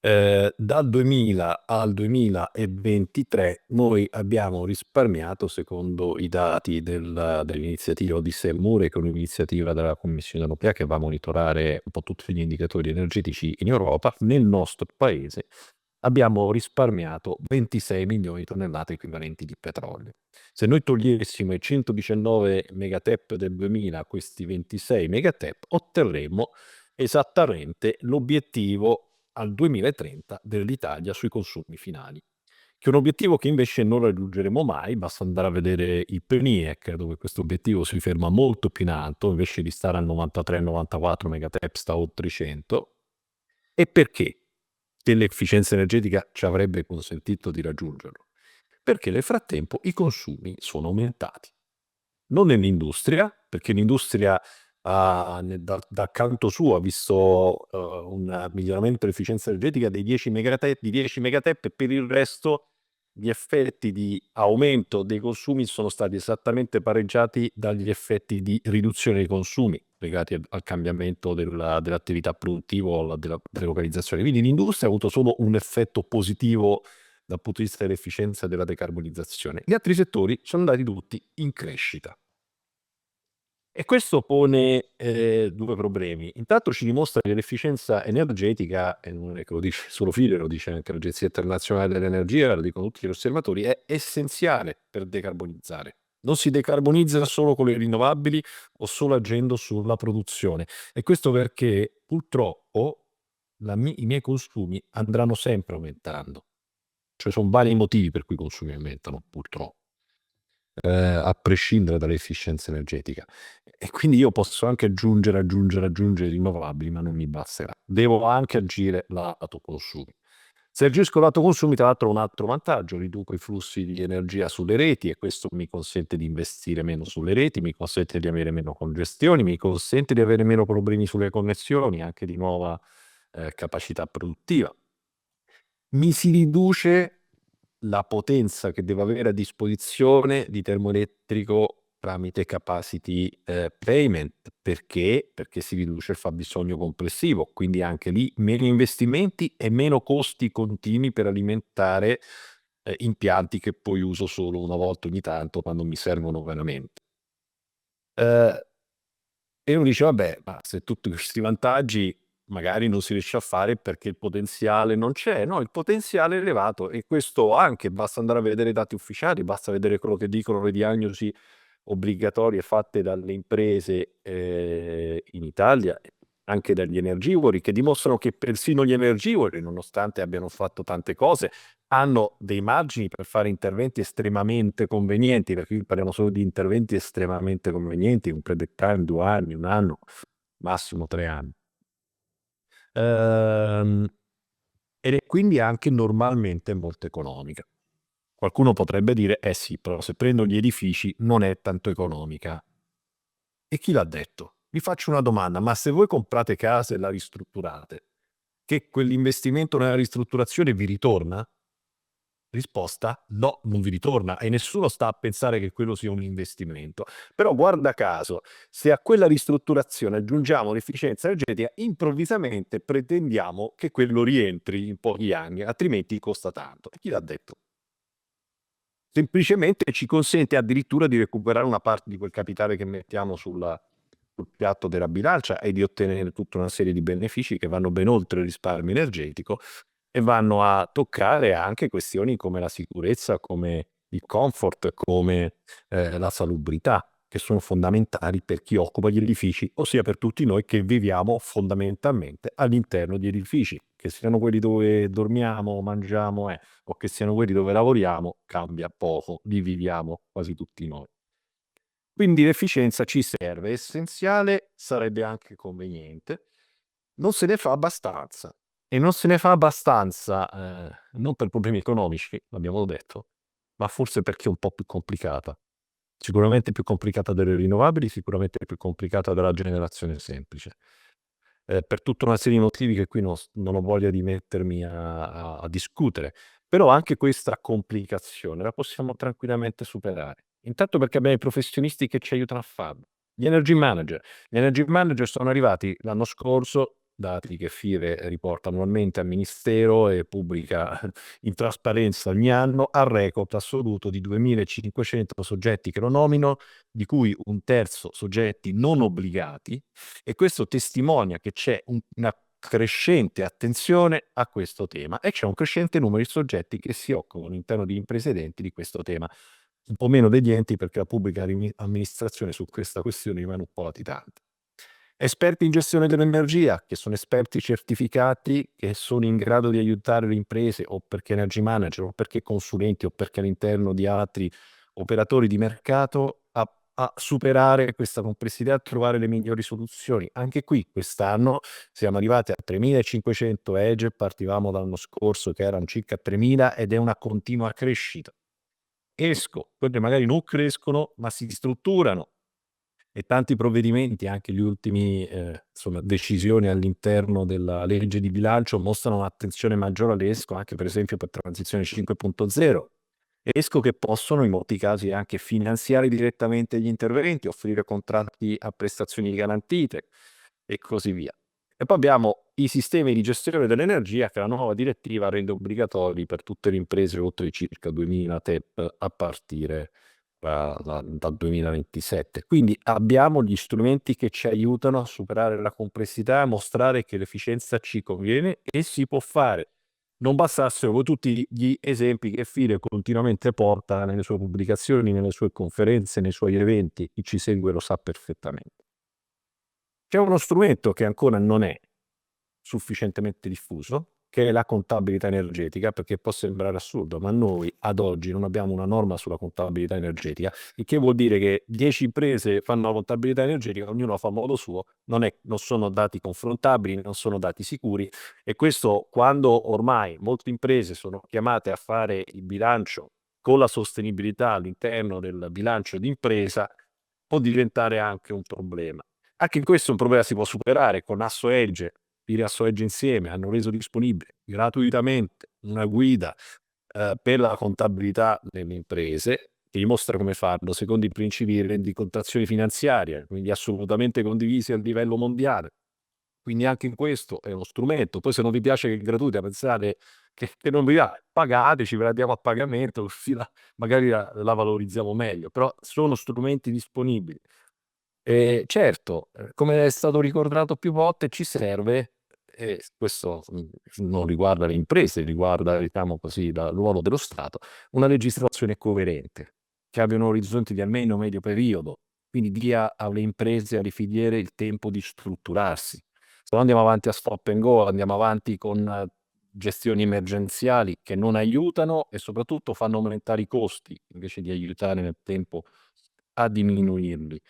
Dal 2000 al 2023 noi abbiamo risparmiato, secondo i dati dell'iniziativa Odissea Mure, che è un'iniziativa della Commissione Europea che va a monitorare un po' tutti gli indicatori energetici in Europa, nel nostro paese abbiamo risparmiato 26 milioni di tonnellate equivalenti di petrolio. Se noi togliessimo i 119 megatep del 2000 a questi 26 megatep, otterremmo esattamente l'obiettivo al 2030 dell'Italia sui consumi finali, che è un obiettivo che invece non raggiungeremo mai, basta andare a vedere il PNIEC, dove questo obiettivo si ferma molto più in alto, invece di stare a 93-94 megatep sta oltre i 100. E perché? Che l'efficienza energetica ci avrebbe consentito di raggiungerlo? Perché nel frattempo i consumi sono aumentati. Non nell'industria, perché l'industria dal canto suo ha visto un miglioramento dell'efficienza energetica di 10 megatep, e per il resto gli effetti di aumento dei consumi sono stati esattamente pareggiati dagli effetti di riduzione dei consumi legati al cambiamento dell'attività produttiva o della delocalizzazione. Quindi l'industria ha avuto solo un effetto positivo dal punto di vista dell'efficienza e della decarbonizzazione. Gli altri settori sono andati tutti in crescita. E questo pone due problemi. Intanto ci dimostra che l'efficienza energetica, e non è che lo dice solo Fide, lo dice anche l'Agenzia Internazionale dell'Energia, lo dicono tutti gli osservatori, è essenziale per decarbonizzare. Non si decarbonizza solo con le rinnovabili o solo agendo sulla produzione. E questo perché purtroppo i miei consumi andranno sempre aumentando. Cioè sono vari motivi per cui i consumi aumentano, purtroppo, a prescindere dall'efficienza energetica. E quindi io posso anche aggiungere rinnovabili, ma non mi basterà. Devo anche agire lato consumi. Se agisco lato consumi, tra l'altro, ho un altro vantaggio: riduco i flussi di energia sulle reti, e questo mi consente di investire meno sulle reti, mi consente di avere meno congestioni, mi consente di avere meno problemi sulle connessioni, anche di nuova capacità produttiva. Mi si riduce la potenza che devo avere a disposizione di termoelettrico tramite capacity payment. Perché? Perché si riduce il fabbisogno complessivo, quindi anche lì meno investimenti e meno costi continui per alimentare impianti che poi uso solo una volta ogni tanto quando mi servono veramente. E uno dice, vabbè, ma se tutti questi vantaggi magari non si riesce a fare perché il potenziale non c'è. No, il potenziale è elevato, e questo anche basta andare a vedere i dati ufficiali, basta vedere quello che dicono le diagnosi obbligatorie fatte dalle imprese in Italia, anche dagli energivori, che dimostrano che persino gli energivori, nonostante abbiano fatto tante cose, hanno dei margini per fare interventi estremamente convenienti, perché qui parliamo solo di interventi estremamente convenienti, un credit time 2 anni, 1 anno, massimo 3 anni. Ed è quindi anche normalmente molto economica. Qualcuno potrebbe dire, sì, però se prendo gli edifici non è tanto economica. E chi l'ha detto? Vi faccio una domanda: ma se voi comprate case e la ristrutturate, che quell'investimento nella ristrutturazione vi ritorna? Risposta: no, non vi ritorna, e nessuno sta a pensare che quello sia un investimento. Però guarda caso, se a quella ristrutturazione aggiungiamo l'efficienza energetica, improvvisamente pretendiamo che quello rientri in pochi anni, altrimenti costa tanto. E chi l'ha detto? Semplicemente ci consente addirittura di recuperare una parte di quel capitale che mettiamo sul piatto della bilancia, e di ottenere tutta una serie di benefici che vanno ben oltre il risparmio energetico e vanno a toccare anche questioni come la sicurezza, come il comfort, come la salubrità, che sono fondamentali per chi occupa gli edifici, ossia per tutti noi che viviamo fondamentalmente all'interno di edifici, che siano quelli dove dormiamo, mangiamo, o che siano quelli dove lavoriamo, cambia poco, li viviamo quasi tutti noi. Quindi l'efficienza ci serve, è essenziale, sarebbe anche conveniente. Non se ne fa abbastanza. E non se ne fa abbastanza non per problemi economici, l'abbiamo detto, ma forse perché è un po' più complicata. Sicuramente più complicata delle rinnovabili, sicuramente più complicata della generazione semplice. Per tutta una serie di motivi che qui non ho voglia di mettermi a discutere. Però anche questa complicazione la possiamo tranquillamente superare. Intanto perché abbiamo i professionisti che ci aiutano a farlo. Gli energy manager. Gli energy manager sono arrivati l'anno scorso, dati che FIRE riporta annualmente al Ministero e pubblica in trasparenza ogni anno, al record assoluto di 2.500 soggetti che lo nominano, di cui un terzo soggetti non obbligati, e questo testimonia che c'è una crescente attenzione a questo tema, e c'è un crescente numero di soggetti che si occupano all'interno di imprese ed enti di questo tema. Un po' meno degli enti, perché la pubblica amministrazione su questa questione rimane un po' latitante. Esperti in gestione dell'energia, che sono esperti certificati, che sono in grado di aiutare le imprese, o perché energy manager, o perché consulenti, o perché all'interno di altri operatori di mercato, a superare questa complessità, a trovare le migliori soluzioni. Anche qui quest'anno siamo arrivati a 3.500 EGE, partivamo dall'anno scorso che erano circa 3.000, ed è una continua crescita. Quelle magari non crescono, ma si strutturano, e tanti provvedimenti, anche gli ultimi insomma, decisioni all'interno della legge di bilancio mostrano un'attenzione maggiore all'ESCO, anche per esempio per Transizione 5.0. ESCO che possono in molti casi anche finanziare direttamente gli interventi, offrire contratti a prestazioni garantite e così via. E poi abbiamo i sistemi di gestione dell'energia che la nuova direttiva rende obbligatori per tutte le imprese oltre circa 2000 TEP a partire dal 2027. Quindi abbiamo gli strumenti che ci aiutano a superare la complessità, a mostrare che l'efficienza ci conviene e si può fare. Non bastassero poi tutti gli esempi che Fide continuamente porta nelle sue pubblicazioni, nelle sue conferenze, nei suoi eventi, chi ci segue lo sa perfettamente. C'è uno strumento che ancora non è sufficientemente diffuso, che è la contabilità energetica, perché può sembrare assurdo, ma noi ad oggi non abbiamo una norma sulla contabilità energetica, il che vuol dire che 10 imprese fanno la contabilità energetica, ognuno la fa a modo suo, non sono dati confrontabili, non sono dati sicuri, e questo quando ormai molte imprese sono chiamate a fare il bilancio con la sostenibilità all'interno del bilancio d'impresa, può diventare anche un problema. Anche questo è un problema che si può superare con Asso Edge. Pire Asso Edge insieme hanno reso disponibile gratuitamente una guida per la contabilità delle imprese che dimostra come farlo secondo i principi di rendicontazione finanziaria, quindi assolutamente condivisi a livello mondiale. Quindi anche in questo è uno strumento. Poi se non vi piace che è gratuita, pensate che non vi va, pagateci, ve la diamo a pagamento, così magari la valorizziamo meglio, però sono strumenti disponibili. Certo, come è stato ricordato più volte, ci serve, e questo non riguarda le imprese, riguarda, diciamo così, il ruolo dello Stato, una legislazione coerente, che abbia un orizzonte di almeno medio periodo, quindi dia alle imprese, alle filiere il tempo di strutturarsi. Se no andiamo avanti a stop and go, andiamo avanti con gestioni emergenziali che non aiutano e soprattutto fanno aumentare i costi, invece di aiutare nel tempo a diminuirli.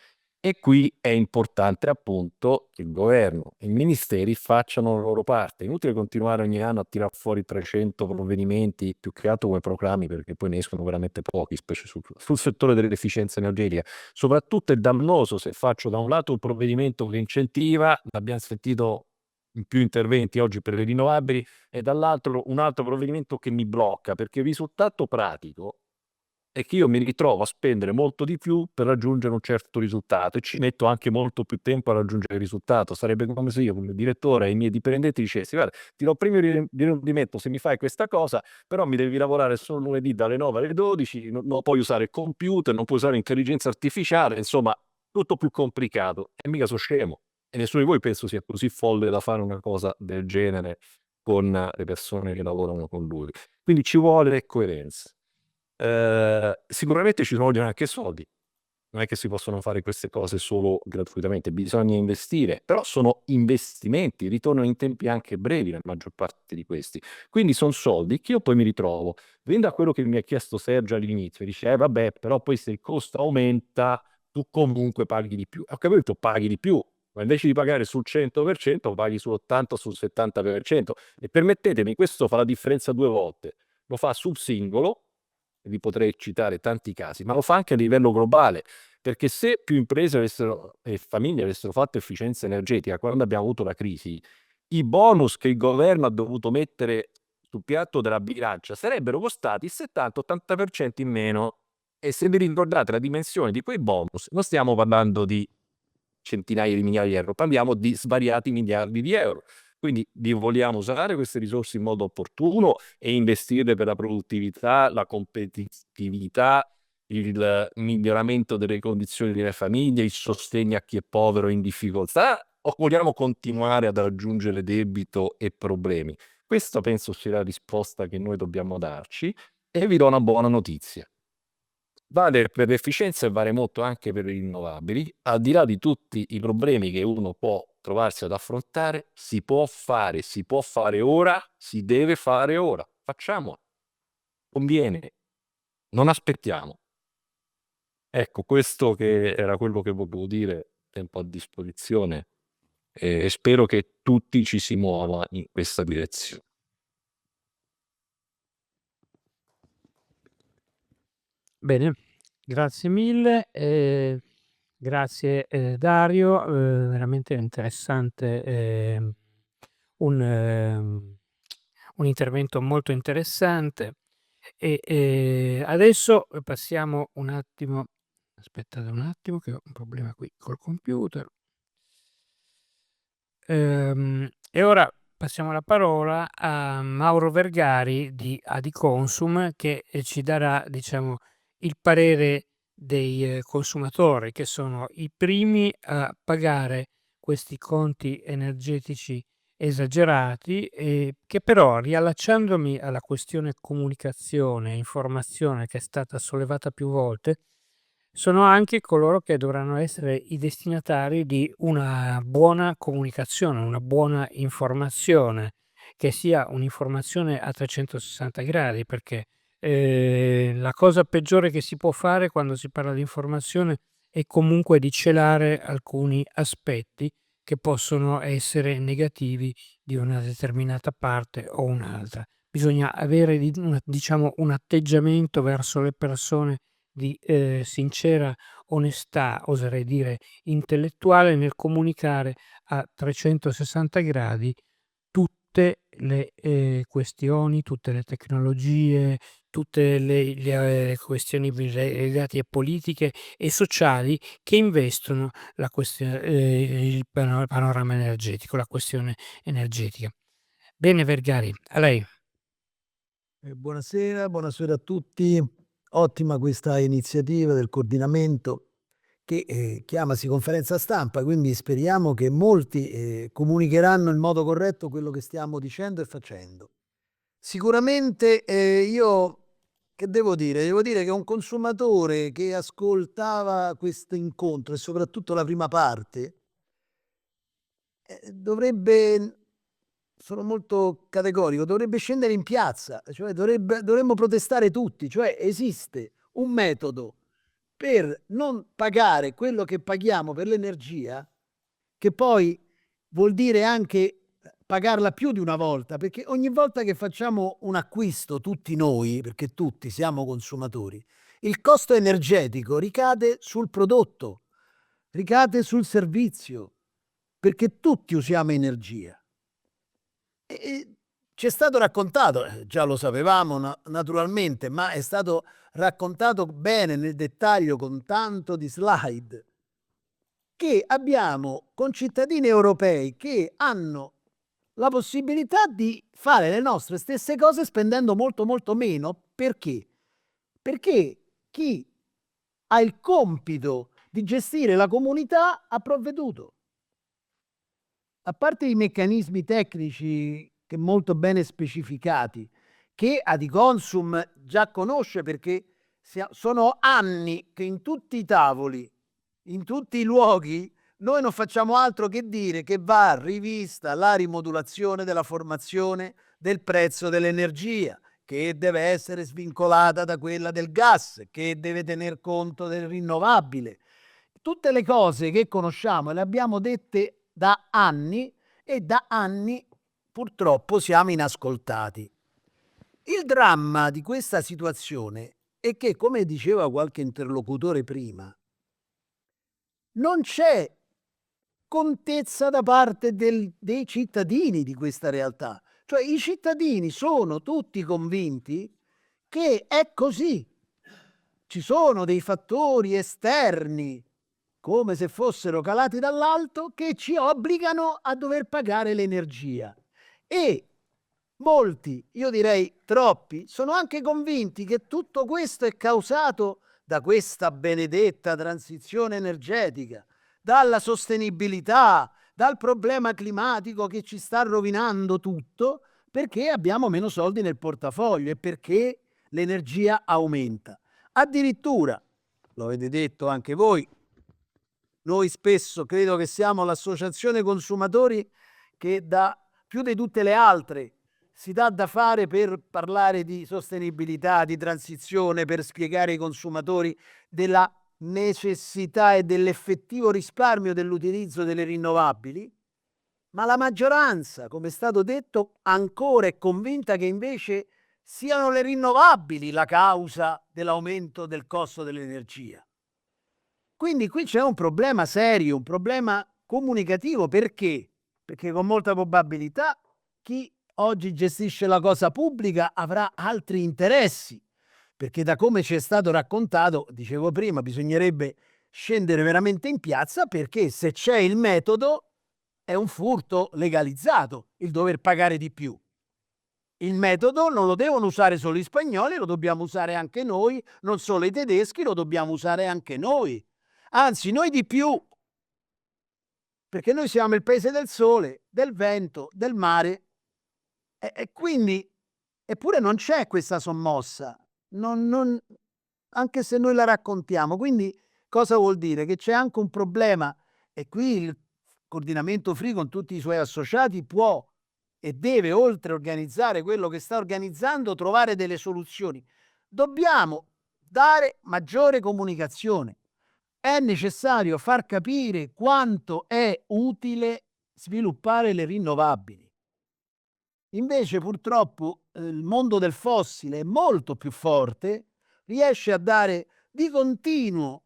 E qui è importante appunto che il governo e i ministeri facciano la loro parte. È inutile continuare ogni anno a tirar fuori 300 provvedimenti, più che altro come proclami, perché poi ne escono veramente pochi, specie sul settore dell'efficienza energetica. Soprattutto è dannoso se faccio da un lato un provvedimento che incentiva, l'abbiamo sentito in più interventi oggi per le rinnovabili, e dall'altro un altro provvedimento che mi blocca, perché il risultato pratico è che io mi ritrovo a spendere molto di più per raggiungere un certo risultato e ci metto anche molto più tempo a raggiungere il risultato. Sarebbe come se io, come direttore, ai miei dipendenti dicessi: guarda, ti do il premio di rendimento se mi fai questa cosa, però mi devi lavorare solo lunedì dalle 9 alle 12, non puoi usare il computer, non puoi usare l'intelligenza artificiale, insomma, tutto più complicato. E mica sono scemo. E nessuno di voi penso sia così folle da fare una cosa del genere con le persone che lavorano con lui. Quindi ci vuole coerenza. Sicuramente ci vogliono anche soldi. Non è che si possono fare queste cose solo gratuitamente, bisogna investire, però sono investimenti, ritornano in tempi anche brevi la maggior parte di questi. Quindi sono soldi che io poi mi ritrovo. Venendo a quello che mi ha chiesto Sergio all'inizio, dice, vabbè, però poi se il costo aumenta, tu comunque paghi di più. Ho capito, paghi di più, ma invece di pagare sul 100%, paghi sull'80 o sul 70%. E permettetemi, questo fa la differenza 2 volte. Lo fa sul singolo, e vi potrei citare tanti casi, ma lo fa anche a livello globale, perché se più imprese e famiglie avessero fatto efficienza energetica quando abbiamo avuto la crisi, i bonus che il governo ha dovuto mettere sul piatto della bilancia sarebbero costati il 70-80% in meno. E se vi ricordate la dimensione di quei bonus, non stiamo parlando di centinaia di migliaia di euro, parliamo di svariati miliardi di euro. Quindi vogliamo usare queste risorse in modo opportuno e investirle per la produttività, la competitività, il miglioramento delle condizioni delle famiglie, il sostegno a chi è povero e in difficoltà, o vogliamo continuare ad aggiungere debito e problemi? Questa penso sia la risposta che noi dobbiamo darci, e vi do una buona notizia. Vale per l'efficienza e vale molto anche per le rinnovabili. Al di là di tutti i problemi che uno può trovarsi ad affrontare, si può fare ora, si deve fare ora. Facciamolo. Conviene. Non aspettiamo. Ecco, questo che era quello che volevo dire, tempo a disposizione, e spero che tutti ci si muova in questa direzione. Bene, grazie mille. Grazie, Dario, veramente interessante, un intervento molto interessante e, adesso passiamo un attimo, aspettate un attimo che ho un problema qui col computer. E ora passiamo la parola a Mauro Vergari di Adiconsum che, ci darà, diciamo, il parere dei, consumatori, che sono i primi a pagare questi conti energetici esagerati e che però, riallacciandomi alla questione comunicazione e informazione che è stata sollevata più volte, sono anche coloro che dovranno essere i destinatari di una buona comunicazione, una buona informazione, che sia un'informazione a 360 gradi, perché, la cosa peggiore che si può fare quando si parla di informazione è comunque di celare alcuni aspetti che possono essere negativi di una determinata parte o un'altra. Bisogna avere diciamo, un atteggiamento verso le persone di, sincera onestà, oserei dire intellettuale, nel comunicare a 360 gradi tutte le, questioni, tutte le tecnologie, tutte le questioni legate a politiche e sociali che investono il panorama energetico, la questione energetica. Bene Vergari, a lei. Buonasera a tutti. Ottima questa iniziativa del coordinamento che chiamasi conferenza stampa, quindi speriamo che molti comunicheranno in modo corretto quello che stiamo dicendo e facendo. Sicuramente io che devo dire? Devo dire che un consumatore che ascoltava questo incontro e soprattutto la prima parte dovrebbe, sono molto categorico, dovrebbe scendere in piazza, cioè dovremmo protestare tutti, cioè esiste un metodo per non pagare quello che paghiamo per l'energia, che poi vuol dire anche pagarla più di una volta, perché ogni volta che facciamo un acquisto, tutti noi, perché tutti siamo consumatori, il costo energetico ricade sul prodotto, ricade sul servizio, perché tutti usiamo energia. E ci è stato raccontato, già lo sapevamo naturalmente, ma è stato raccontato bene nel dettaglio con tanto di slide, che abbiamo concittadini europei che hanno la possibilità di fare le nostre stesse cose spendendo molto molto meno. Perché? Perché chi ha il compito di gestire la comunità ha provveduto. A parte i meccanismi tecnici che molto bene specificati, che Adiconsum già conosce perché sono anni che in tutti i tavoli, in tutti i luoghi, noi non facciamo altro che dire che va rivista la rimodulazione della formazione del prezzo dell'energia, che deve essere svincolata da quella del gas, che deve tener conto del rinnovabile. Tutte le cose che conosciamo e le abbiamo dette da anni e da anni purtroppo siamo inascoltati. Il dramma di questa situazione è che, come diceva qualche interlocutore prima, non c'è contezza da parte dei cittadini di questa realtà. Cioè i cittadini sono tutti convinti che è così. Ci sono dei fattori esterni, come se fossero calati dall'alto, che ci obbligano a dover pagare l'energia. E molti, io direi troppi, sono anche convinti che tutto questo è causato da questa benedetta transizione energetica, dalla sostenibilità, dal problema climatico che ci sta rovinando tutto, perché abbiamo meno soldi nel portafoglio e perché l'energia aumenta. Addirittura, lo avete detto anche voi, noi spesso credo che siamo l'associazione consumatori che da più di tutte le altre si dà da fare per parlare di sostenibilità, di transizione, per spiegare ai consumatori della necessità e dell'effettivo risparmio dell'utilizzo delle rinnovabili, ma la maggioranza, come è stato detto, ancora è convinta che invece siano le rinnovabili la causa dell'aumento del costo dell'energia. Quindi qui c'è un problema serio, un problema comunicativo. Perché? Perché con molta probabilità chi oggi gestisce la cosa pubblica avrà altri interessi, perché da come ci è stato raccontato, dicevo prima, bisognerebbe scendere veramente in piazza, perché se c'è il metodo è un furto legalizzato il dover pagare di più. Il metodo non lo devono usare solo gli spagnoli, lo dobbiamo usare anche noi, non solo i tedeschi, lo dobbiamo usare anche noi. Anzi, noi di più, perché noi siamo il paese del sole, del vento, del mare, e quindi, eppure non c'è questa sommossa, anche se noi la raccontiamo. Quindi cosa vuol dire? Che c'è anche un problema, e qui il coordinamento FRI con tutti i suoi associati può e deve, oltre a organizzare quello che sta organizzando, trovare delle soluzioni. Dobbiamo dare maggiore comunicazione. È necessario far capire quanto è utile sviluppare le rinnovabili. Invece, purtroppo, il mondo del fossile è molto più forte, riesce a dare di continuo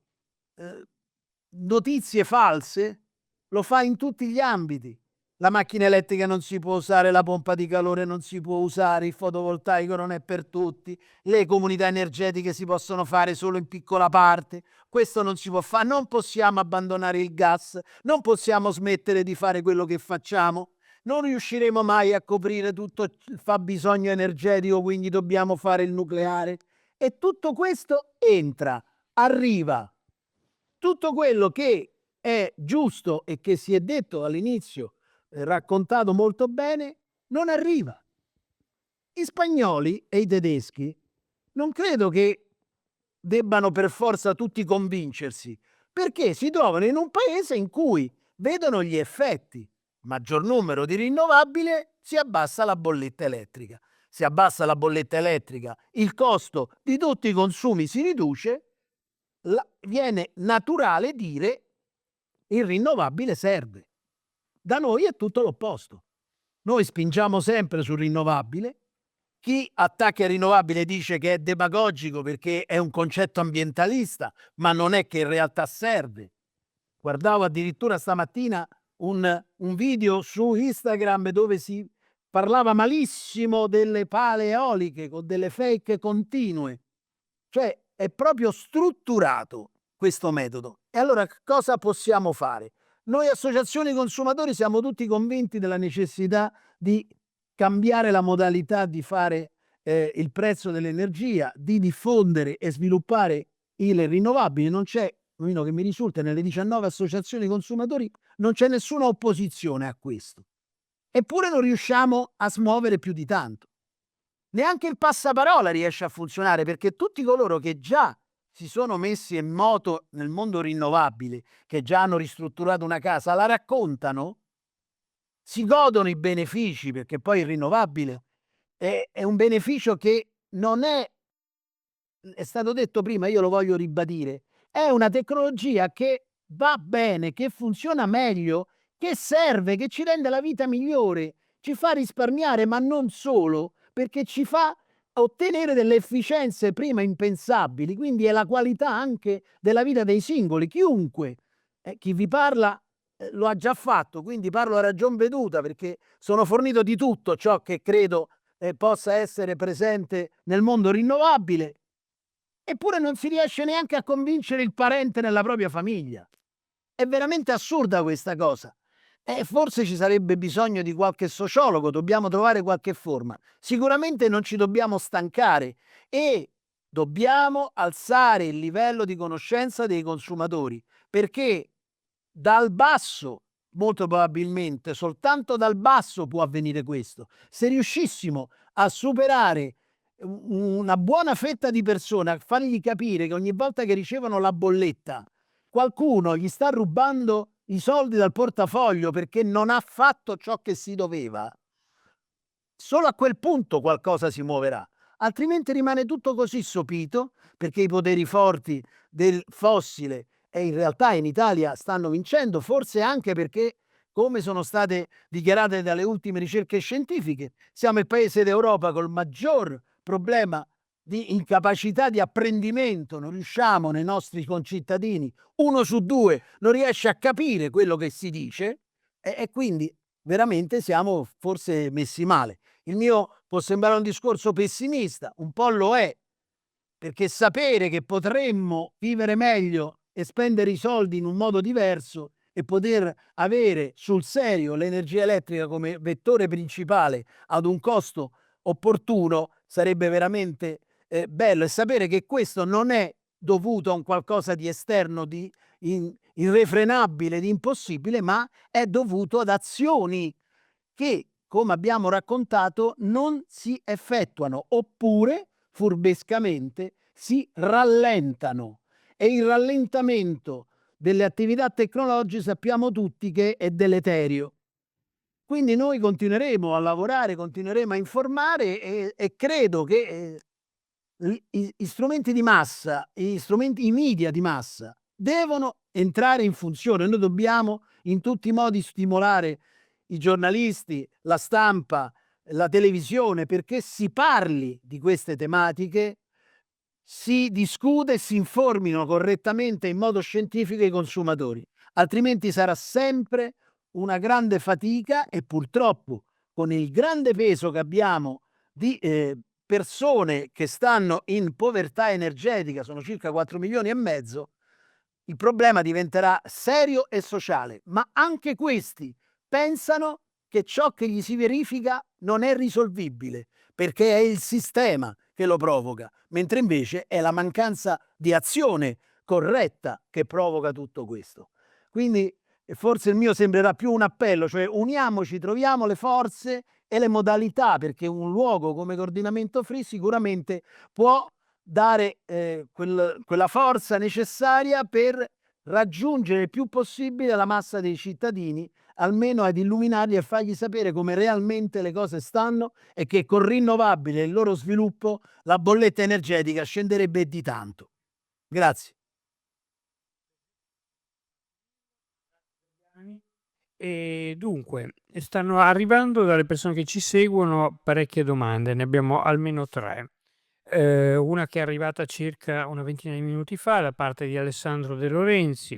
notizie false, lo fa in tutti gli ambiti. La macchina elettrica non si può usare, la pompa di calore non si può usare, il fotovoltaico non è per tutti, le comunità energetiche si possono fare solo in piccola parte, questo non si può fare, non possiamo abbandonare il gas, non possiamo smettere di fare quello che facciamo, non riusciremo mai a coprire tutto il fabbisogno energetico, quindi dobbiamo fare il nucleare. E tutto questo entra, arriva. Tutto quello che è giusto e che si è detto all'inizio, raccontato molto bene, non arriva. Gli spagnoli e i tedeschi non credo che debbano per forza tutti convincersi, perché si trovano in un paese in cui vedono gli effetti. Maggior numero di rinnovabile, si abbassa la bolletta elettrica. Si abbassa la bolletta elettrica, il costo di tutti i consumi si riduce, viene naturale dire il rinnovabile serve. Da noi è tutto l'opposto. Noi spingiamo sempre sul rinnovabile. Chi attacca il rinnovabile dice che è demagogico perché è un concetto ambientalista, ma non è che in realtà serve. Guardavo addirittura stamattina un video su Instagram dove si parlava malissimo delle pale eoliche con delle fake continue. Cioè è proprio strutturato questo metodo. E allora cosa possiamo fare? Noi associazioni consumatori siamo tutti convinti della necessità di cambiare la modalità di fare il prezzo dell'energia, di diffondere e sviluppare il rinnovabile. Non c'è, almeno che mi risulta, nelle 19 associazioni consumatori non c'è nessuna opposizione a questo. Eppure non riusciamo a smuovere più di tanto. Neanche il passaparola riesce a funzionare, perché tutti coloro che già si sono messi in moto nel mondo rinnovabile, che già hanno ristrutturato una casa, la raccontano, si godono i benefici, perché poi il rinnovabile è un beneficio che non è stato detto prima, io lo voglio ribadire, è una tecnologia che va bene, che funziona meglio, che serve, che ci rende la vita migliore, ci fa risparmiare, ma non solo, perché ci fa ottenere delle efficienze prima impensabili, quindi è la qualità anche della vita dei singoli. Chiunque, chi vi parla lo ha già fatto, quindi parlo a ragion veduta, perché sono fornito di tutto ciò che credo possa essere presente nel mondo rinnovabile, eppure non si riesce neanche a convincere il parente nella propria famiglia. È veramente assurda questa cosa. Forse ci sarebbe bisogno di qualche sociologo, dobbiamo trovare qualche forma. Sicuramente non ci dobbiamo stancare e dobbiamo alzare il livello di conoscenza dei consumatori, perché dal basso, molto probabilmente, soltanto dal basso può avvenire questo. Se riuscissimo a superare una buona fetta di persone, a fargli capire che ogni volta che ricevono la bolletta qualcuno gli sta rubando i soldi dal portafoglio perché non ha fatto ciò che si doveva, solo a quel punto qualcosa si muoverà, altrimenti rimane tutto così sopito, perché i poteri forti del fossile e in realtà in Italia stanno vincendo, forse anche perché, come sono state dichiarate dalle ultime ricerche scientifiche, siamo il paese d'Europa col maggior problema di incapacità di apprendimento, non riusciamo nei nostri concittadini, 1 su 2 non riesce a capire quello che si dice e quindi veramente siamo forse messi male. Il mio può sembrare un discorso pessimista, un po' lo è, perché sapere che potremmo vivere meglio e spendere i soldi in un modo diverso e poter avere sul serio l'energia elettrica come vettore principale ad un costo opportuno sarebbe veramente bello, e sapere che questo non è dovuto a un qualcosa di esterno, di irrefrenabile, di impossibile, ma è dovuto ad azioni che, come abbiamo raccontato, non si effettuano oppure furbescamente si rallentano. E il rallentamento delle attività tecnologiche sappiamo tutti che è deleterio. Quindi noi continueremo a lavorare, continueremo a informare e credo che gli strumenti di massa, i media di massa devono entrare in funzione. Noi dobbiamo in tutti i modi stimolare i giornalisti, la stampa, la televisione, perché si parli di queste tematiche, si discuta e si informino correttamente in modo scientifico i consumatori. Altrimenti sarà sempre una grande fatica e purtroppo con il grande peso che abbiamo di persone che stanno in povertà energetica, sono circa 4 milioni e mezzo, il problema diventerà serio e sociale, ma anche questi pensano che ciò che gli si verifica non è risolvibile, perché è il sistema che lo provoca, mentre invece è la mancanza di azione corretta che provoca tutto questo. Quindi forse il mio sembrerà più un appello, cioè uniamoci, troviamo le forze e le modalità, perché un luogo come Coordinamento Free sicuramente può dare quella forza necessaria per raggiungere il più possibile la massa dei cittadini, almeno ad illuminarli e fargli sapere come realmente le cose stanno e che con rinnovabile e il loro sviluppo la bolletta energetica scenderebbe di tanto. Grazie. E dunque, stanno arrivando dalle persone che ci seguono parecchie domande, ne abbiamo almeno 3. Una che è arrivata circa una ventina di minuti fa da parte di Alessandro De Lorenzi,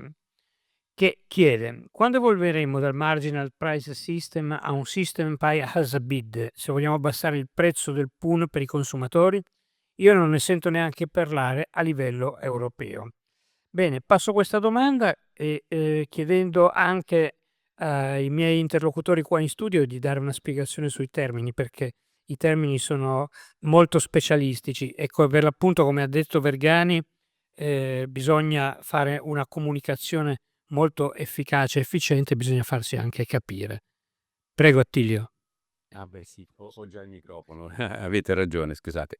che chiede: quando evolveremo dal marginal price system a un system pay as a bid, se vogliamo abbassare il prezzo del PUN per i consumatori? Io non ne sento neanche parlare a livello europeo. Bene, passo questa domanda e chiedendo anche ai miei interlocutori qua in studio di dare una spiegazione sui termini, perché i termini sono molto specialistici e per l'appunto, come ha detto Vergani, bisogna fare una comunicazione molto efficace e efficiente, bisogna farsi anche capire. Prego Attilio. Ah beh sì, ho già il microfono, avete ragione, scusate.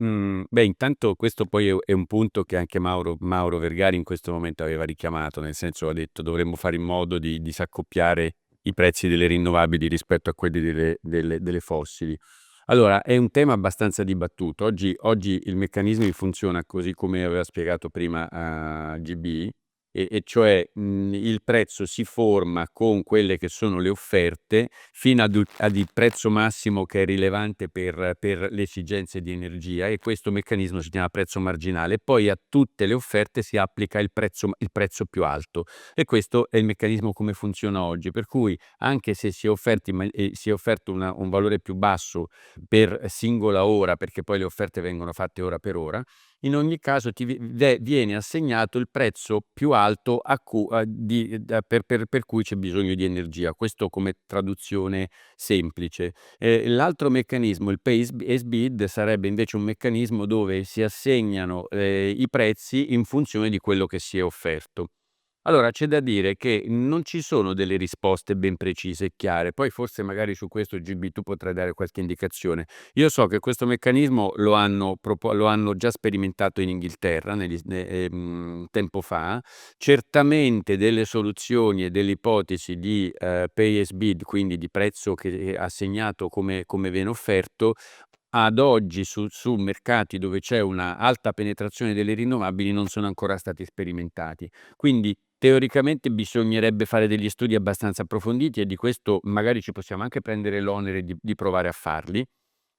Beh, intanto questo poi è un punto che anche Mauro Vergari in questo momento aveva richiamato, nel senso ha detto dovremmo fare in modo di disaccoppiare i prezzi delle rinnovabili rispetto a quelli delle fossili. Allora, è un tema abbastanza dibattuto. Oggi il meccanismo funziona così come aveva spiegato prima GB, e cioè il prezzo si forma con quelle che sono le offerte fino ad il prezzo massimo che è rilevante per le esigenze di energia, e questo meccanismo si chiama prezzo marginale. Poi a tutte le offerte si applica il prezzo più alto, e questo è il meccanismo come funziona oggi, per cui anche se si è offerto un valore più basso per singola ora, perché poi le offerte vengono fatte ora per ora, in ogni caso viene assegnato il prezzo più alto per cui c'è bisogno di energia. Questo come traduzione semplice. L'altro meccanismo, il pay as bid, sarebbe invece un meccanismo dove si assegnano i prezzi in funzione di quello che si è offerto. Allora, c'è da dire che non ci sono delle risposte ben precise e chiare, poi forse magari su questo GB tu potrai dare qualche indicazione. Io so che questo meccanismo lo hanno già sperimentato in Inghilterra tempo fa. Certamente delle soluzioni e delle ipotesi di pay as bid, quindi di prezzo che è assegnato come viene offerto, ad oggi su mercati dove c'è una alta penetrazione delle rinnovabili non sono ancora stati sperimentati. Quindi teoricamente bisognerebbe fare degli studi abbastanza approfonditi, e di questo magari ci possiamo anche prendere l'onere di provare a farli.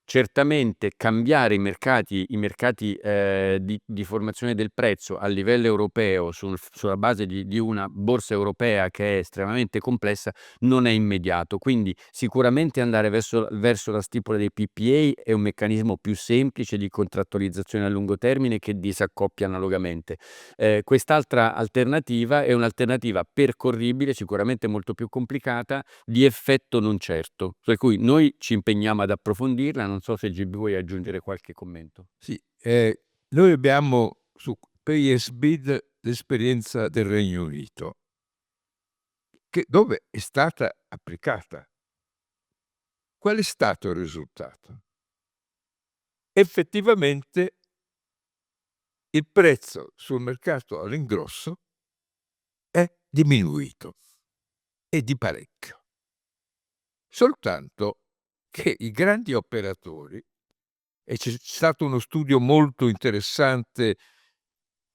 certamente cambiare i mercati di formazione del prezzo a livello europeo sulla base di una borsa europea che è estremamente complessa non è immediato. Quindi sicuramente andare verso la stipula dei PPA è un meccanismo più semplice di contrattualizzazione a lungo termine che disaccoppia analogamente. Quest'altra alternativa è un'alternativa percorribile, sicuramente molto più complicata, di effetto non certo, per cui noi ci impegniamo ad approfondirla. Non so se GB vuoi aggiungere qualche commento. Sì, noi abbiamo per ISBID l'esperienza del Regno Unito, dove è stata applicata. Qual è stato il risultato? Effettivamente il prezzo sul mercato all'ingrosso è diminuito, e di parecchio. Soltanto che i grandi operatori, e c'è stato uno studio molto interessante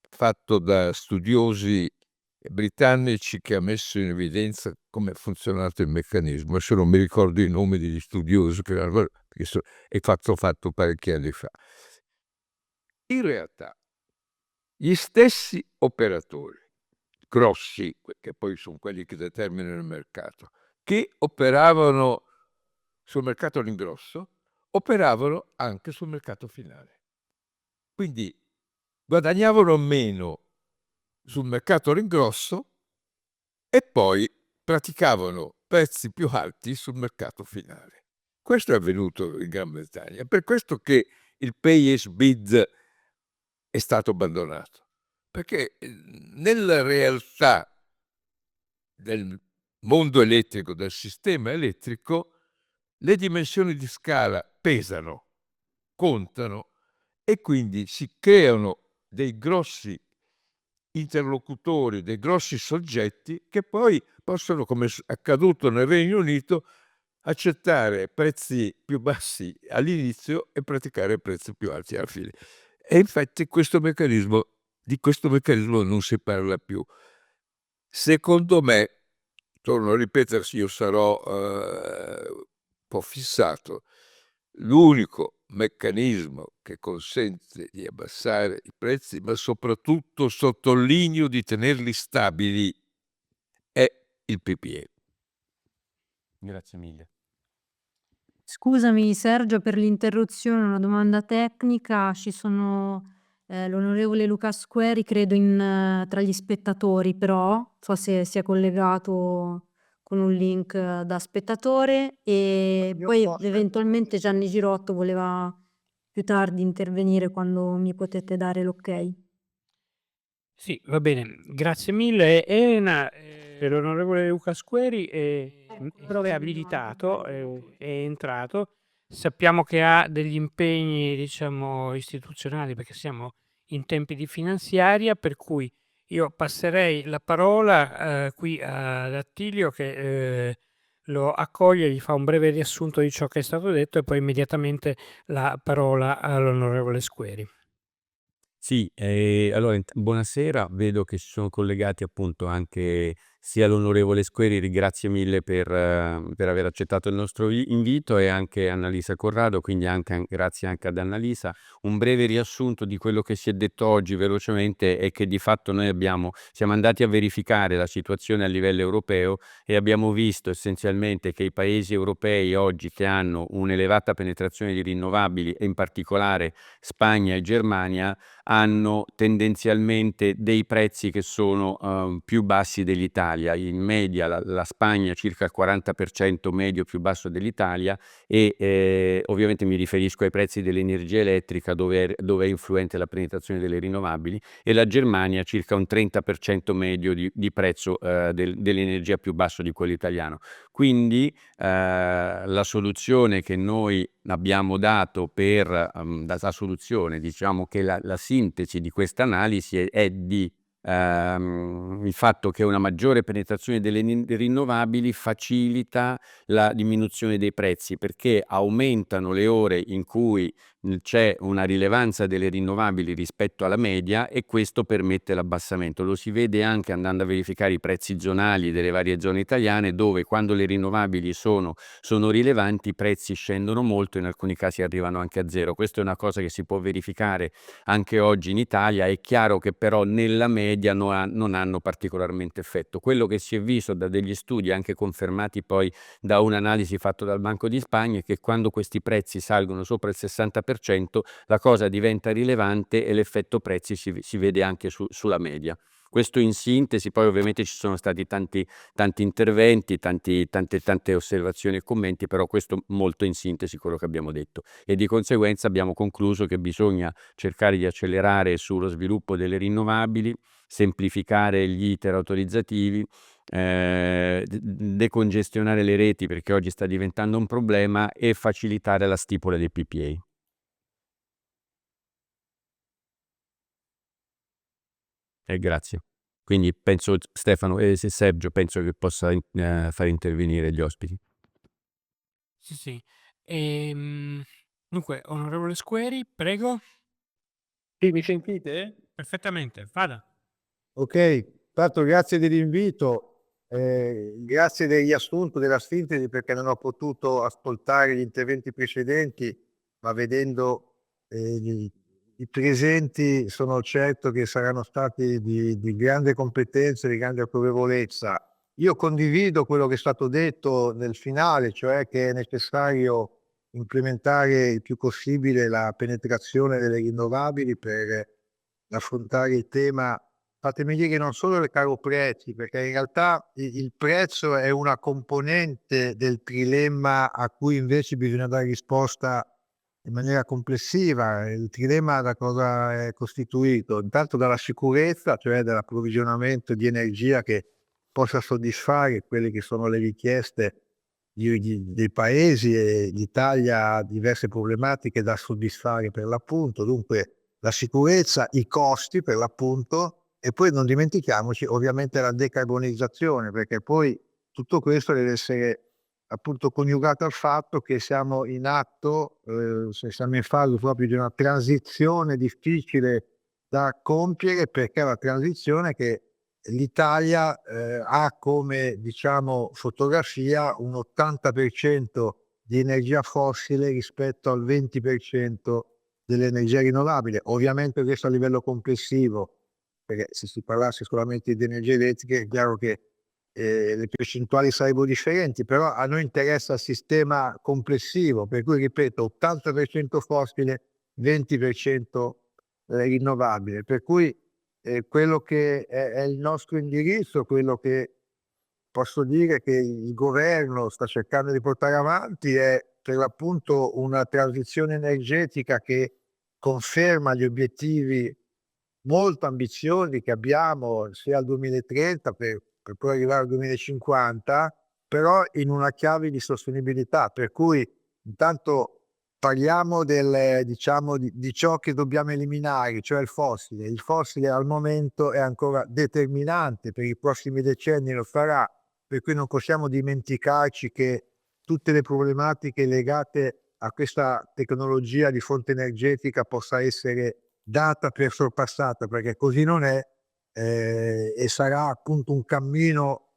fatto da studiosi britannici che ha messo in evidenza come ha funzionato il meccanismo, adesso non mi ricordo i nomi degli studiosi perché è fatto parecchi anni fa. In realtà gli stessi operatori grossi, che poi sono quelli che determinano il mercato, che operavano sul mercato all'ingrosso, operavano anche sul mercato finale. Quindi guadagnavano meno sul mercato all'ingrosso e poi praticavano prezzi più alti sul mercato finale. Questo è avvenuto in Gran Bretagna. È per questo che il pay as bid è stato abbandonato, perché nella realtà del mondo elettrico, del sistema elettrico, le dimensioni di scala pesano, contano, e quindi si creano dei grossi interlocutori, dei grossi soggetti che poi possono, come è accaduto nel Regno Unito, accettare prezzi più bassi all'inizio e praticare prezzi più alti alla fine. E infatti di questo meccanismo non si parla più. Secondo me, torno a ripetersi, io sarò un po' fissato, l'unico meccanismo che consente di abbassare i prezzi, ma soprattutto sottolineo di tenerli stabili, è il PPA. Grazie mille. Scusami Sergio per l'interruzione, una domanda tecnica. Ci sono l'onorevole Luca Squeri, credo tra gli spettatori, però non so se sia collegato con un link da spettatore, e poi eventualmente Gianni Girotto voleva più tardi intervenire quando mi potete dare l'ok. Sì, va bene, grazie mille. L'onorevole Luca Squeri è abilitato, è entrato. Sappiamo che ha degli impegni, diciamo, istituzionali, perché siamo in tempi di finanziaria, per cui io passerei la parola qui ad Attilio, che lo accoglie, gli fa un breve riassunto di ciò che è stato detto, e poi immediatamente la parola all'onorevole Squeri. Sì, allora buonasera, vedo che si sono collegati appunto anche sia l'onorevole Squeri, grazie mille per aver accettato il nostro invito, e anche Annalisa Corrado, quindi grazie anche ad Annalisa. Un breve riassunto di quello che si è detto oggi velocemente è che di fatto noi siamo andati a verificare la situazione a livello europeo e abbiamo visto essenzialmente che i paesi europei oggi, che hanno un'elevata penetrazione di rinnovabili, e in particolare Spagna e Germania, hanno tendenzialmente dei prezzi che sono più bassi dell'Italia. In media la Spagna circa il 40% medio più basso dell'Italia, e ovviamente mi riferisco ai prezzi dell'energia elettrica, dove è influente la penetrazione delle rinnovabili, e la Germania circa un 30% medio di prezzo dell'energia più basso di quello italiano. Quindi la soluzione che noi abbiamo dato diciamo che la sintesi di questa analisi è di il fatto che una maggiore penetrazione delle rinnovabili facilita la diminuzione dei prezzi, perché aumentano le ore in cui c'è una rilevanza delle rinnovabili rispetto alla media, e questo permette l'abbassamento. Lo si vede anche andando a verificare i prezzi zonali delle varie zone italiane, dove quando le rinnovabili sono rilevanti i prezzi scendono molto, in alcuni casi arrivano anche a zero. Questa è una cosa che si può verificare anche oggi in Italia. È chiaro che però nella media non hanno particolarmente effetto. Quello che si è visto da degli studi, anche confermati poi da un'analisi fatta dal Banco di Spagna, è che quando questi prezzi salgono sopra il 60% la cosa diventa rilevante e l'effetto prezzi si vede anche sulla media. Questo in sintesi. Poi ovviamente ci sono stati tanti interventi, tante osservazioni e commenti, però questo molto in sintesi quello che abbiamo detto, e di conseguenza abbiamo concluso che bisogna cercare di accelerare sullo sviluppo delle rinnovabili, semplificare gli iter autorizzativi, decongestionare le reti, perché oggi sta diventando un problema, e facilitare la stipula dei PPA. Grazie. Quindi penso, Stefano e Sergio, penso che possa far intervenire gli ospiti. Sì, sì. Dunque, onorevole Squeri, prego. Sì, mi sentite? Perfettamente, vada. Ok, tanto grazie dell'invito, grazie del riassunto, della sintesi, perché non ho potuto ascoltare gli interventi precedenti, ma vedendo i presenti sono certo che saranno stati di grande competenza, di grande autorevolezza. Io condivido quello che è stato detto nel finale, cioè che è necessario implementare il più possibile la penetrazione delle rinnovabili per affrontare il tema. Fatemi dire, non solo il caro prezzi, perché in realtà il prezzo è una componente del trilemma a cui invece bisogna dare risposta in maniera complessiva. Il trilemma da cosa è costituito? Intanto dalla sicurezza, cioè dall'approvvigionamento di energia che possa soddisfare quelle che sono le richieste dei paesi, e l'Italia ha diverse problematiche da soddisfare per l'appunto. Dunque la sicurezza, i costi per l'appunto, e poi non dimentichiamoci ovviamente la decarbonizzazione, perché poi tutto questo deve essere appunto coniugato al fatto che siamo in atto, siamo in fase proprio di una transizione difficile da compiere, perché è la transizione che l'Italia ha come, diciamo, fotografia un 80% di energia fossile rispetto al 20% dell'energia rinnovabile. Ovviamente questo a livello complessivo, perché se si parlasse solamente di energia elettrica è chiaro che le percentuali sarebbero differenti, però a noi interessa il sistema complessivo, per cui ripeto 80% fossile, 20% rinnovabile. Per cui quello che è il nostro indirizzo, quello che posso dire che il governo sta cercando di portare avanti, è per l'appunto una transizione energetica che conferma gli obiettivi molto ambiziosi che abbiamo sia al 2030 per poi arrivare al 2050, però in una chiave di sostenibilità, per cui intanto parliamo diciamo di ciò che dobbiamo eliminare, cioè il fossile. Il fossile al momento è ancora determinante, per i prossimi decenni lo sarà, per cui non possiamo dimenticarci che tutte le problematiche legate a questa tecnologia di fonte energetica possa essere data per sorpassata, perché così non è, e sarà appunto un cammino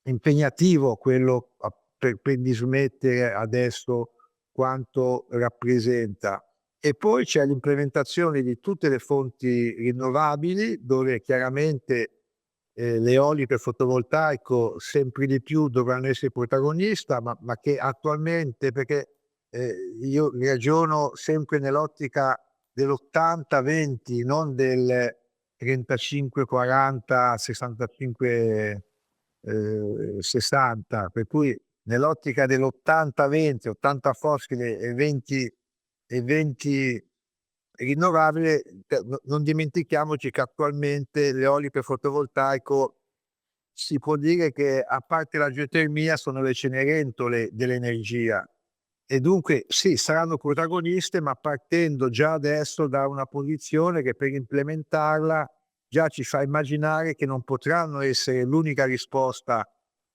impegnativo quello per dismettere adesso quanto rappresenta. E poi c'è l'implementazione di tutte le fonti rinnovabili, dove chiaramente l'eolico e il fotovoltaico sempre di più dovranno essere protagonista, ma che attualmente, perché io ragiono sempre nell'ottica dell'80-20, non del 35-40, 65-60, per cui nell'ottica dell'80-20, 80 fossile e 20 rinnovabile, non dimentichiamoci che attualmente l'eolico e il fotovoltaico si può dire che, a parte la geotermia, sono le Cenerentole dell'energia, e dunque sì, saranno protagoniste, ma partendo già adesso da una posizione che per implementarla già ci fa immaginare che non potranno essere l'unica risposta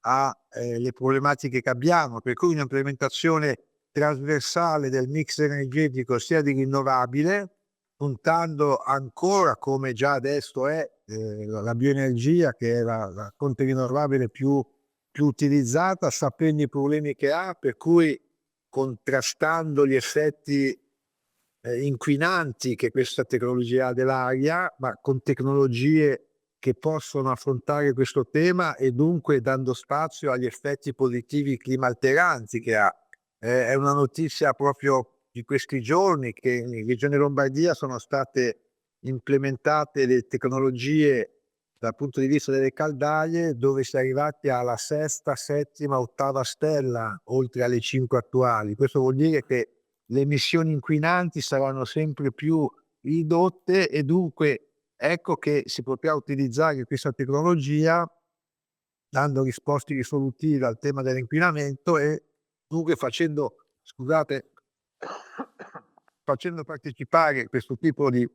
alle problematiche che abbiamo, per cui un'implementazione trasversale del mix energetico sia di rinnovabile, puntando ancora, come già adesso è, la bioenergia, che è la fonte rinnovabile più utilizzata, sapendo i problemi che ha, per cui contrastando gli effetti inquinanti che questa tecnologia ha dell'aria, ma con tecnologie che possono affrontare questo tema e dunque dando spazio agli effetti positivi climalteranti che ha. È una notizia proprio di questi giorni che in Regione Lombardia sono state implementate le tecnologie dal punto di vista delle caldaie, dove si è arrivati alla sesta, settima, ottava stella, oltre alle 5 attuali. Questo vuol dire che le emissioni inquinanti saranno sempre più ridotte e dunque ecco che si potrà utilizzare questa tecnologia dando risposte risolutive al tema dell'inquinamento e dunque facendo partecipare questo tipo di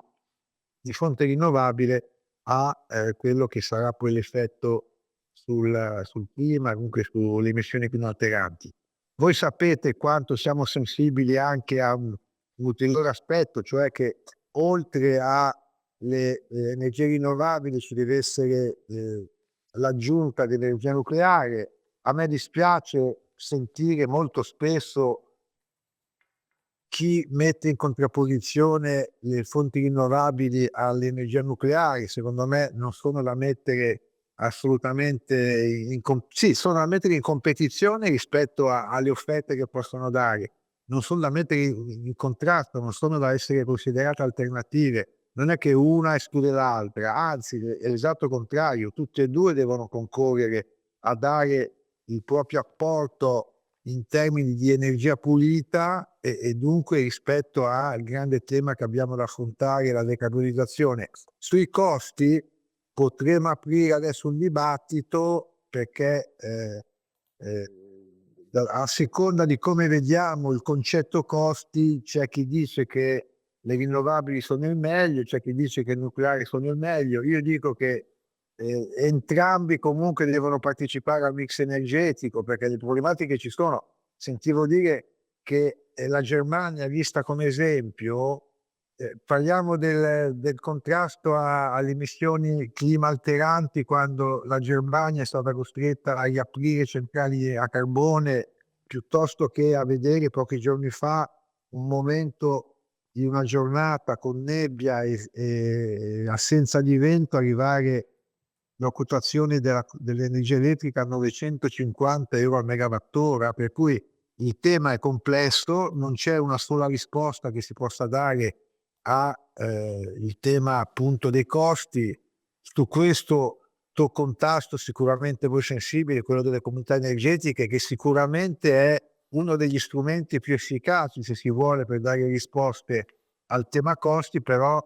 fonte rinnovabile a quello che sarà poi l'effetto sul clima, comunque sulle emissioni climalteranti. Voi sapete quanto siamo sensibili anche a un ulteriore aspetto, cioè che oltre alle energie rinnovabili ci deve essere l'aggiunta dell'energia nucleare. A me dispiace sentire molto spesso chi mette in contrapposizione le fonti rinnovabili all'energia nucleare. Secondo me non sono da mettere assolutamente sono da mettere in competizione rispetto alle offerte che possono dare. Non sono da mettere in contrasto, non sono da essere considerate alternative. Non è che una esclude l'altra, anzi è l'esatto contrario, tutte e due devono concorrere a dare il proprio apporto in termini di energia pulita e dunque rispetto al grande tema che abbiamo da affrontare, la decarbonizzazione. Sui costi potremo aprire adesso un dibattito perché a seconda di come vediamo il concetto costi, c'è chi dice che le rinnovabili sono il meglio, c'è chi dice che il nucleare sono il meglio. Io dico che entrambi comunque devono partecipare al mix energetico, perché le problematiche ci sono. Sentivo dire che la Germania, vista come esempio, parliamo del contrasto alle emissioni climalteranti, quando la Germania è stata costretta a riaprire centrali a carbone, piuttosto che a vedere pochi giorni fa un momento di una giornata con nebbia e assenza di vento arrivare la quotazione dell'energia elettrica a 950 euro al megawattora, per cui il tema è complesso, non c'è una sola risposta che si possa dare il tema appunto dei costi. Su questo tocco un tasto sicuramente voi sensibili, quello delle comunità energetiche, che sicuramente è uno degli strumenti più efficaci, se si vuole, per dare risposte al tema costi, però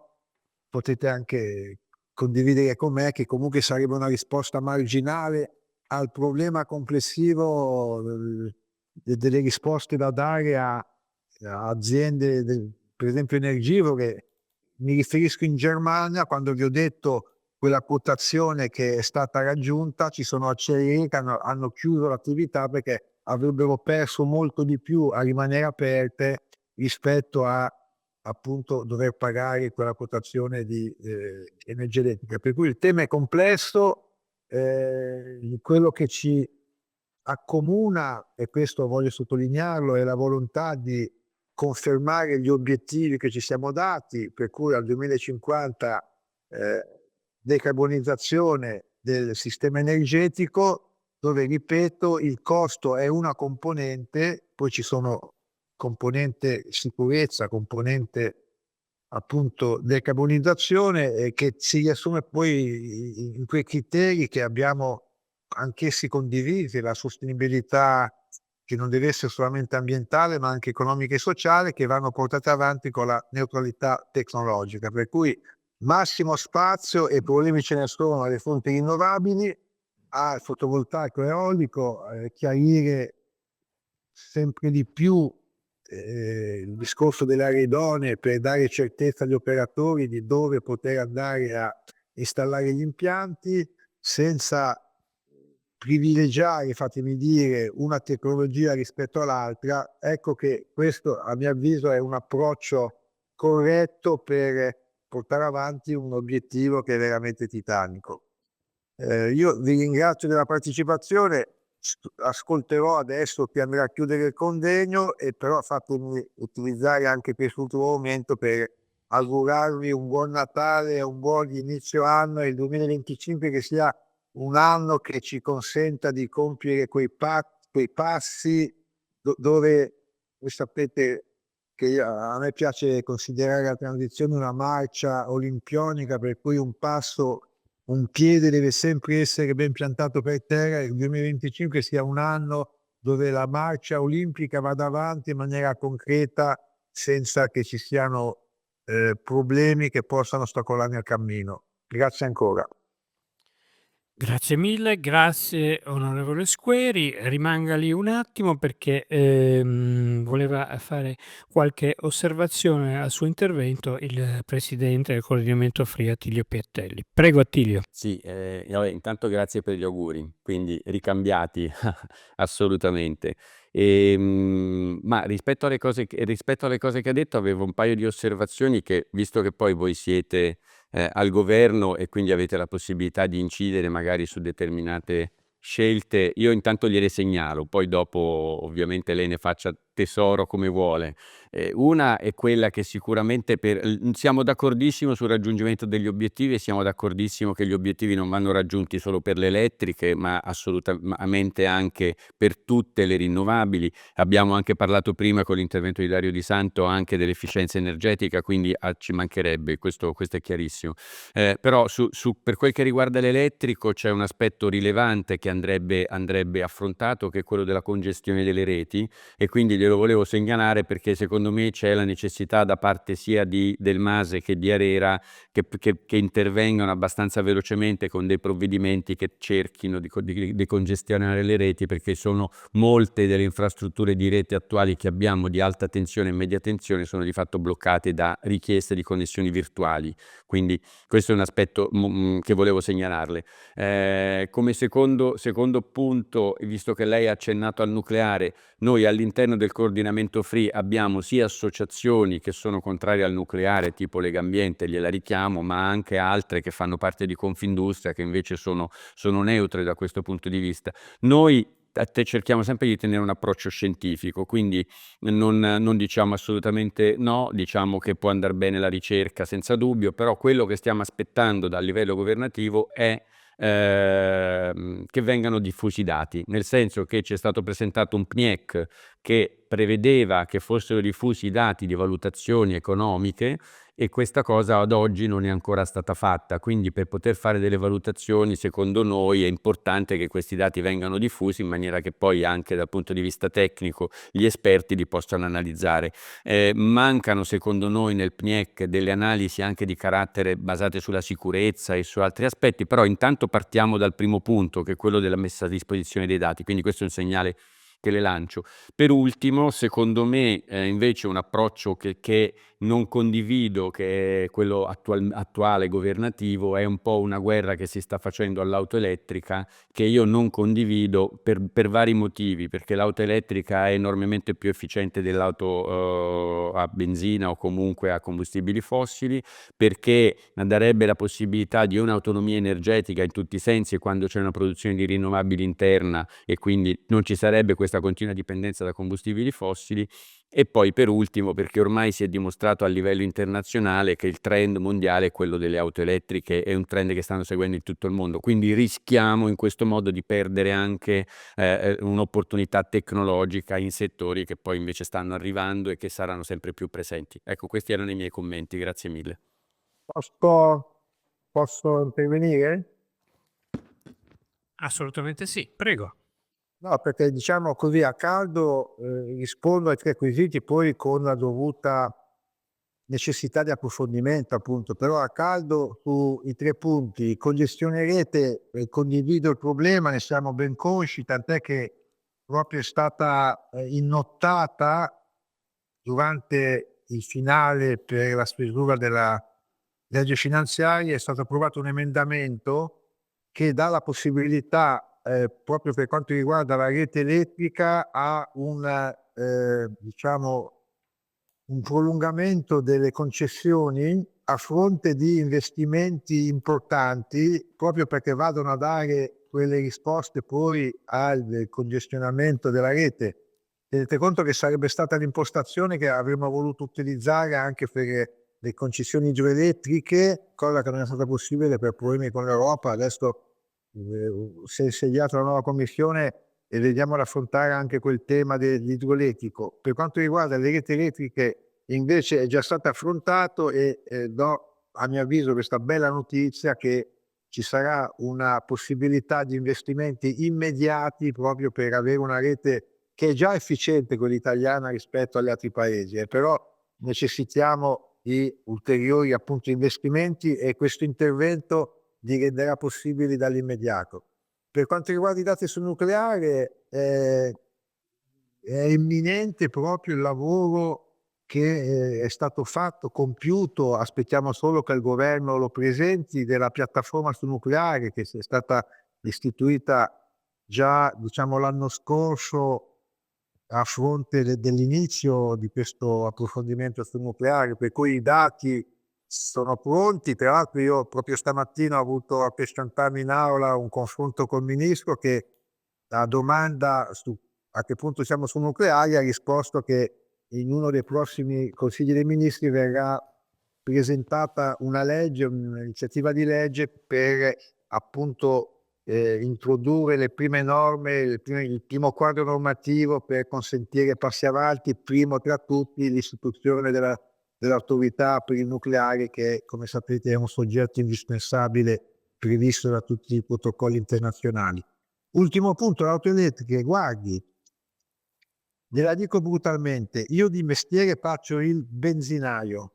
potete anche condividere con me che comunque sarebbe una risposta marginale al problema complessivo delle risposte da dare a aziende, per esempio energivore. Mi riferisco in Germania, quando vi ho detto quella quotazione che è stata raggiunta, ci sono acciaieri che hanno chiuso l'attività perché avrebbero perso molto di più a rimanere aperte rispetto a appunto dover pagare quella quotazione di energia elettrica. Per cui il tema è complesso, quello che ci accomuna, e questo voglio sottolinearlo, è la volontà di confermare gli obiettivi che ci siamo dati, per cui al 2050 decarbonizzazione del sistema energetico, dove, ripeto, il costo è una componente, poi ci sono componente sicurezza, componente appunto decarbonizzazione, che si riassume poi in quei criteri che abbiamo anch'essi condivisi, la sostenibilità che non deve essere solamente ambientale ma anche economica e sociale, che vanno portate avanti con la neutralità tecnologica. Per cui massimo spazio, e problemi ce ne sono, alle fonti rinnovabili, al fotovoltaico e eolico, chiarire sempre di più il discorso delle aree idonee per dare certezza agli operatori di dove poter andare a installare gli impianti, senza privilegiare, fatemi dire, una tecnologia rispetto all'altra. Ecco che questo, a mio avviso, è un approccio corretto per portare avanti un obiettivo che è veramente titanico. Io vi ringrazio della partecipazione, ascolterò adesso chi andrà a chiudere il convegno, e però fatemi utilizzare anche quest'ultimo momento per augurarvi un buon Natale e un buon inizio anno, e il 2025 che sia un anno che ci consenta di compiere quei passi dove voi sapete che a me piace considerare la transizione una marcia olimpionica, per cui un piede deve sempre essere ben piantato per terra, e il 2025 sia un anno dove la marcia olimpica vada avanti in maniera concreta, senza che ci siano problemi che possano ostacolarne il cammino. Grazie ancora. Grazie mille, grazie onorevole Squeri. Rimanga lì un attimo perché voleva fare qualche osservazione al suo intervento il presidente del coordinamento FRI Attilio Piattelli. Prego Attilio. Sì, vabbè, intanto grazie per gli auguri, quindi ricambiati assolutamente. Ma rispetto alle cose che ha detto, avevo un paio di osservazioni che, visto che poi voi siete al governo e quindi avete la possibilità di incidere magari su determinate scelte, io intanto gliele segnalo, poi dopo ovviamente lei ne faccia tesoro come vuole. Una è quella che sicuramente siamo d'accordissimo sul raggiungimento degli obiettivi, e siamo d'accordissimo che gli obiettivi non vanno raggiunti solo per le elettriche, ma assolutamente anche per tutte le rinnovabili. Abbiamo anche parlato prima con l'intervento di Dario Di Santo anche dell'efficienza energetica, quindi ci mancherebbe, questo è chiarissimo. Però per quel che riguarda l'elettrico c'è un aspetto rilevante che andrebbe affrontato, che è quello della congestione delle reti, e quindi glielo volevo segnalare perché secondo me c'è la necessità da parte sia del MASE che di ARERA che intervengano abbastanza velocemente con dei provvedimenti che cerchino di congestionare le reti, perché sono molte delle infrastrutture di rete attuali che abbiamo di alta tensione e media tensione sono di fatto bloccate da richieste di connessioni virtuali. Quindi questo è un aspetto che volevo segnalarle. Come secondo punto, visto che lei ha accennato al nucleare, noi all'interno del coordinamento FRI abbiamo sia associazioni che sono contrarie al nucleare, tipo Legambiente, gliela richiamo, ma anche altre che fanno parte di Confindustria che invece sono neutre da questo punto di vista. Noi cerchiamo sempre di tenere un approccio scientifico, quindi non diciamo assolutamente no, diciamo che può andare bene la ricerca senza dubbio, però quello che stiamo aspettando dal livello governativo è che vengano diffusi i dati, nel senso che ci è stato presentato un PNIEC che prevedeva che fossero diffusi i dati di valutazioni economiche, e questa cosa ad oggi non è ancora stata fatta. Quindi per poter fare delle valutazioni, secondo noi è importante che questi dati vengano diffusi in maniera che poi anche dal punto di vista tecnico gli esperti li possano analizzare. Mancano secondo noi nel PNIEC delle analisi anche di carattere basate sulla sicurezza e su altri aspetti, però intanto partiamo dal primo punto, che è quello della messa a disposizione dei dati, quindi questo è un segnale che le lancio. Per ultimo, secondo me invece un approccio che non condivido, che è quello attuale governativo, è un po' una guerra che si sta facendo all'auto elettrica, che io non condivido per vari motivi, perché l'auto elettrica è enormemente più efficiente dell'auto a benzina o comunque a combustibili fossili, perché darebbe la possibilità di un'autonomia energetica in tutti i sensi quando c'è una produzione di rinnovabili interna, e quindi non ci sarebbe questa continua dipendenza da combustibili fossili. E poi per ultimo perché ormai si è dimostrato a livello internazionale che il trend mondiale è quello delle auto elettriche, è un trend che stanno seguendo in tutto il mondo, quindi rischiamo in questo modo di perdere anche un'opportunità tecnologica in settori che poi invece stanno arrivando e che saranno sempre più presenti. Ecco, questi erano i miei commenti, grazie mille. Posso intervenire? Assolutamente sì, prego. No, perché diciamo così a caldo rispondo ai 3 quesiti, poi con la dovuta necessità di approfondimento, appunto, però a caldo sui 3 punti, congestione rete, condivido il problema, ne siamo ben consci, tant'è che proprio è stata innottata durante il finale per la stesura legge finanziaria è stato approvato un emendamento che dà la possibilità, proprio per quanto riguarda la rete elettrica, a diciamo, un prolungamento delle concessioni a fronte di investimenti importanti, proprio perché vadano a dare quelle risposte poi al congestionamento della rete. Tenete conto che sarebbe stata l'impostazione che avremmo voluto utilizzare anche per le concessioni idroelettriche, cosa che non è stata possibile per problemi con l'Europa. Adesso si è insediata la nuova commissione e vediamo ad affrontare anche quel tema dell'idroelettrico. Per quanto riguarda le reti elettriche invece è già stato affrontato e do a mio avviso questa bella notizia che ci sarà una possibilità di investimenti immediati proprio per avere una rete che è già efficiente, quella italiana, rispetto agli altri paesi, però necessitiamo di ulteriori appunto investimenti e questo intervento li renderà possibili dall'immediato. Per quanto riguarda i dati sul nucleare, è imminente proprio il lavoro che è stato fatto, compiuto, aspettiamo solo che il governo lo presenti, della piattaforma sul nucleare che è stata istituita già, diciamo, l'anno scorso a fronte dell'inizio di questo approfondimento sul nucleare, per cui i dati sono pronti. Tra l'altro io proprio stamattina ho avuto a presentarmi in aula un confronto col ministro che a domanda su a che punto siamo sul nucleare ha risposto che in uno dei prossimi consigli dei ministri verrà presentata una legge, un'iniziativa di legge per appunto introdurre le prime norme, il primo quadro normativo per consentire passi avanti, primo tra tutti l'istituzione dell'autorità per il nucleare che, come sapete, è un soggetto indispensabile previsto da tutti i protocolli internazionali. Ultimo punto, l'auto elettriche. Guardi, gliela dico brutalmente, io di mestiere faccio il benzinaio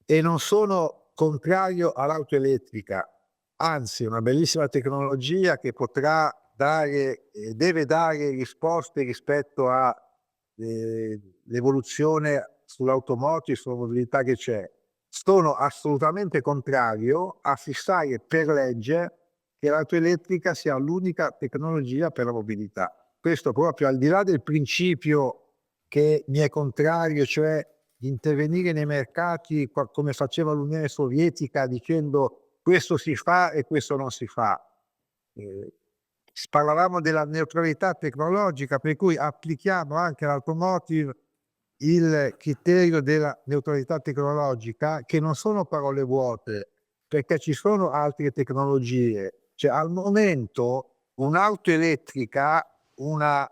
e non sono contrario all'auto elettrica, anzi è una bellissima tecnologia che potrà dare deve dare risposte rispetto a l'evoluzione sull'automotive, sulla mobilità che c'è. Sono assolutamente contrario a fissare per legge che l'auto elettrica sia l'unica tecnologia per la mobilità. Questo proprio al di là del principio che mi è contrario, cioè di intervenire nei mercati come faceva l'Unione Sovietica dicendo questo si fa e questo non si fa. Parlavamo della neutralità tecnologica, per cui applichiamo anche all'automotive il criterio della neutralità tecnologica, che non sono parole vuote, perché ci sono altre tecnologie. Cioè, al momento un'auto elettrica, una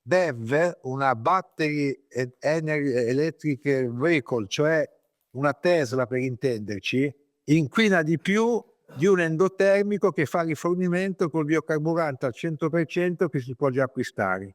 BEV, una Battery Electric Vehicle, cioè una Tesla per intenderci, inquina di più di un endotermico che fa rifornimento col biocarburante al 100% che si può già acquistare.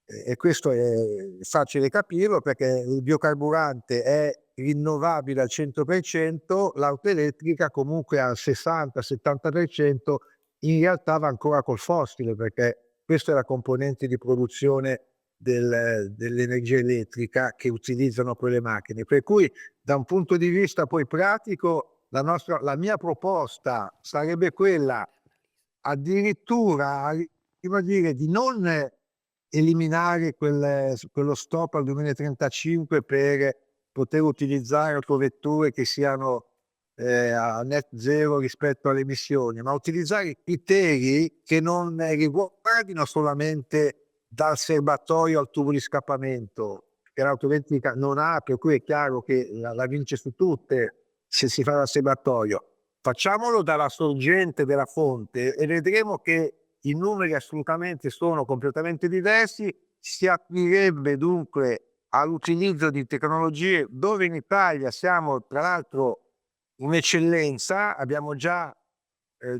E questo è facile capirlo perché il biocarburante è rinnovabile al 100%, l'auto elettrica comunque al 60-70% in realtà va ancora col fossile, perché questa è la componente di produzione dell'energia elettrica che utilizzano poi le macchine. Per cui da un punto di vista poi pratico la mia proposta sarebbe quella addirittura prima di non eliminare quello stop al 2035 per poter utilizzare autovetture che siano a net zero rispetto alle emissioni, ma utilizzare criteri che non riguardino solamente dal serbatoio al tubo di scappamento che l'auto elettrica non ha, per cui è chiaro che la vince su tutte se si fa dal serbatoio. Facciamolo dalla sorgente della fonte e vedremo che i numeri assolutamente sono completamente diversi. Si aprirebbe dunque all'utilizzo di tecnologie dove in Italia siamo tra l'altro un'eccellenza, abbiamo già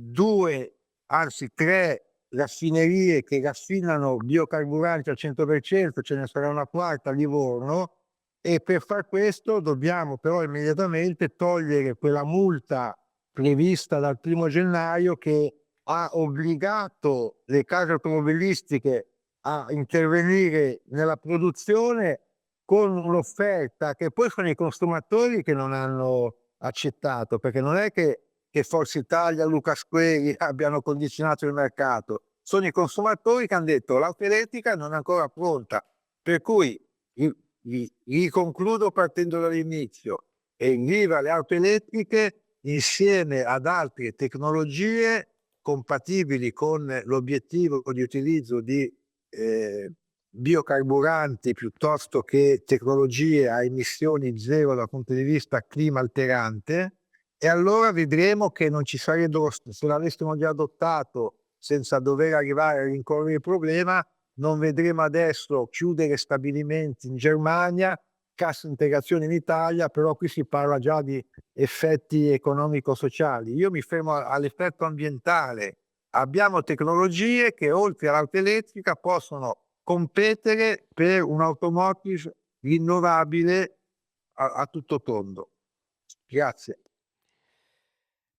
2, anzi 3 raffinerie che raffinano biocarburanti al 100%, ce ne sarà una quarta a Livorno, e per far questo dobbiamo però immediatamente togliere quella multa prevista dal 1° gennaio che ha obbligato le case automobilistiche a intervenire nella produzione con un'offerta che poi sono i consumatori che non hanno accettato, perché non è che Forza Italia, Luca Squeri abbiano condizionato il mercato, sono i consumatori che hanno detto l'auto elettrica non è ancora pronta, per cui riconcludo partendo dall'inizio, e l'IVA alle auto elettriche insieme ad altre tecnologie compatibili con l'obiettivo di utilizzo di biocarburanti piuttosto che tecnologie a emissioni zero dal punto di vista clima alterante, e allora vedremo che non ci sarebbero, se l'avessimo già adottato senza dover arrivare a rincorrere il problema, non vedremo adesso chiudere stabilimenti in Germania, cassa integrazione in Italia, però qui si parla già di effetti economico-sociali. Io mi fermo all'effetto ambientale. Abbiamo tecnologie che oltre all'auto elettrica possono competere per un'automotive rinnovabile a tutto tondo. Grazie.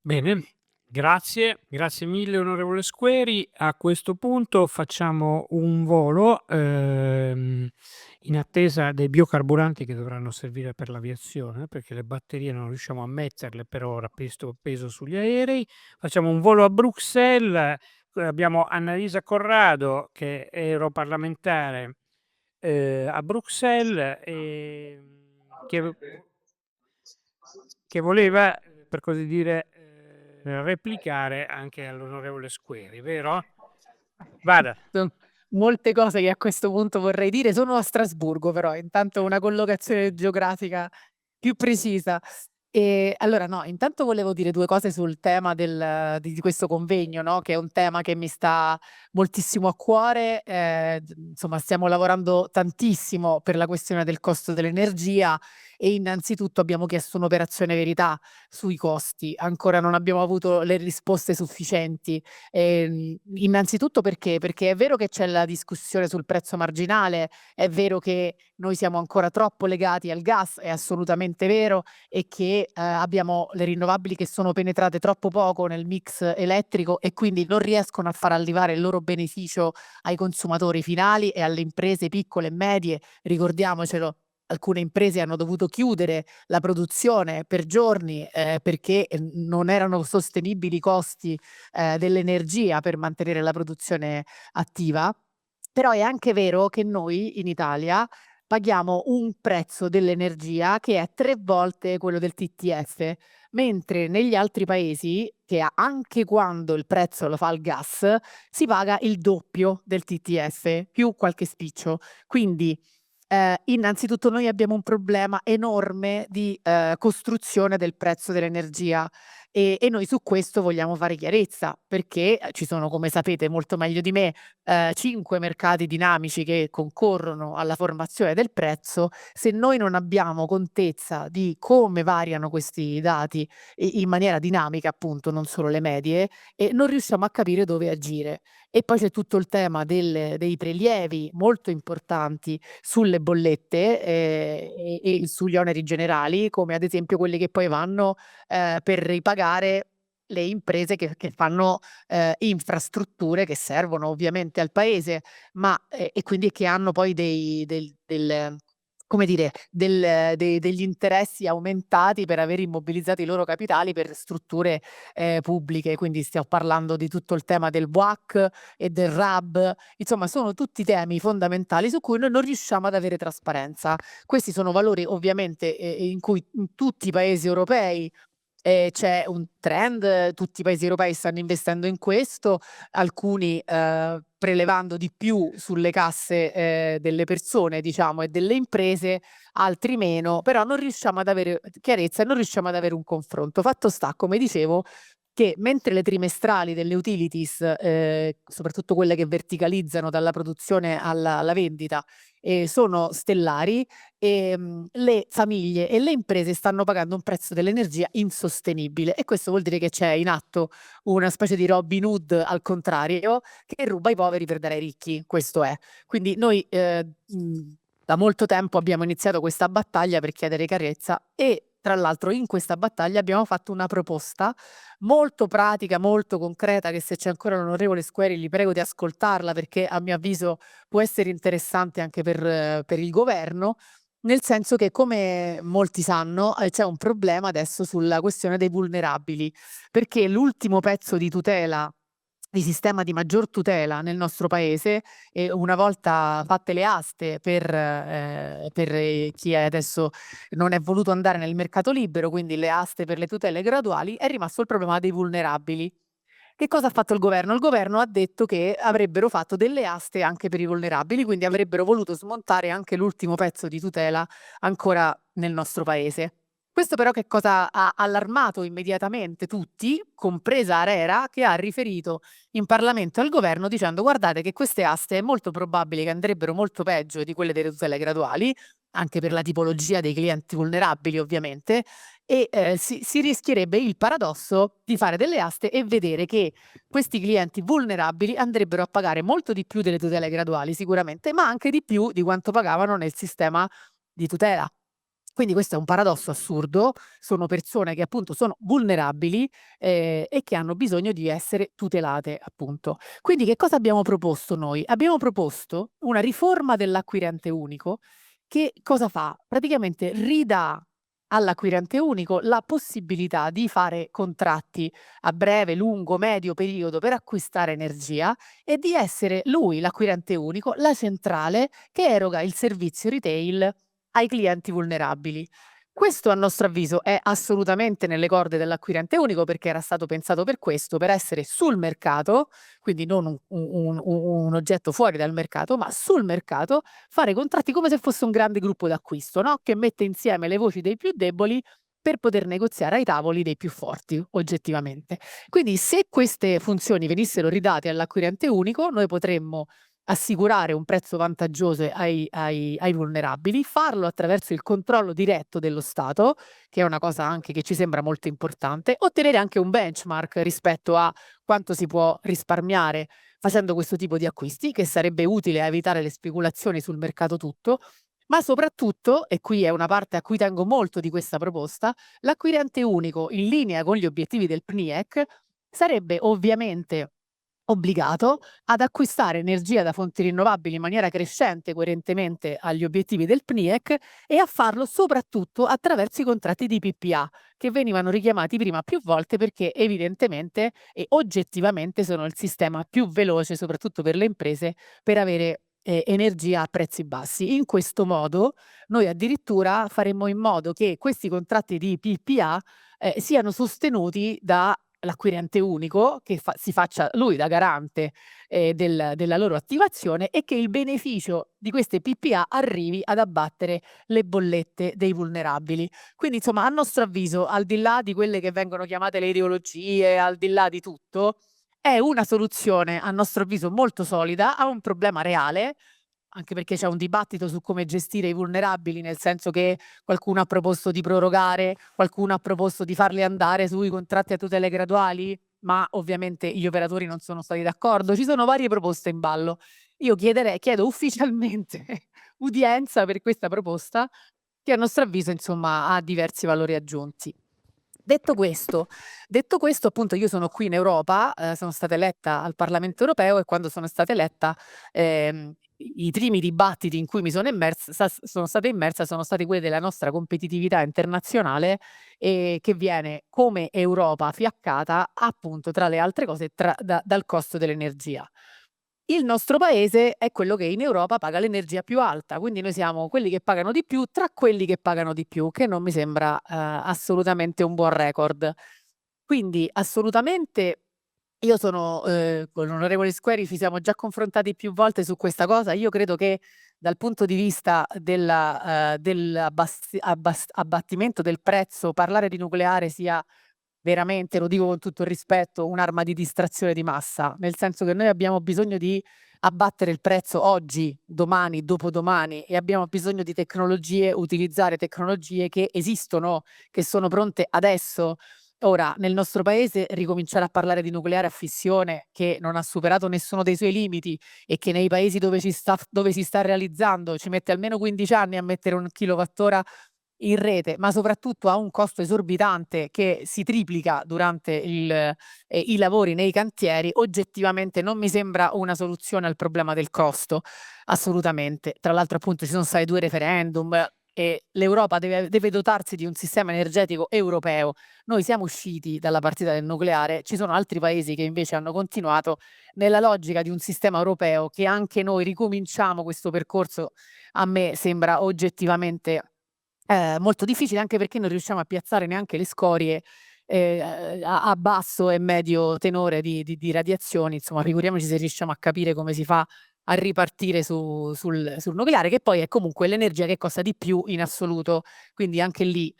Bene, grazie mille onorevole Squeri. A questo punto facciamo un volo in attesa dei biocarburanti che dovranno servire per l'aviazione, perché le batterie non riusciamo a metterle per ora, visto peso sugli aerei. Facciamo un volo a Bruxelles. Abbiamo Annalisa Corrado, che è europarlamentare a Bruxelles, e che voleva, per così dire, replicare anche all'onorevole Squeri, vero? Vada. Molte cose che a questo punto vorrei dire. Sono a Strasburgo, però intanto una collocazione geografica più precisa. Allora, no, intanto volevo dire due cose sul tema di questo convegno, no? Che è un tema che mi sta moltissimo a cuore. Insomma, stiamo lavorando tantissimo per la questione del costo dell'energia, e innanzitutto abbiamo chiesto un'operazione verità sui costi. Ancora non abbiamo avuto le risposte sufficienti. Innanzitutto perché? Perché è vero che c'è la discussione sul prezzo marginale, è vero che noi siamo ancora troppo legati al gas, è assolutamente vero, e che abbiamo le rinnovabili che sono penetrate troppo poco nel mix elettrico e quindi non riescono a far arrivare il loro beneficio ai consumatori finali e alle imprese piccole e medie. Ricordiamocelo, alcune imprese hanno dovuto chiudere la produzione per giorni perché non erano sostenibili i costi dell'energia per mantenere la produzione attiva. Però è anche vero che noi in Italia paghiamo un prezzo dell'energia che è 3 volte quello del TTF, mentre negli altri paesi, che anche quando il prezzo lo fa il gas, si paga il doppio del TTF, più qualche spiccio. Quindi innanzitutto noi abbiamo un problema enorme di costruzione del prezzo dell'energia, e noi su questo vogliamo fare chiarezza, perché ci sono, come sapete molto meglio di me, 5 mercati dinamici che concorrono alla formazione del prezzo. Se noi non abbiamo contezza di come variano questi dati in maniera dinamica, appunto, non solo le medie, non riusciamo a capire dove agire. E poi c'è tutto il tema dei prelievi molto importanti sulle bollette e sugli oneri generali, come ad esempio quelli che poi vanno per ripagare le imprese che fanno infrastrutture che servono ovviamente al paese, ma e quindi che hanno poi come dire, degli interessi aumentati per aver immobilizzato i loro capitali per strutture pubbliche. Quindi stiamo parlando di tutto il tema del WACC e del RAB. Insomma, sono tutti temi fondamentali su cui noi non riusciamo ad avere trasparenza. Questi sono valori ovviamente in cui in tutti i paesi europei c'è un trend, tutti i paesi europei stanno investendo in questo, alcuni prelevando di più sulle casse delle persone, diciamo, e delle imprese, altri meno, però non riusciamo ad avere chiarezza e non riusciamo ad avere un confronto. Fatto sta, come dicevo, che mentre le trimestrali delle utilities, soprattutto quelle che verticalizzano dalla produzione alla vendita, sono stellari, le famiglie e le imprese stanno pagando un prezzo dell'energia insostenibile, e questo vuol dire che c'è in atto una specie di Robin Hood al contrario, che ruba ai poveri per dare ai ricchi. Questo è. Quindi noi da molto tempo abbiamo iniziato questa battaglia per chiedere chiarezza, e tra l'altro in questa battaglia abbiamo fatto una proposta molto pratica, molto concreta, che se c'è ancora l'onorevole Squeri gli prego di ascoltarla, perché a mio avviso può essere interessante anche per il governo. nel senso che, come molti sanno, c'è un problema adesso sulla questione dei vulnerabili, perché l'ultimo pezzo di tutela, di sistema di maggior tutela nel nostro paese, una volta fatte le aste per chi adesso non è voluto andare nel mercato libero, quindi le aste per le tutele graduali, è rimasto il problema dei vulnerabili. Che cosa ha fatto il governo? Il governo ha detto che avrebbero fatto delle aste anche per i vulnerabili, quindi avrebbero voluto smontare anche l'ultimo pezzo di tutela ancora nel nostro paese. Questo però che cosa ha allarmato immediatamente tutti, compresa Arera, che ha riferito in Parlamento al governo dicendo: guardate che queste aste è molto probabile che andrebbero molto peggio di quelle delle tutele graduali, anche per la tipologia dei clienti vulnerabili ovviamente, e si rischierebbe il paradosso di fare delle aste e vedere che questi clienti vulnerabili andrebbero a pagare molto di più delle tutele graduali sicuramente, ma anche di più di quanto pagavano nel sistema di tutela. Quindi questo è un paradosso assurdo, sono persone che appunto sono vulnerabili e che hanno bisogno di essere tutelate, appunto. Quindi che cosa abbiamo proposto noi? Abbiamo proposto una riforma dell'acquirente unico che cosa fa? Praticamente ridà all'acquirente unico la possibilità di fare contratti a breve, lungo, medio periodo per acquistare energia e di essere lui, l'acquirente unico, la centrale che eroga il servizio retail ai clienti vulnerabili. Questo, a nostro avviso, è assolutamente nelle corde dell'acquirente unico perché era stato pensato per questo, per essere sul mercato, quindi non un oggetto fuori dal mercato, ma sul mercato, fare contratti come se fosse un grande gruppo d'acquisto, no? Che mette insieme le voci dei più deboli per poter negoziare ai tavoli dei più forti, oggettivamente. Quindi se queste funzioni venissero ridate all'acquirente unico, noi potremmo assicurare un prezzo vantaggioso ai vulnerabili, farlo attraverso il controllo diretto dello Stato, che è una cosa anche che ci sembra molto importante, ottenere anche un benchmark rispetto a quanto si può risparmiare facendo questo tipo di acquisti, che sarebbe utile a evitare le speculazioni sul mercato tutto, ma soprattutto, e qui è una parte a cui tengo molto di questa proposta, l'acquirente unico in linea con gli obiettivi del PNIEC sarebbe ovviamente obbligato ad acquistare energia da fonti rinnovabili in maniera crescente coerentemente agli obiettivi del PNIEC e a farlo soprattutto attraverso i contratti di PPA che venivano richiamati prima più volte perché evidentemente e oggettivamente sono il sistema più veloce, soprattutto per le imprese, per avere energia a prezzi bassi. In questo modo noi addirittura faremmo in modo che questi contratti di PPA siano sostenuti dall'acquirente unico, che si faccia lui da garante della loro attivazione e che il beneficio di queste PPA arrivi ad abbattere le bollette dei vulnerabili. Quindi insomma, a nostro avviso, al di là di quelle che vengono chiamate le ideologie, al di là di tutto, è una soluzione, a nostro avviso, molto solida a un problema reale, anche perché c'è un dibattito su come gestire i vulnerabili, nel senso che qualcuno ha proposto di prorogare, qualcuno ha proposto di farli andare sui contratti a tutele graduali, ma ovviamente gli operatori non sono stati d'accordo. Ci sono varie proposte in ballo. Io chiedo ufficialmente udienza per questa proposta che a nostro avviso, insomma, ha diversi valori aggiunti. Detto questo, appunto io sono qui in Europa, sono stata eletta al Parlamento europeo e quando sono stata eletta, i primi dibattiti in cui mi sono sono stati quelli della nostra competitività internazionale, che viene come Europa fiaccata, appunto, tra le altre cose, dal costo dell'energia. Il nostro paese è quello che in Europa paga l'energia più alta, quindi noi siamo quelli che pagano di più tra quelli che pagano di più, che non mi sembra assolutamente un buon record. Quindi assolutamente io sono con l'onorevole Squeri ci siamo già confrontati più volte su questa cosa. Io credo che dal punto di vista dell'abbattimento del prezzo, parlare di nucleare sia veramente, lo dico con tutto il rispetto, un'arma di distrazione di massa, nel senso che noi abbiamo bisogno di abbattere il prezzo oggi, domani, dopodomani e abbiamo bisogno di tecnologie, utilizzare tecnologie che esistono, che sono pronte adesso. Ora, nel nostro paese ricominciare a parlare di nucleare a fissione che non ha superato nessuno dei suoi limiti e che nei paesi dove si sta realizzando ci mette almeno 15 anni a mettere un kilowattora in rete, ma soprattutto ha un costo esorbitante che si triplica durante i lavori nei cantieri, oggettivamente non mi sembra una soluzione al problema del costo, assolutamente. Tra l'altro appunto ci sono stati 2 referendum, e l'Europa deve dotarsi di un sistema energetico europeo. Noi siamo usciti dalla partita del nucleare, ci sono altri paesi che invece hanno continuato nella logica di un sistema europeo. Che anche noi ricominciamo questo percorso, a me sembra oggettivamente molto difficile, anche perché non riusciamo a piazzare neanche le scorie a basso e medio tenore di radiazioni. Insomma, figuriamoci se riusciamo a capire come si fa a ripartire sul nucleare, che poi è comunque l'energia che costa di più in assoluto. Quindi anche lì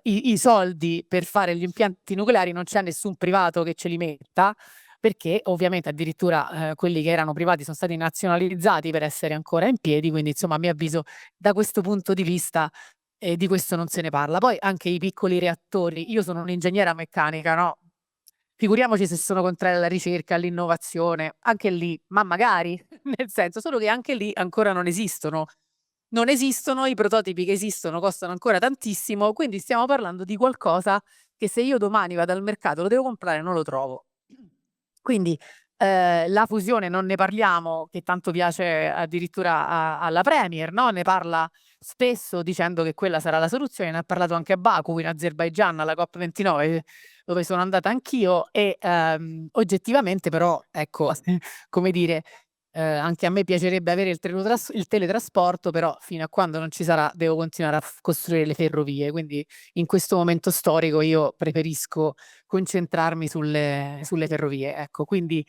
i soldi per fare gli impianti nucleari non c'è nessun privato che ce li metta, perché ovviamente addirittura quelli che erano privati sono stati nazionalizzati per essere ancora in piedi. Quindi insomma, a mio avviso, da questo punto di vista di questo non se ne parla. Poi anche i piccoli reattori, io sono un'ingegnera meccanica, no? Figuriamoci se sono contraria alla ricerca, all'innovazione, anche lì, ma magari, nel senso, solo che anche lì ancora non esistono. Non esistono, i prototipi che esistono costano ancora tantissimo, quindi stiamo parlando di qualcosa che se io domani vado al mercato lo devo comprare, non lo trovo. Quindi la fusione non ne parliamo, che tanto piace addirittura alla Premier, no? Ne parla spesso dicendo che quella sarà la soluzione. Ne ha parlato anche a Baku, in Azerbaigian, alla COP29, dove sono andata anch'io, e oggettivamente però, ecco, come dire, anche a me piacerebbe avere il teletrasporto, però fino a quando non ci sarà devo continuare a costruire le ferrovie. Quindi in questo momento storico io preferisco concentrarmi sulle ferrovie, ecco. Quindi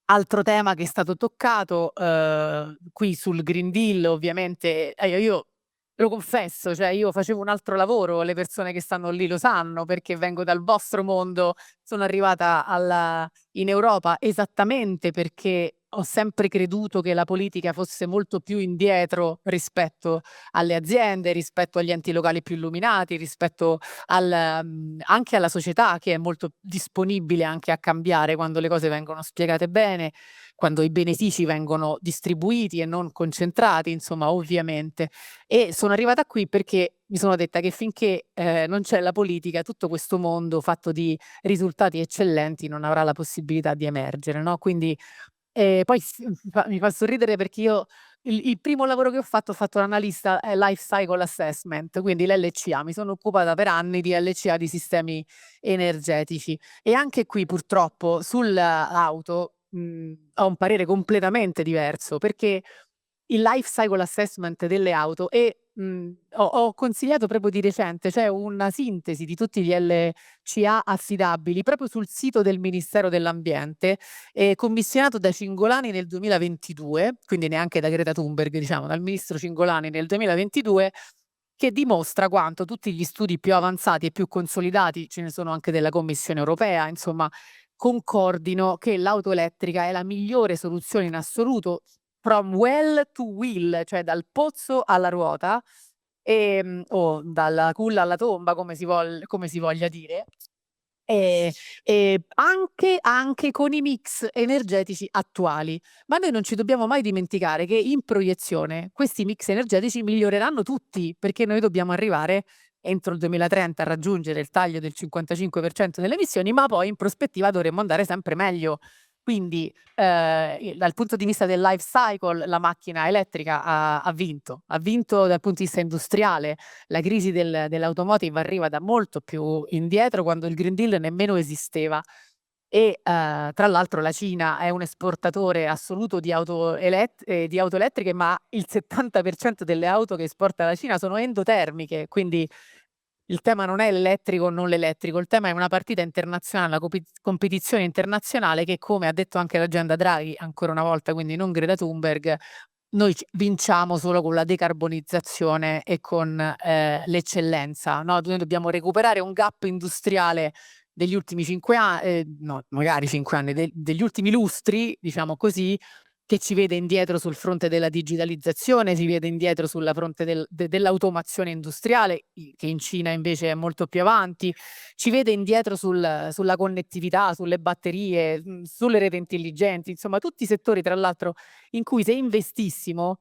altro tema che è stato toccato qui sul Green Deal, ovviamente, io lo confesso, cioè io facevo un altro lavoro, le persone che stanno lì lo sanno, perché vengo dal vostro mondo, sono arrivata in Europa esattamente perché ho sempre creduto che la politica fosse molto più indietro rispetto alle aziende, rispetto agli enti locali più illuminati, rispetto anche alla società, che è molto disponibile anche a cambiare quando le cose vengono spiegate bene, quando i benefici vengono distribuiti e non concentrati, insomma, ovviamente. E sono arrivata qui perché mi sono detta che finché non c'è la politica, tutto questo mondo fatto di risultati eccellenti non avrà la possibilità di emergere, no? Quindi poi mi fa sorridere perché io il primo lavoro che ho fatto l'analista Life Cycle Assessment, quindi l'LCA. Mi sono occupata per anni di LCA, di sistemi energetici, e anche qui purtroppo sull'auto ho un parere completamente diverso, perché il life cycle assessment delle auto e ho consigliato proprio di recente, c'è una sintesi di tutti gli LCA affidabili proprio sul sito del Ministero dell'Ambiente, commissionato da Cingolani nel 2022, quindi neanche da Greta Thunberg, diciamo, dal ministro Cingolani nel 2022, che dimostra quanto tutti gli studi più avanzati e più consolidati, ce ne sono anche della Commissione europea, insomma, concordino che l'auto elettrica è la migliore soluzione in assoluto, from well to wheel, cioè dal pozzo alla ruota, o dalla culla alla tomba, come si voglia dire, anche con i mix energetici attuali. Ma noi non ci dobbiamo mai dimenticare che in proiezione questi mix energetici miglioreranno tutti, perché noi dobbiamo arrivare entro il 2030 a raggiungere il taglio del 55% delle emissioni, ma poi in prospettiva dovremmo andare sempre meglio. Quindi dal punto di vista del life cycle la macchina elettrica ha vinto dal punto di vista industriale. La crisi dell'automotive arriva da molto più indietro, quando il Green Deal nemmeno esisteva, e tra l'altro la Cina è un esportatore assoluto di auto elettriche, ma il 70% delle auto che esporta la Cina sono endotermiche. Quindi il tema non è l'elettrico o non l'elettrico, il tema è una partita internazionale, una competizione internazionale che, come ha detto anche l'agenda Draghi, ancora una volta, quindi non Greta Thunberg, noi vinciamo solo con la decarbonizzazione e con l'eccellenza, no? Noi dobbiamo recuperare un gap industriale degli ultimi 5 anni, no, magari 5 anni, degli ultimi lustri, diciamo così, che ci vede indietro sul fronte della digitalizzazione, si vede indietro sulla fronte dell'automazione industriale, che in Cina invece è molto più avanti, ci vede indietro sulla connettività, sulle batterie, sulle reti intelligenti, insomma tutti i settori, tra l'altro, in cui se investissimo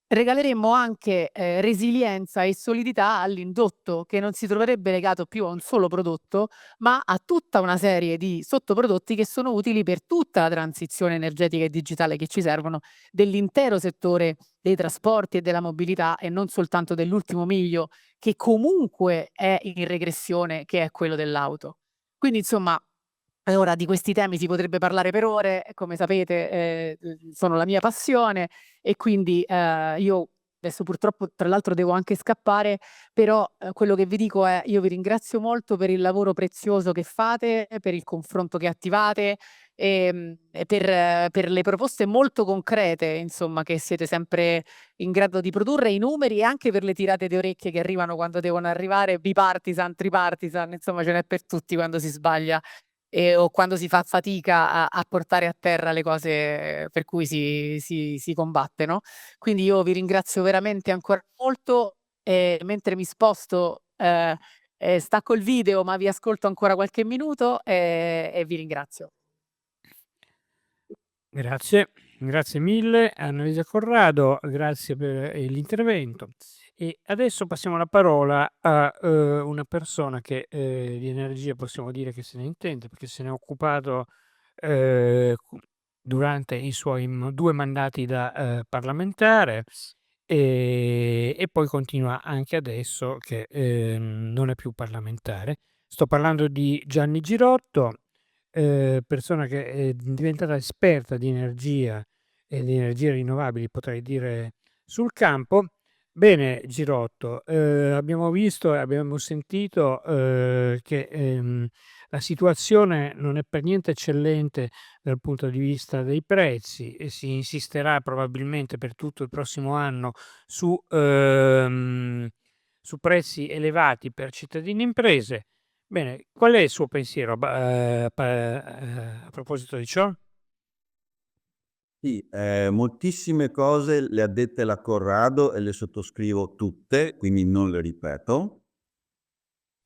regaleremmo anche resilienza e solidità all'indotto, che non si troverebbe legato più a un solo prodotto, ma a tutta una serie di sottoprodotti che sono utili per tutta la transizione energetica e digitale che ci servono, dell'intero settore dei trasporti e della mobilità, e non soltanto dell'ultimo miglio, che comunque è in regressione, che è quello dell'auto. Quindi, insomma, ora di questi temi si potrebbe parlare per ore, come sapete, sono la mia passione, e quindi io adesso purtroppo tra l'altro devo anche scappare, però quello che vi dico è: io vi ringrazio molto per il lavoro prezioso che fate, per il confronto che attivate, e per le proposte molto concrete, insomma, che siete sempre in grado di produrre, i numeri, e anche per le tirate di orecchie che arrivano quando devono arrivare, bipartisan, tripartisan, insomma ce n'è per tutti quando si sbaglia o quando si fa fatica a portare a terra le cose per cui si combatte, no? Quindi io vi ringrazio veramente ancora molto, e mentre mi sposto stacco il video, ma vi ascolto ancora qualche minuto, e vi ringrazio. Grazie, grazie mille Annalisa Corrado, grazie per l'intervento. E adesso passiamo la parola a una persona che di energia possiamo dire che se ne intende, perché se ne è occupato durante i suoi 2 mandati da parlamentare, e poi continua anche adesso che non è più parlamentare. Sto parlando di Gianni Girotto, persona che è diventata esperta di energia e di energie rinnovabili, potrei dire, sul campo. Bene Girotto, abbiamo visto e abbiamo sentito, che, la situazione non è per niente eccellente dal punto di vista dei prezzi, e si insisterà probabilmente per tutto il prossimo anno su prezzi elevati per cittadini e imprese. Bene, qual è il suo pensiero a proposito di ciò? Sì, moltissime cose le ha dette la Corrado e le sottoscrivo tutte, quindi non le ripeto.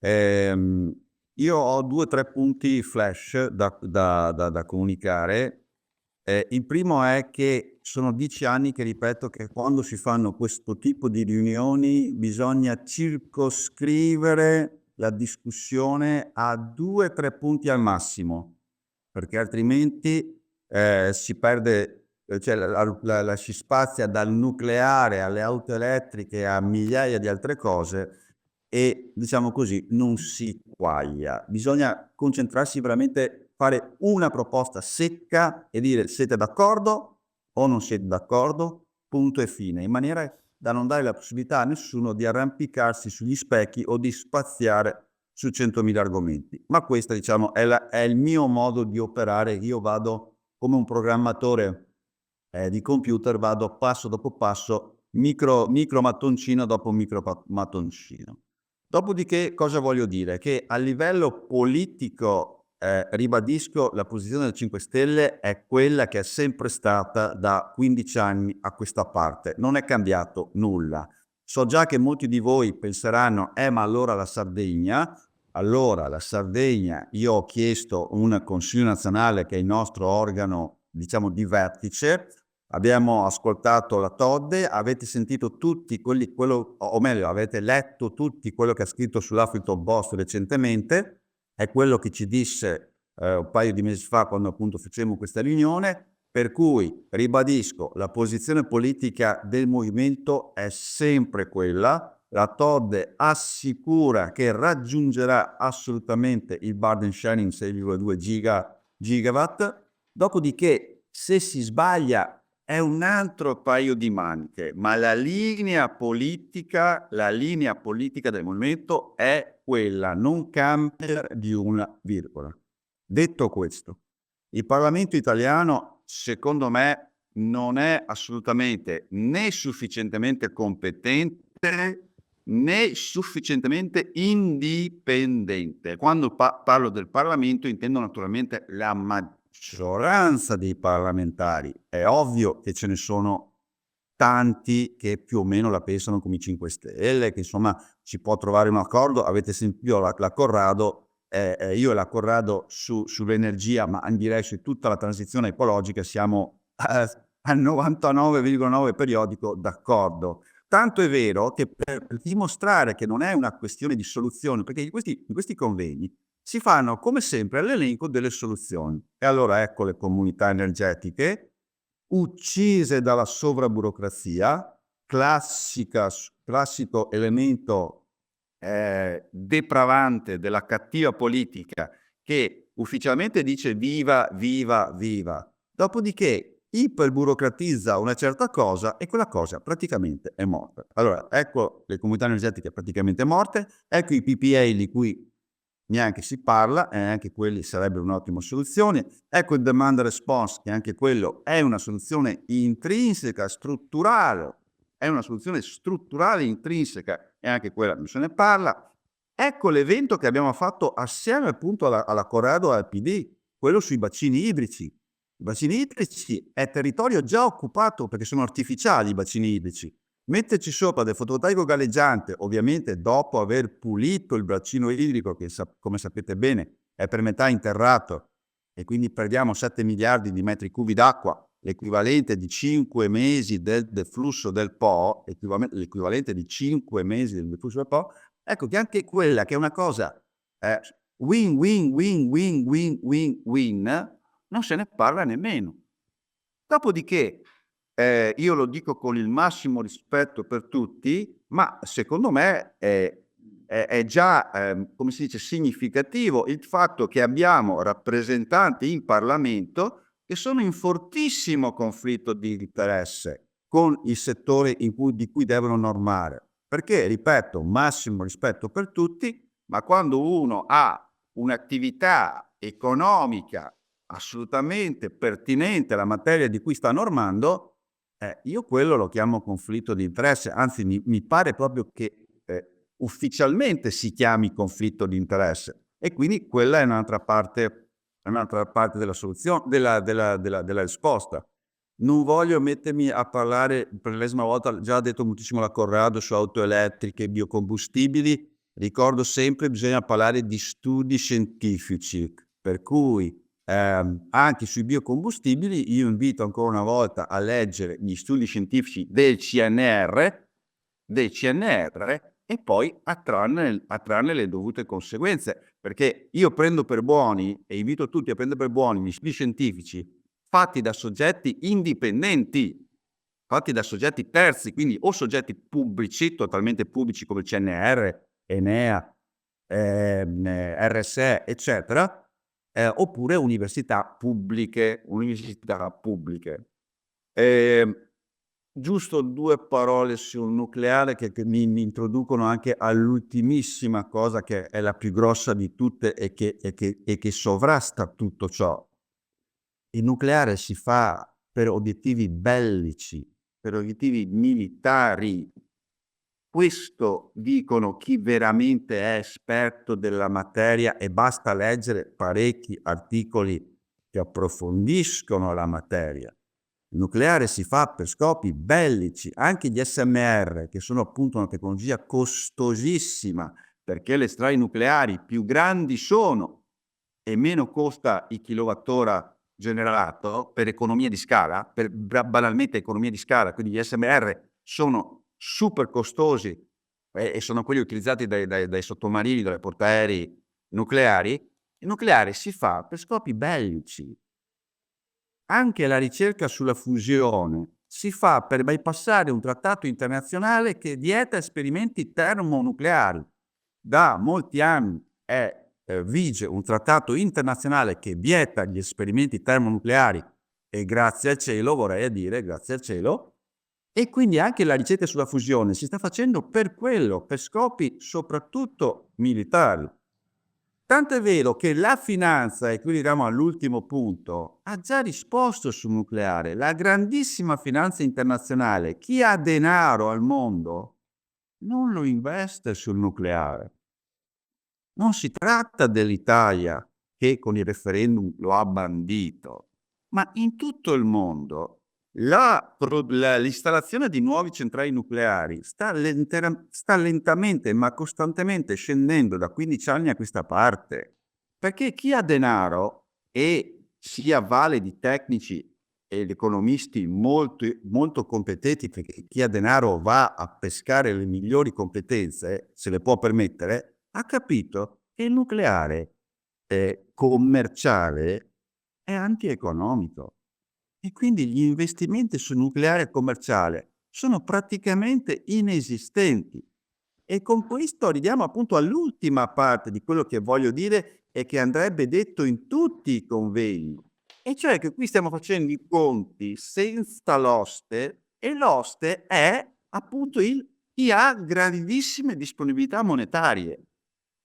Io ho 2 o 3 punti flash da comunicare. Il primo è che sono 10 anni che ripeto che quando si fanno questo tipo di riunioni bisogna circoscrivere la discussione a 2 o 3 punti al massimo, perché altrimenti si perde, cioè si spazia dal nucleare alle auto elettriche a migliaia di altre cose e, diciamo così, non si quaglia. Bisogna concentrarsi veramente, fare una proposta secca e dire: siete d'accordo o non siete d'accordo, punto e fine, in maniera da non dare la possibilità a nessuno di arrampicarsi sugli specchi o di spaziare su 100.000 argomenti. Ma questo, diciamo, è il mio modo di operare. Io vado come un programmatore di computer, vado passo dopo passo, micro mattoncino dopo micro mattoncino. Dopodiché cosa voglio dire? Che a livello politico ribadisco la posizione del 5 Stelle è quella che è sempre stata da 15 anni a questa parte, non è cambiato nulla. So già che molti di voi penseranno: ma allora la Sardegna? Allora la Sardegna, io ho chiesto un Consiglio nazionale che è il nostro organo, diciamo, di vertice. Abbiamo ascoltato la Todde, avete sentito tutti o meglio, avete letto tutti quello che ha scritto sull'Huffington Post recentemente, è quello che ci disse un paio di mesi fa quando appunto facemmo questa riunione, per cui ribadisco, la posizione politica del movimento è sempre quella. La Todde assicura che raggiungerà assolutamente il burden sharing 6,2 gigawatt, dopodiché se si sbaglia è un altro paio di maniche, ma la linea politica del movimento è quella, non cambia di una virgola. Detto questo, il Parlamento italiano, secondo me, non è assolutamente né sufficientemente competente né sufficientemente indipendente. Quando parlo del Parlamento intendo naturalmente la maggioranza dei parlamentari. È ovvio che ce ne sono tanti che più o meno la pensano come i 5 Stelle, che insomma si può trovare un accordo. Avete sentito la Corrado, io e la Corrado sull'energia, ma direi su tutta la transizione ecologica siamo al 99,9 periodico d'accordo. Tanto è vero che per dimostrare che non è una questione di soluzione, perché in questi convegni si fanno come sempre l'elenco delle soluzioni. E allora ecco le comunità energetiche uccise dalla sovraburocrazia, classico elemento depravante della cattiva politica che ufficialmente dice viva, viva, viva, dopodiché iperburocratizza una certa cosa e quella cosa praticamente è morta. Allora, ecco le comunità energetiche praticamente morte, ecco i PPA di cui neanche si parla e anche quelli sarebbero un'ottima soluzione, ecco il demand response che anche quello è una soluzione intrinseca, strutturale, è una soluzione strutturale intrinseca e anche quella non se ne parla. Ecco l'evento che abbiamo fatto assieme appunto alla Corrado e al PD, quello sui bacini idrici. I bacini idrici è territorio già occupato perché sono artificiali i bacini idrici. Metterci sopra del fotovoltaico galleggiante, ovviamente dopo aver pulito il bacino idrico, che come sapete bene è per metà interrato, e quindi perdiamo 7 miliardi di metri cubi d'acqua, l'equivalente di 5 mesi del flusso del Po, l'equivalente di 5 mesi del flusso del Po, ecco che anche quella che è una cosa win, win, win, win, win, win, win, non se ne parla nemmeno. Dopodiché, io lo dico con il massimo rispetto per tutti, ma secondo me è già, come si dice, significativo il fatto che abbiamo rappresentanti in Parlamento che sono in fortissimo conflitto di interesse con il settore di cui devono normare. Perché, ripeto, massimo rispetto per tutti, ma quando uno ha un'attività economica assolutamente pertinente alla materia di cui sta normando, io quello lo chiamo conflitto di interesse, anzi mi pare proprio che ufficialmente si chiami conflitto di interesse e quindi quella è un'altra parte della soluzione, della risposta. Non voglio mettermi a parlare, per l'ennesima volta, già detto moltissimo la Corrado su auto elettriche e biocombustibili, ricordo sempre bisogna parlare di studi scientifici, per cui anche sui biocombustibili io invito ancora una volta a leggere gli studi scientifici del CNR e poi a trarne le dovute conseguenze, perché io prendo per buoni e invito tutti a prendere per buoni gli studi scientifici fatti da soggetti indipendenti, fatti da soggetti terzi, quindi o soggetti pubblici, totalmente pubblici come CNR, Enea, RSE, eccetera, oppure università pubbliche. Giusto 2 parole sul nucleare che mi introducono anche all'ultimissima cosa che è la più grossa di tutte e che sovrasta tutto ciò. Il nucleare si fa per obiettivi bellici, per obiettivi militari. Questo dicono chi veramente è esperto della materia e basta leggere parecchi articoli che approfondiscono la materia. Il nucleare si fa per scopi bellici, anche gli SMR, che sono appunto una tecnologia costosissima, perché le centrali nucleari più grandi sono e meno costa il kilowattora generato per economia di scala, per banalmente economia di scala, quindi gli SMR sono super costosi e sono quelli utilizzati dai sottomarini, dai portaerei nucleari. Il nucleare si fa per scopi bellici. Anche la ricerca sulla fusione si fa per bypassare un trattato internazionale che vieta esperimenti termonucleari. Da molti anni vige un trattato internazionale che vieta gli esperimenti termonucleari e grazie al cielo, vorrei dire, grazie al cielo, e quindi anche la ricerca sulla fusione si sta facendo per quello, per scopi soprattutto militari. Tanto è vero che la finanza, e qui arriviamo all'ultimo punto, ha già risposto sul nucleare. La grandissima finanza internazionale, chi ha denaro al mondo, non lo investe sul nucleare. Non si tratta dell'Italia che con il referendum lo ha bandito, ma in tutto il mondo l'installazione di nuove centrali nucleari sta lentamente ma costantemente scendendo da 15 anni a questa parte, perché chi ha denaro e si avvale di tecnici ed economisti molto competenti, perché chi ha denaro va a pescare le migliori competenze, se le può permettere, ha capito che il nucleare commerciale è antieconomico. E quindi gli investimenti sul nucleare commerciale sono praticamente inesistenti. E con questo arriviamo appunto all'ultima parte di quello che voglio dire e che andrebbe detto in tutti i convegni. E cioè che qui stiamo facendo i conti senza l'oste, e l'oste è appunto chi ha grandissime disponibilità monetarie,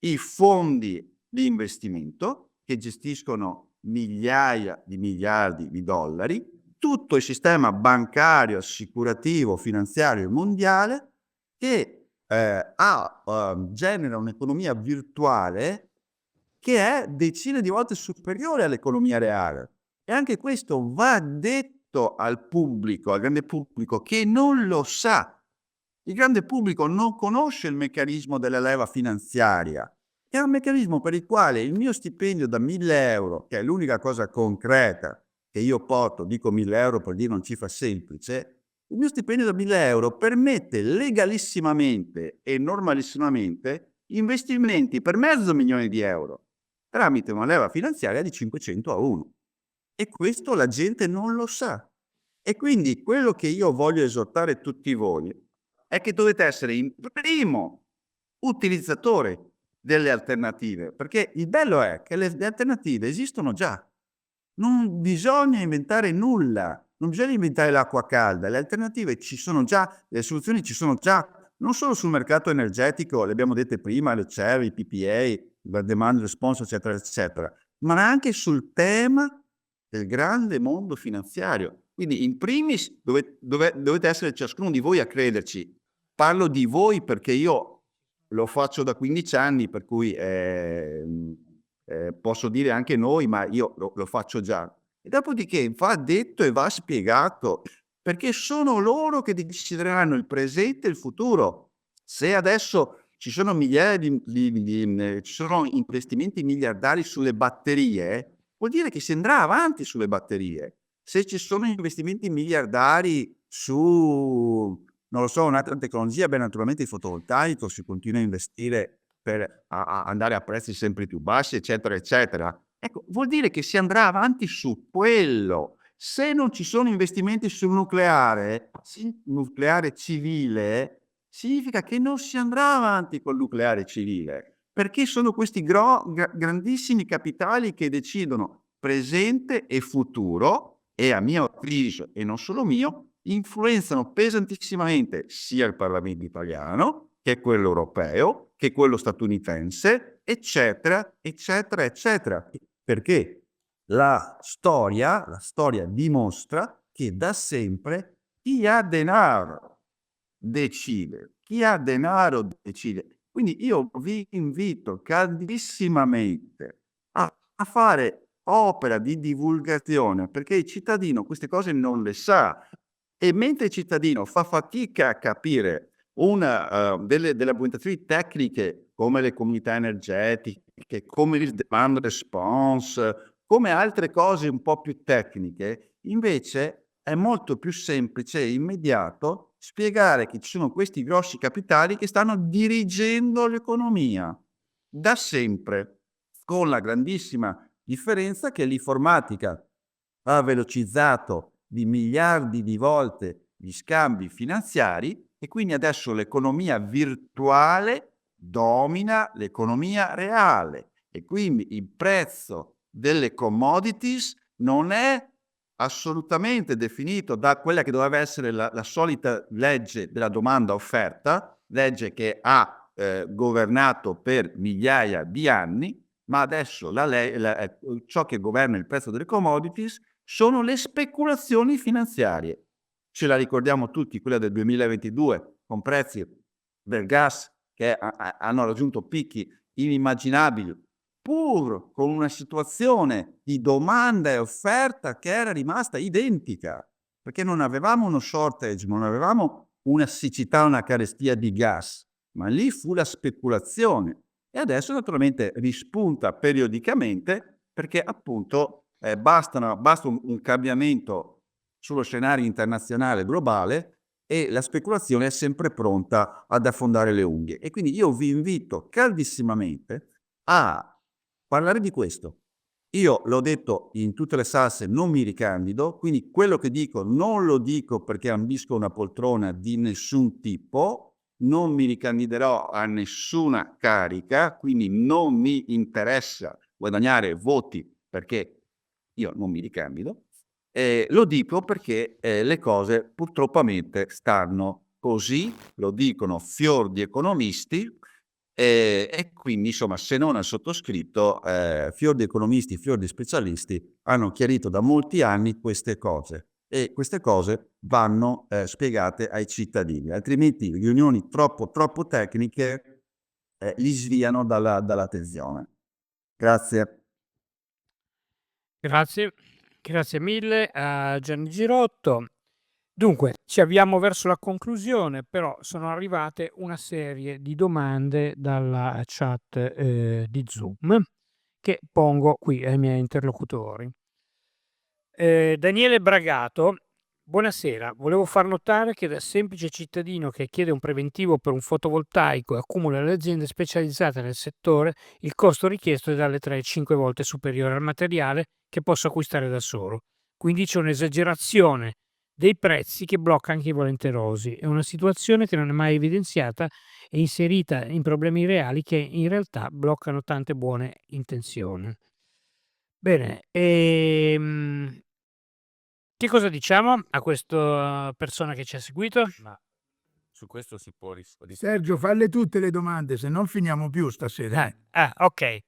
i fondi di investimento che gestiscono migliaia di miliardi di dollari, tutto il sistema bancario, assicurativo, finanziario mondiale che genera un'economia virtuale che è decine di volte superiore all'economia reale. E anche questo va detto al pubblico, al grande pubblico, che non lo sa. Il grande pubblico non conosce il meccanismo della leva finanziaria, che è un meccanismo per il quale il mio stipendio da 1.000 euro, che è l'unica cosa concreta che io porto, dico 1.000 euro per dire una cifra semplice, il mio stipendio da 1.000 euro permette legalissimamente e normalissimamente investimenti per $500.000 di euro tramite una leva finanziaria di 500 a 1. E questo la gente non lo sa. E quindi quello che io voglio esortare tutti voi è che dovete essere il primo utilizzatore delle alternative, perché il bello è che le alternative esistono già. Non bisogna inventare nulla, non bisogna inventare l'acqua calda, le alternative ci sono già, le soluzioni ci sono già, non solo sul mercato energetico, le abbiamo dette prima, le CER, i PPA, la demand response, eccetera, eccetera, ma anche sul tema del grande mondo finanziario. Quindi in primis dovete essere ciascuno di voi a crederci. Parlo di voi perché io lo faccio da 15 anni, per cui posso dire anche noi, ma io lo faccio già. E dopodiché va detto e va spiegato, perché sono loro che decideranno il presente e il futuro. Se adesso ci sono migliaia ci sono investimenti miliardari sulle batterie, vuol dire che si andrà avanti sulle batterie. Se ci sono investimenti miliardari su, non lo so, un'altra tecnologia, beh, naturalmente il fotovoltaico, si continua a investire per andare a prezzi sempre più bassi, eccetera, eccetera. Ecco, vuol dire che si andrà avanti su quello. Se non ci sono investimenti sul nucleare civile, significa che non si andrà avanti col nucleare civile, perché sono questi grandissimi capitali che decidono presente e futuro, e a mio avviso, e non solo mio, influenzano pesantissimamente sia il Parlamento italiano, che quello europeo, che quello statunitense, eccetera, eccetera, eccetera. Perché la storia dimostra che da sempre chi ha denaro decide. Chi ha denaro decide. Quindi io vi invito caldissimamente a fare opera di divulgazione, perché il cittadino queste cose non le sa. E mentre il cittadino fa fatica a capire delle argomentazioni tecniche come le comunità energetiche, come il demand response, come altre cose un po' più tecniche, invece è molto più semplice e immediato spiegare che ci sono questi grossi capitali che stanno dirigendo l'economia da sempre, con la grandissima differenza che l'informatica ha velocizzato di miliardi di volte gli scambi finanziari e quindi adesso l'economia virtuale domina l'economia reale e quindi il prezzo delle commodities non è assolutamente definito da quella che doveva essere la solita legge della domanda-offerta, legge che ha governato per migliaia di anni, ma adesso ciò che governa il prezzo delle commodities sono le speculazioni finanziarie. Ce la ricordiamo tutti, quella del 2022, con prezzi del gas che hanno raggiunto picchi inimmaginabili, pur con una situazione di domanda e offerta che era rimasta identica, perché non avevamo uno shortage, non avevamo una siccità, una carestia di gas, ma lì fu la speculazione. E adesso naturalmente rispunta periodicamente perché appunto basta un cambiamento sullo scenario internazionale globale e la speculazione è sempre pronta ad affondare le unghie. E quindi io vi invito caldissimamente a parlare di questo. Io l'ho detto in tutte le salse, non mi ricandido, quindi quello che dico non lo dico perché ambisco una poltrona di nessun tipo, non mi ricandiderò a nessuna carica, quindi non mi interessa guadagnare voti perché io non mi ricandido. Lo dico perché le cose purtroppamente stanno così, lo dicono fior di economisti, e quindi insomma se non al sottoscritto, fior di economisti, fior di specialisti hanno chiarito da molti anni queste cose e queste cose vanno spiegate ai cittadini, altrimenti riunioni troppo tecniche li sviano dall'attenzione. Grazie. Grazie, grazie mille a Gianni Girotto. Dunque, ci avviamo verso la conclusione, però sono arrivate una serie di domande dalla chat di Zoom che pongo qui ai miei interlocutori. Daniele Bragato, buonasera. Volevo far notare che da semplice cittadino che chiede un preventivo per un fotovoltaico e accumula le aziende specializzate nel settore, il costo richiesto è dalle 3 ai 5 volte superiore al materiale che posso acquistare da solo. Quindi c'è un'esagerazione dei prezzi che blocca anche i volenterosi. È una situazione che non è mai evidenziata e inserita in problemi reali che in realtà bloccano tante buone intenzioni. Bene, che cosa diciamo a questa persona che ci ha seguito? Ma su questo si può rispondere. Sergio, falle tutte le domande, se non finiamo più stasera. Ah, ok.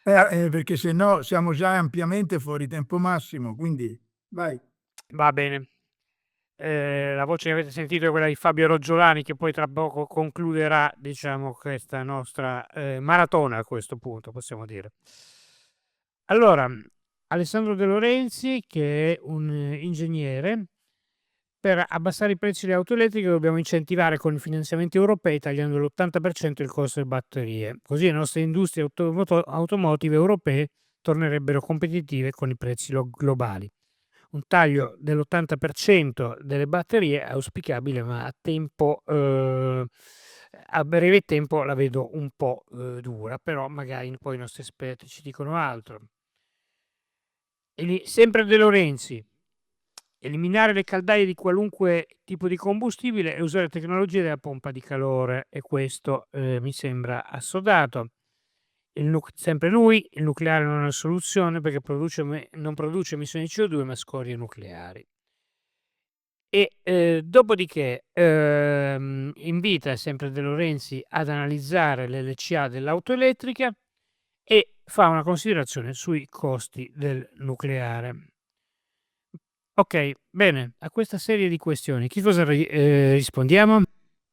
Perché se no siamo già ampiamente fuori tempo massimo, quindi vai. Va bene. La voce che avete sentito è quella di Fabio Roggiolani che poi tra poco concluderà, diciamo, questa nostra maratona a questo punto, possiamo dire. Allora, Alessandro De Lorenzi, che è un ingegnere, per abbassare i prezzi delle auto elettriche dobbiamo incentivare con i finanziamenti europei tagliando l'80% il costo delle batterie. Così le nostre industrie automotive europee tornerebbero competitive con i prezzi globali. Un taglio dell'80% delle batterie è auspicabile, ma a breve tempo la vedo un po' dura, però magari poi i nostri esperti ci dicono altro. Sempre De Lorenzi, eliminare le caldaie di qualunque tipo di combustibile e usare tecnologie della pompa di calore, e questo mi sembra assodato. Sempre lui, il nucleare non è una soluzione perché non produce emissioni di CO2 ma scorie nucleari. E dopodiché invita sempre De Lorenzi ad analizzare l'LCA dell'auto elettrica e fa una considerazione sui costi del nucleare. Ok, bene, a questa serie di questioni, che cosa rispondiamo?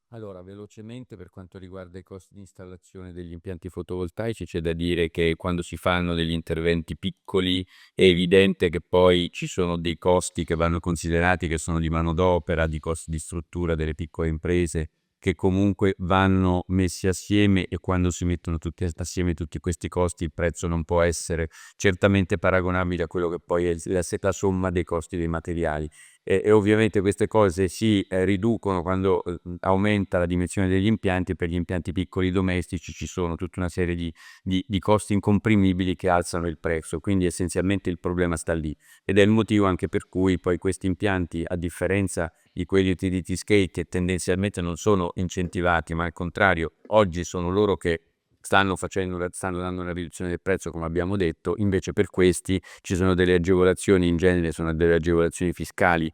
Allora, velocemente per quanto riguarda i costi di installazione degli impianti fotovoltaici, c'è da dire che quando si fanno degli interventi piccoli è evidente che poi ci sono dei costi che vanno considerati, che sono di manodopera, di costi di struttura delle piccole imprese, che comunque vanno messi assieme e quando si mettono tutti assieme tutti questi costi il prezzo non può essere certamente paragonabile a quello che poi è la somma dei costi dei materiali. E ovviamente queste cose si riducono quando aumenta la dimensione degli impianti. Per gli impianti piccoli domestici ci sono tutta una serie di costi incomprimibili che alzano il prezzo, quindi essenzialmente il problema sta lì ed è il motivo anche per cui poi questi impianti, a differenza di quelli utility scale che tendenzialmente non sono incentivati, ma al contrario oggi sono loro che stanno dando una riduzione del prezzo, come abbiamo detto. Invece per questi ci sono delle agevolazioni, in genere sono delle agevolazioni fiscali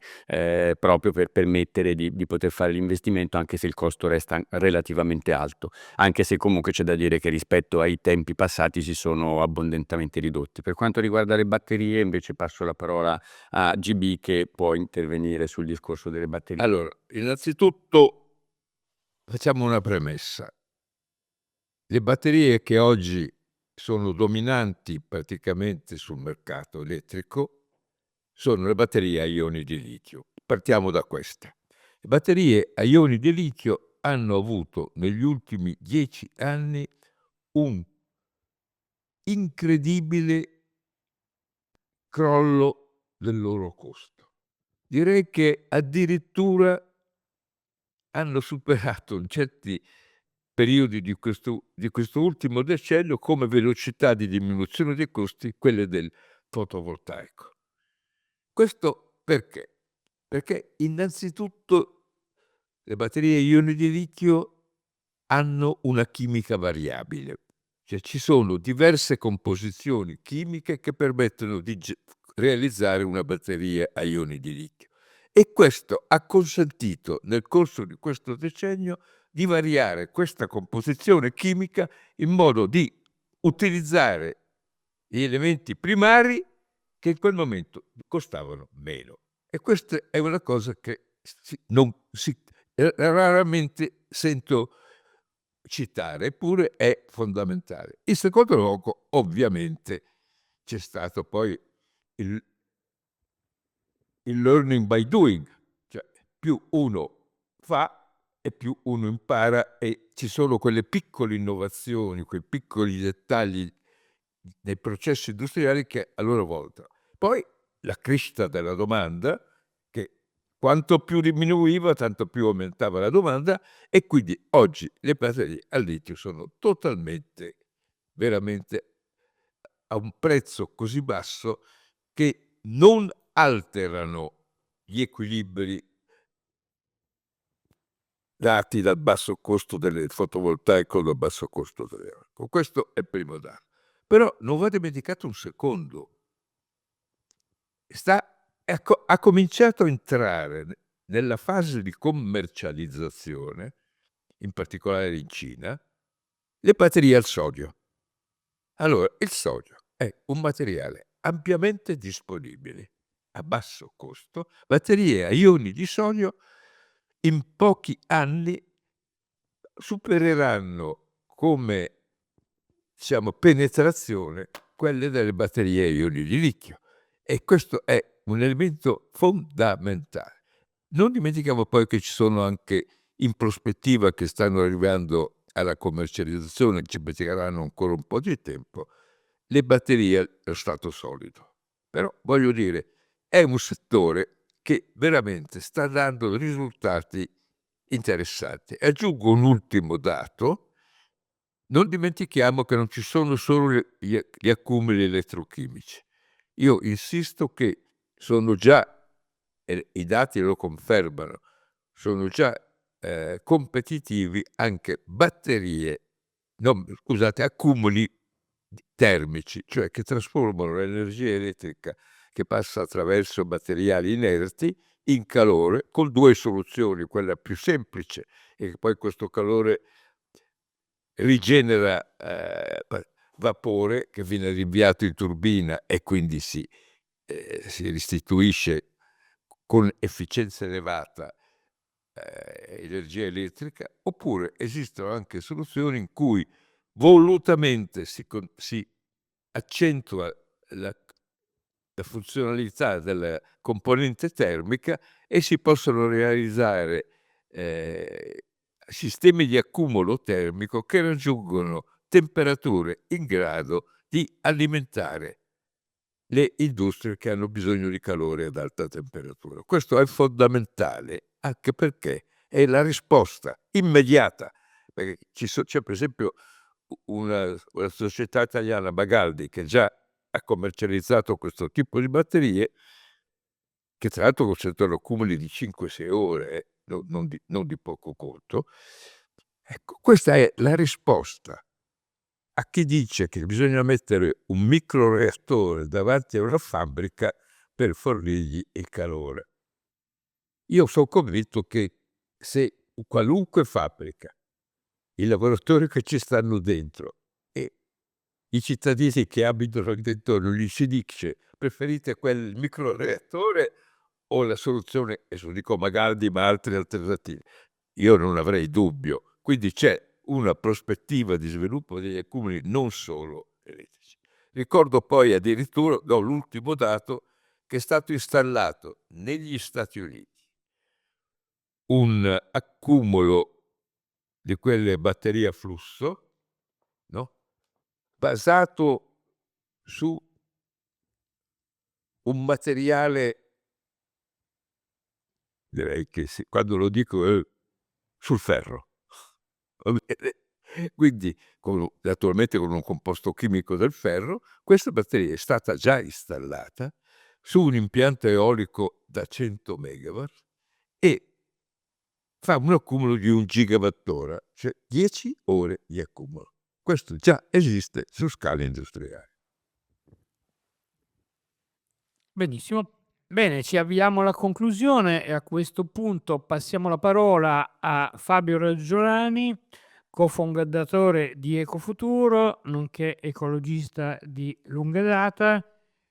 proprio per permettere di poter fare l'investimento anche se il costo resta relativamente alto, anche se comunque c'è da dire che rispetto ai tempi passati si sono abbondantemente ridotti. Per quanto riguarda le batterie invece passo la parola a GB che può intervenire sul discorso delle batterie. Allora, innanzitutto facciamo una premessa. Le batterie che oggi sono dominanti praticamente sul mercato elettrico sono le batterie a ioni di litio. Partiamo da queste. Le batterie a ioni di litio hanno avuto negli ultimi 10 anni un incredibile crollo del loro costo. direi che addirittura hanno superato in certi periodi di questo ultimo decennio come velocità di diminuzione dei costi quelle del fotovoltaico. Questo perché? Perché innanzitutto le batterie a ioni di litio hanno una chimica variabile, cioè ci sono diverse composizioni chimiche che permettono di realizzare una batteria a ioni di litio, e questo ha consentito nel corso di questo decennio di variare questa composizione chimica in modo di utilizzare gli elementi primari che in quel momento costavano meno. E questa è una cosa che raramente sento citare, eppure è fondamentale. In secondo luogo, ovviamente, c'è stato poi il learning by doing, cioè più uno fa e più uno impara, e ci sono quelle piccole innovazioni, quei piccoli dettagli nei processi industriali che a loro volta. Poi la crescita della domanda, che quanto più diminuiva, tanto più aumentava la domanda, e quindi oggi le batterie al litio sono totalmente, veramente a un prezzo così basso che non alterano gli equilibri dati dal basso costo del fotovoltaico, dal basso costo dell'eolico. Questo è il primo dato. Però non va dimenticato un secondo. Ha cominciato a entrare nella fase di commercializzazione, in particolare in Cina, le batterie al sodio. Allora, il sodio è un materiale ampiamente disponibile, a basso costo. Batterie a ioni di sodio in pochi anni supereranno come, diciamo, penetrazione quelle delle batterie a ioni di litio, e questo è un elemento fondamentale. Non dimentichiamo poi che ci sono anche, in prospettiva, che stanno arrivando alla commercializzazione, ci impiegheranno ancora un po' di tempo, le batterie a stato solido. Però voglio dire, è un settore che veramente sta dando risultati interessanti. Aggiungo un ultimo dato: non dimentichiamo che non ci sono solo gli accumuli elettrochimici. Io insisto che sono già, e i dati lo confermano, sono già competitivi anche batterie, no, scusate, accumuli termici, cioè che trasformano l'energia elettrica che passa attraverso materiali inerti in calore, con due soluzioni: quella più semplice, e che poi questo calore rigenera vapore che viene rinviato in turbina e quindi si restituisce con efficienza elevata energia elettrica. Oppure esistono anche soluzioni in cui volutamente si accentua la funzionalità della componente termica e si possono realizzare sistemi di accumulo termico che raggiungono temperature in grado di alimentare le industrie che hanno bisogno di calore ad alta temperatura. Questo è fondamentale, anche perché è la risposta immediata, perché c'è per esempio una società italiana, Magaldi, che già ha commercializzato questo tipo di batterie, che tra l'altro consentono accumuli di 5-6 ore, non di poco conto. Ecco, questa è la risposta a chi dice che bisogna mettere un microreattore davanti a una fabbrica per fornirgli il calore. Io sono convinto che se qualunque fabbrica, i lavoratori che ci stanno dentro e i cittadini che abitano dentro gli si dice: preferite quel microreattore o la soluzione, e lo dico Magaldi, ma altre alternative, io non avrei dubbio. Quindi c'è una prospettiva di sviluppo degli accumuli non solo elettrici. Ricordo poi addirittura, l'ultimo dato, che è stato installato negli Stati Uniti un accumulo di quelle batterie a flusso, no? Basato su un materiale direi che sì, quando lo dico è sul ferro. Va bene? Quindi naturalmente con un composto chimico del ferro, questa batteria è stata già installata su un impianto eolico da 100 megawatt e fa un accumulo di 1 gigawattora, cioè 10 ore di accumulo. Questo già esiste su scala industriale. Benissimo. Bene, ci avviamo alla conclusione e a questo punto passiamo la parola a Fabio Reggiolani, cofondatore di Ecofuturo, nonché ecologista di lunga data.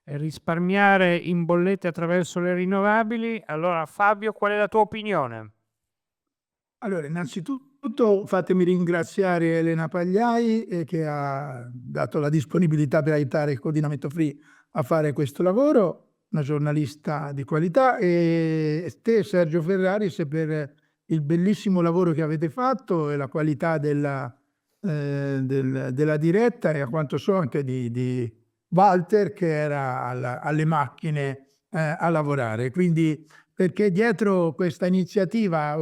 Risparmiare in bollette attraverso le rinnovabili. Allora, Fabio, qual è la tua opinione? Allora, innanzitutto fatemi ringraziare Elena Pagliai che ha dato la disponibilità per aiutare il Coordinamento Free a fare questo lavoro, una giornalista di qualità, e te Sergio Ferraris per il bellissimo lavoro che avete fatto e la qualità della diretta, e a quanto so anche di Walter che era alle macchine a lavorare. Quindi, perché dietro questa iniziativa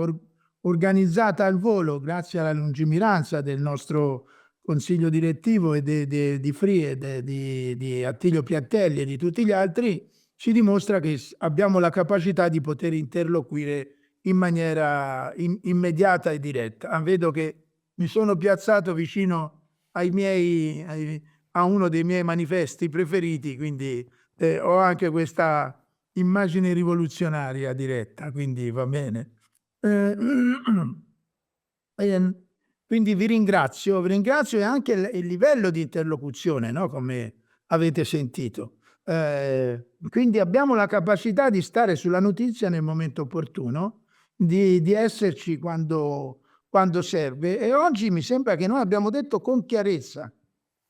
organizzata al volo, grazie alla lungimiranza del nostro consiglio direttivo e di Free e di Attilio Piattelli e di tutti gli altri, ci dimostra che abbiamo la capacità di poter interloquire in maniera immediata e diretta. Vedo che mi sono piazzato vicino a uno dei miei manifesti preferiti, quindi ho anche questa immagine rivoluzionaria diretta, quindi va bene. Quindi vi ringrazio e anche il livello di interlocuzione, no? Come avete sentito. Quindi abbiamo la capacità di stare sulla notizia nel momento opportuno, di esserci quando serve, e oggi mi sembra che noi abbiamo detto con chiarezza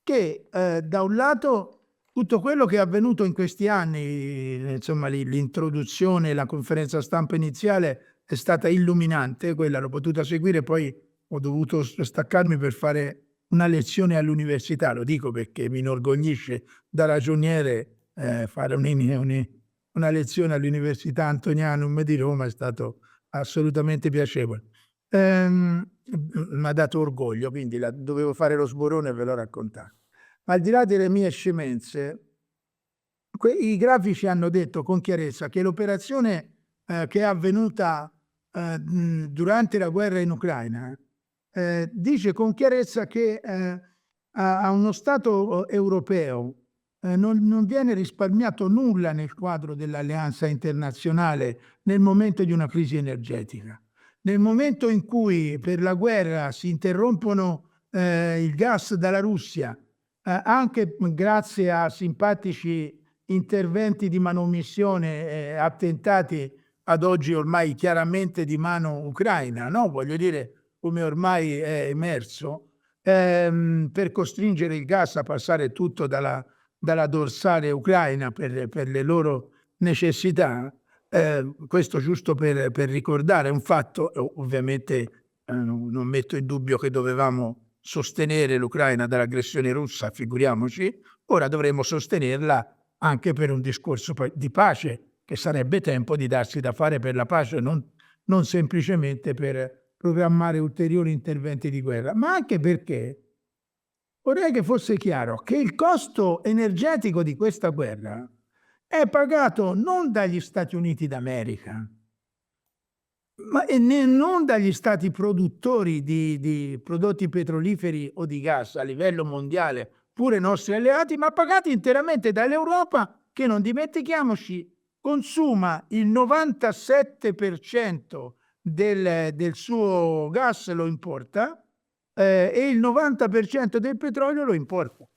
che da un lato tutto quello che è avvenuto in questi anni, insomma l'introduzione, la conferenza stampa iniziale è stata illuminante, quella l'ho potuta seguire, poi ho dovuto staccarmi per fare una lezione all'università, lo dico perché mi inorgoglisce da ragioniere fare una lezione all'Università Antonianum di Roma, è stato assolutamente piacevole. Mi ha dato orgoglio, quindi dovevo fare lo sborone e ve l'ho raccontato. Ma al di là delle mie scemenze, i grafici hanno detto con chiarezza che l'operazione che è avvenuta durante la guerra in Ucraina dice con chiarezza che a uno Stato europeo non viene risparmiato nulla nel quadro dell'alleanza internazionale nel momento di una crisi energetica. Nel momento in cui per la guerra si interrompono il gas dalla Russia, anche grazie a simpatici interventi di manomissione, attentati ad oggi ormai chiaramente di mano ucraina, no? Voglio dire, come ormai è emerso, per costringere il gas a passare tutto dalla dorsale ucraina per le loro necessità. Questo giusto per ricordare un fatto. Ovviamente non metto in dubbio che dovevamo sostenere l'Ucraina dall'aggressione russa, figuriamoci, ora dovremmo sostenerla anche per un discorso di pace, che sarebbe tempo di darsi da fare per la pace, non semplicemente per programmare ulteriori interventi di guerra, ma anche perché vorrei che fosse chiaro che il costo energetico di questa guerra è pagato non dagli Stati Uniti d'America, ma non dagli stati produttori di prodotti petroliferi o di gas a livello mondiale, pure i nostri alleati, ma pagati interamente dall'Europa che, non dimentichiamoci, consuma il 97% del suo gas lo importa e il 90% del petrolio lo importa.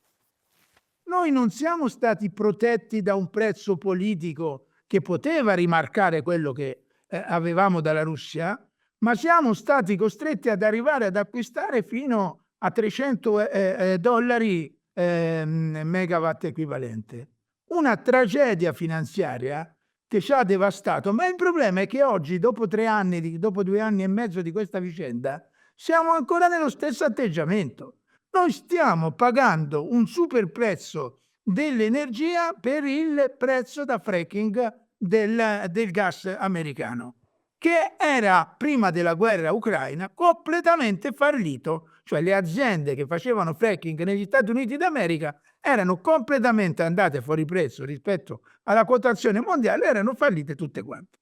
Noi non siamo stati protetti da un prezzo politico che poteva rimarcare quello che avevamo dalla Russia, ma siamo stati costretti ad arrivare ad acquistare fino a $300 megawatt equivalente. Una tragedia finanziaria che ci ha devastato, ma il problema è che oggi, dopo 2 anni e mezzo di questa vicenda, siamo ancora nello stesso atteggiamento. Noi stiamo pagando un super prezzo dell'energia per il prezzo da fracking del gas americano. che era prima della guerra ucraina completamente fallito, cioè le aziende che facevano fracking negli Stati Uniti d'America erano completamente andate fuori prezzo rispetto alla quotazione mondiale, erano fallite tutte quante.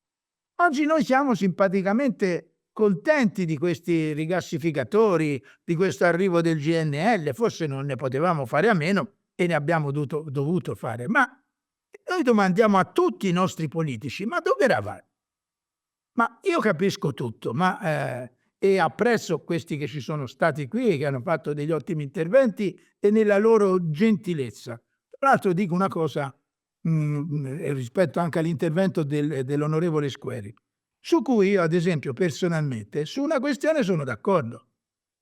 Oggi noi siamo simpaticamente contenti di questi rigassificatori, di questo arrivo del GNL, forse non ne potevamo fare a meno e ne abbiamo dovuto fare, ma noi domandiamo a tutti i nostri politici, ma dove eravate? Ma io capisco tutto, e apprezzo questi che ci sono stati qui, che hanno fatto degli ottimi interventi e nella loro gentilezza. Tra l'altro dico una cosa rispetto anche all'intervento dell'onorevole Squeri, su cui io ad esempio personalmente su una questione sono d'accordo.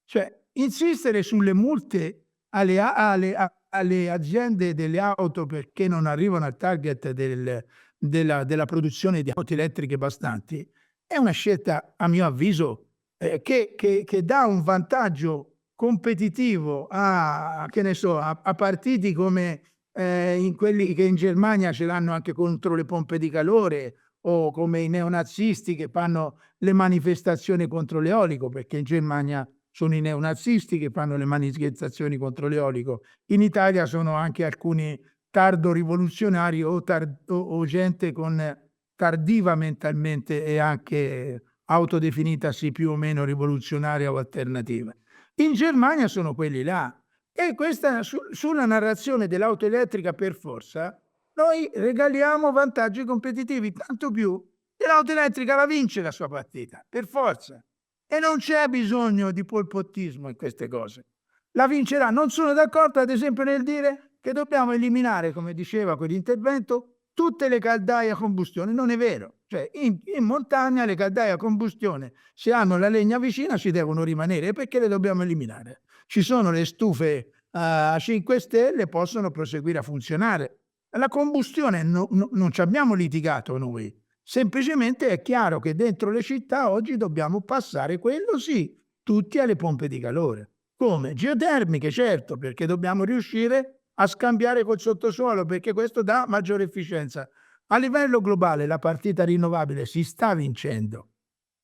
Cioè insistere sulle multe alle aziende delle auto perché non arrivano al target della produzione di auto elettriche bastanti è una scelta, a mio avviso, che dà un vantaggio competitivo che ne so, a partiti come in quelli che in Germania ce l'hanno anche contro le pompe di calore, o come i neonazisti che fanno le manifestazioni contro l'eolico, perché in Germania sono i neonazisti che fanno le manifestazioni contro l'eolico. In Italia sono anche alcuni tardo rivoluzionari o gente con tardiva mentalmente e anche autodefinitasi più o meno rivoluzionaria o alternativa. In Germania sono quelli là. E questa sulla narrazione dell'auto elettrica per forza noi regaliamo vantaggi competitivi, tanto più che l'auto elettrica la vince la sua partita, per forza. E non c'è bisogno di polpottismo in queste cose. La vincerà. Non sono d'accordo, ad esempio, nel dire che dobbiamo eliminare, come diceva quell'intervento, tutte le caldaie a combustione. Non è vero. Cioè, in montagna le caldaie a combustione, se hanno la legna vicina, ci devono rimanere. Perché le dobbiamo eliminare? Ci sono le stufe a 5 stelle, possono proseguire a funzionare. La combustione non ci abbiamo litigato noi. Semplicemente è chiaro che dentro le città oggi dobbiamo passare, quello sì, tutti alle pompe di calore. Come? Geotermiche, certo, perché dobbiamo riuscire a scambiare col sottosuolo, perché questo dà maggiore efficienza. A livello globale la partita rinnovabile si sta vincendo.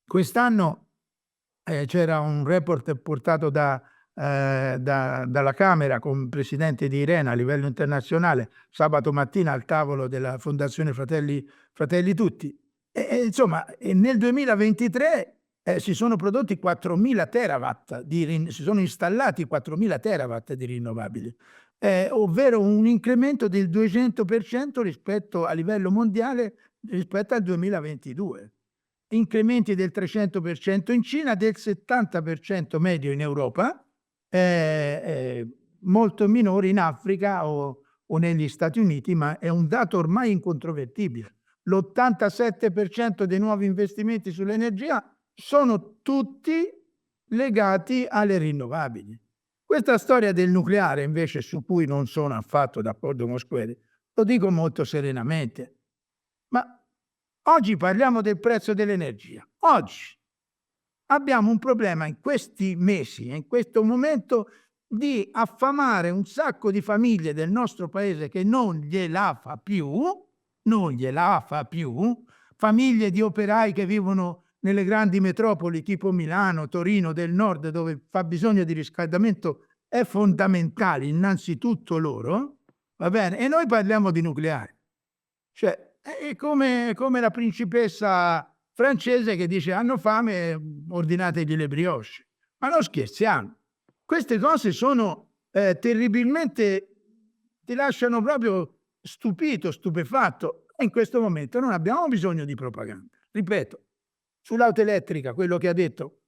Quest'anno c'era un report portato dalla Camera con il presidente di IRENA a livello internazionale sabato mattina al tavolo della Fondazione Fratelli Tutti. Insomma, nel 2023 si sono prodotti 4.000 terawatt, si sono installati 4.000 terawatt di rinnovabili, ovvero un incremento del 200% rispetto a livello mondiale rispetto al 2022. Incrementi del 300% in Cina, del 70% medio in Europa, molto minori in Africa o negli Stati Uniti, ma è un dato ormai incontrovertibile. L'87% dei nuovi investimenti sull'energia sono tutti legati alle rinnovabili. Questa storia del nucleare, invece, su cui non sono affatto d'accordo con Squeri, lo dico molto serenamente. Ma oggi parliamo del prezzo dell'energia. Oggi abbiamo un problema in questi mesi, in questo momento, di affamare un sacco di famiglie del nostro paese che non gliela fa più, famiglie di operai che vivono nelle grandi metropoli tipo Milano, Torino del Nord, dove il fabbisogno di riscaldamento è fondamentale, innanzitutto loro, va bene? E noi parliamo di nucleare. Cioè, è come la principessa francese che dice hanno fame, ordinategli le brioche. Ma non scherziamo. Queste cose sono terribilmente, ti lasciano proprio stupito, stupefatto. E in questo momento non abbiamo bisogno di propaganda. Ripeto, sull'auto elettrica, quello che ha detto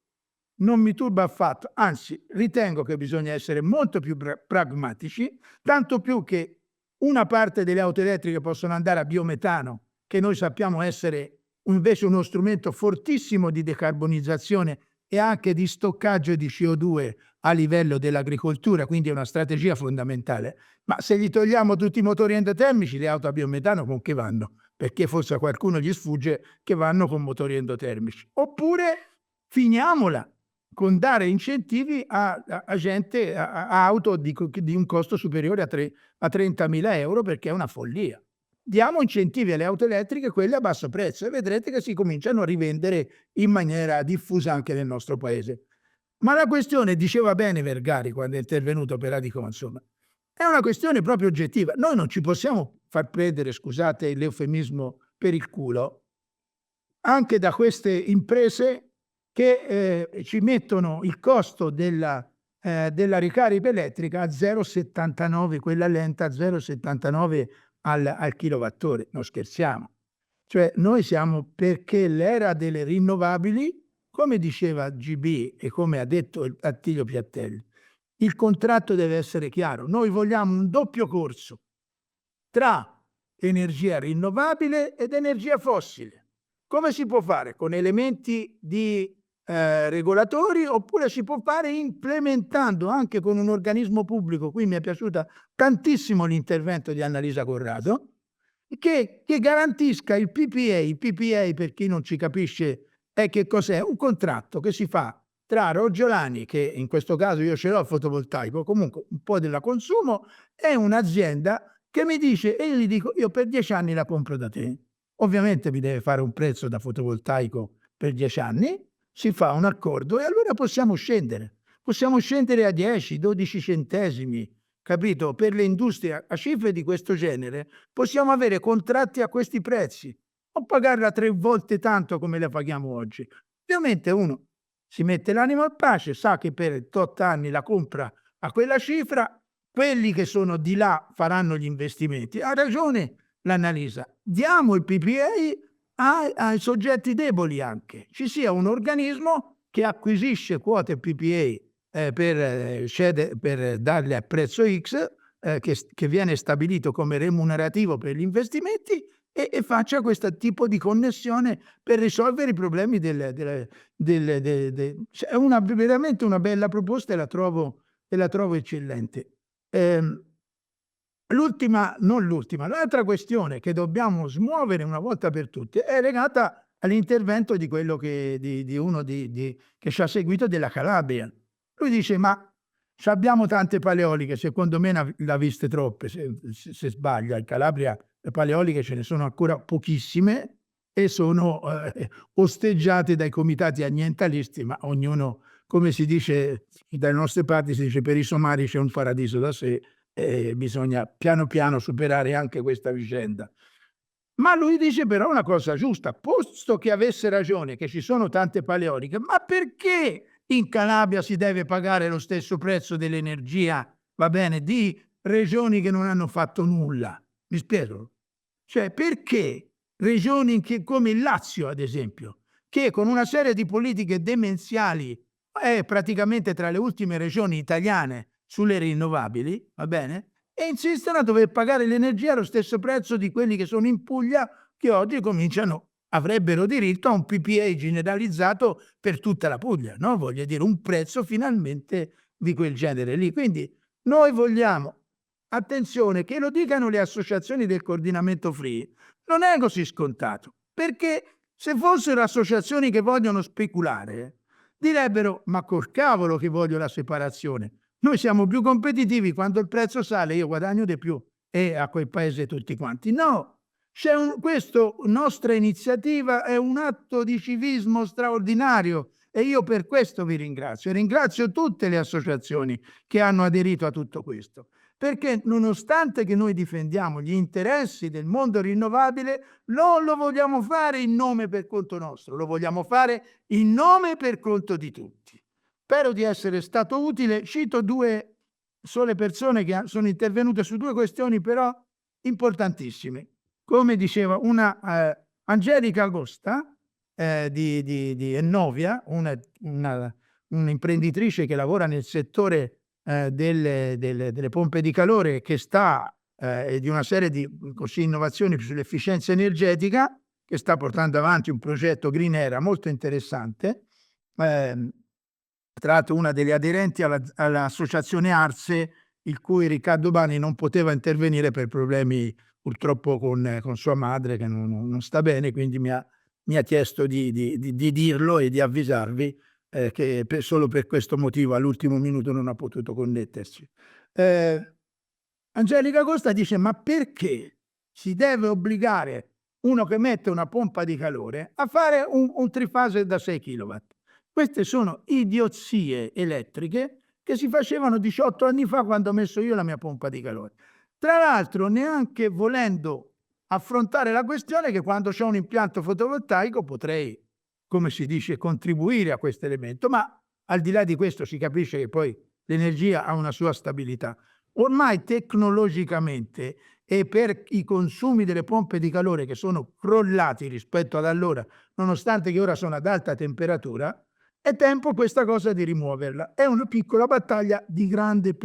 non mi turba affatto, anzi ritengo che bisogna essere molto più pragmatici, tanto più che una parte delle auto elettriche possono andare a biometano, che noi sappiamo essere invece uno strumento fortissimo di decarbonizzazione e anche di stoccaggio di CO2 a livello dell'agricoltura, quindi è una strategia fondamentale. Ma se gli togliamo tutti i motori endotermici, le auto a biometano con che vanno? Perché forse a qualcuno gli sfugge che vanno con motori endotermici. Oppure finiamola con dare incentivi a gente, a auto di un costo superiore a 30.000 euro, perché è una follia. diamo incentivi alle auto elettriche, quelle a basso prezzo, e vedrete che si cominciano a rivendere in maniera diffusa anche nel nostro paese. Ma la questione, diceva bene Vergari quando è intervenuto per Radicom, insomma, è una questione proprio oggettiva. Noi non ci possiamo far prendere, scusate l'eufemismo, per il culo anche da queste imprese che ci mettono il costo della ricarica elettrica a 0,79, quella lenta a 0,79 al kilowattora. Non scherziamo. Cioè noi siamo, perché l'era delle rinnovabili, come diceva GB e come ha detto Attilio Piattelli, il contratto deve essere chiaro. Noi vogliamo un doppio corso tra energia rinnovabile ed energia fossile. Come si può fare? Con elementi di regolatori, oppure si può fare implementando anche con un organismo pubblico. Qui mi è piaciuta tantissimo l'intervento di Annalisa Corrado, che garantisca il PPA. Il PPA, per chi non ci capisce, è che cos'è? Un contratto che si fa tra Roggiolani, che in questo caso io ce l'ho il fotovoltaico, comunque un po' della consumo, e un'azienda che mi dice, e io gli dico, io per 10 anni la compro da te. Ovviamente mi deve fare un prezzo da fotovoltaico per 10 anni, si fa un accordo e allora possiamo scendere. Possiamo scendere a 10, 12 centesimi, capito? Per le industrie a cifre di questo genere possiamo avere contratti a questi prezzi, o pagarla 3 volte tanto come la paghiamo oggi. Ovviamente uno si mette l'animo a pace, sa che per 8 anni la compra a quella cifra, quelli che sono di là faranno gli investimenti. Ha ragione l'Annalisa, diamo il PPA ai soggetti deboli anche. Ci sia un organismo che acquisisce quote PPA per darle a prezzo X, che viene stabilito come remunerativo per gli investimenti, e faccia questo tipo di connessione per risolvere i problemi è veramente una bella proposta e la trovo eccellente. L'altra questione che dobbiamo smuovere una volta per tutte è legata all'intervento di quello di uno che ci ha seguito della Calabria. Lui dice, ma abbiamo tante paleoliche, secondo me l'ha viste troppe, se sbaglia. In Calabria le paleoliche ce ne sono ancora pochissime e sono osteggiate dai comitati annientalisti, ma ognuno, come si dice dalle nostre parti, si dice per i somari c'è un paradiso da sé, e bisogna piano piano superare anche questa vicenda. Ma lui dice però una cosa giusta, posto che avesse ragione che ci sono tante paleoliche, ma perché in Calabria si deve pagare lo stesso prezzo dell'energia, va bene, di regioni che non hanno fatto nulla? Mi spiego? Cioè, perché regioni come il Lazio, ad esempio, che con una serie di politiche demenziali è praticamente tra le ultime regioni italiane sulle rinnovabili, va bene? E insistono a dover pagare l'energia allo stesso prezzo di quelli che sono in Puglia, che oggi avrebbero diritto a un PPA generalizzato per tutta la Puglia, no? Voglio dire, un prezzo finalmente di quel genere lì. Quindi noi vogliamo, attenzione, che lo dicano le associazioni del coordinamento free, non è così scontato, perché se fossero associazioni che vogliono speculare, direbbero, ma col cavolo che voglio la separazione. Noi siamo più competitivi, quando il prezzo sale io guadagno di più, e a quel paese tutti quanti. No, questa nostra iniziativa è un atto di civismo straordinario e io per questo vi ringrazio. E ringrazio tutte le associazioni che hanno aderito a tutto questo, perché nonostante che noi difendiamo gli interessi del mondo rinnovabile, non lo vogliamo fare in nome per conto nostro, lo vogliamo fare in nome e per conto di tutti. Spero di essere stato utile. Cito 2 sole persone che sono intervenute su 2 questioni però importantissime. Come diceva una Angelica Agosta di Ennovia, un'imprenditrice che lavora nel settore delle pompe di calore, che di una serie di innovazioni sull'efficienza energetica, che sta portando avanti un progetto Green Era molto interessante. Tra l'altro una delle aderenti all'associazione Arse, il cui Riccardo Bani non poteva intervenire per problemi purtroppo con sua madre che non sta bene, quindi mi ha chiesto di dirlo e di avvisarvi che solo per questo motivo all'ultimo minuto non ha potuto connettersi. Angelica Costa dice, ma perché si deve obbligare uno che mette una pompa di calore a fare un trifase da 6 kW. Queste sono idiozie elettriche che si facevano 18 anni fa quando ho messo io la mia pompa di calore. Tra l'altro, neanche volendo affrontare la questione che quando c'è un impianto fotovoltaico potrei, come si dice, contribuire a questo elemento, ma al di là di questo si capisce che poi l'energia ha una sua stabilità. Ormai tecnologicamente e per i consumi delle pompe di calore che sono crollati rispetto ad allora, nonostante che ora sono ad alta temperatura, è tempo questa cosa di rimuoverla. È una piccola battaglia di grande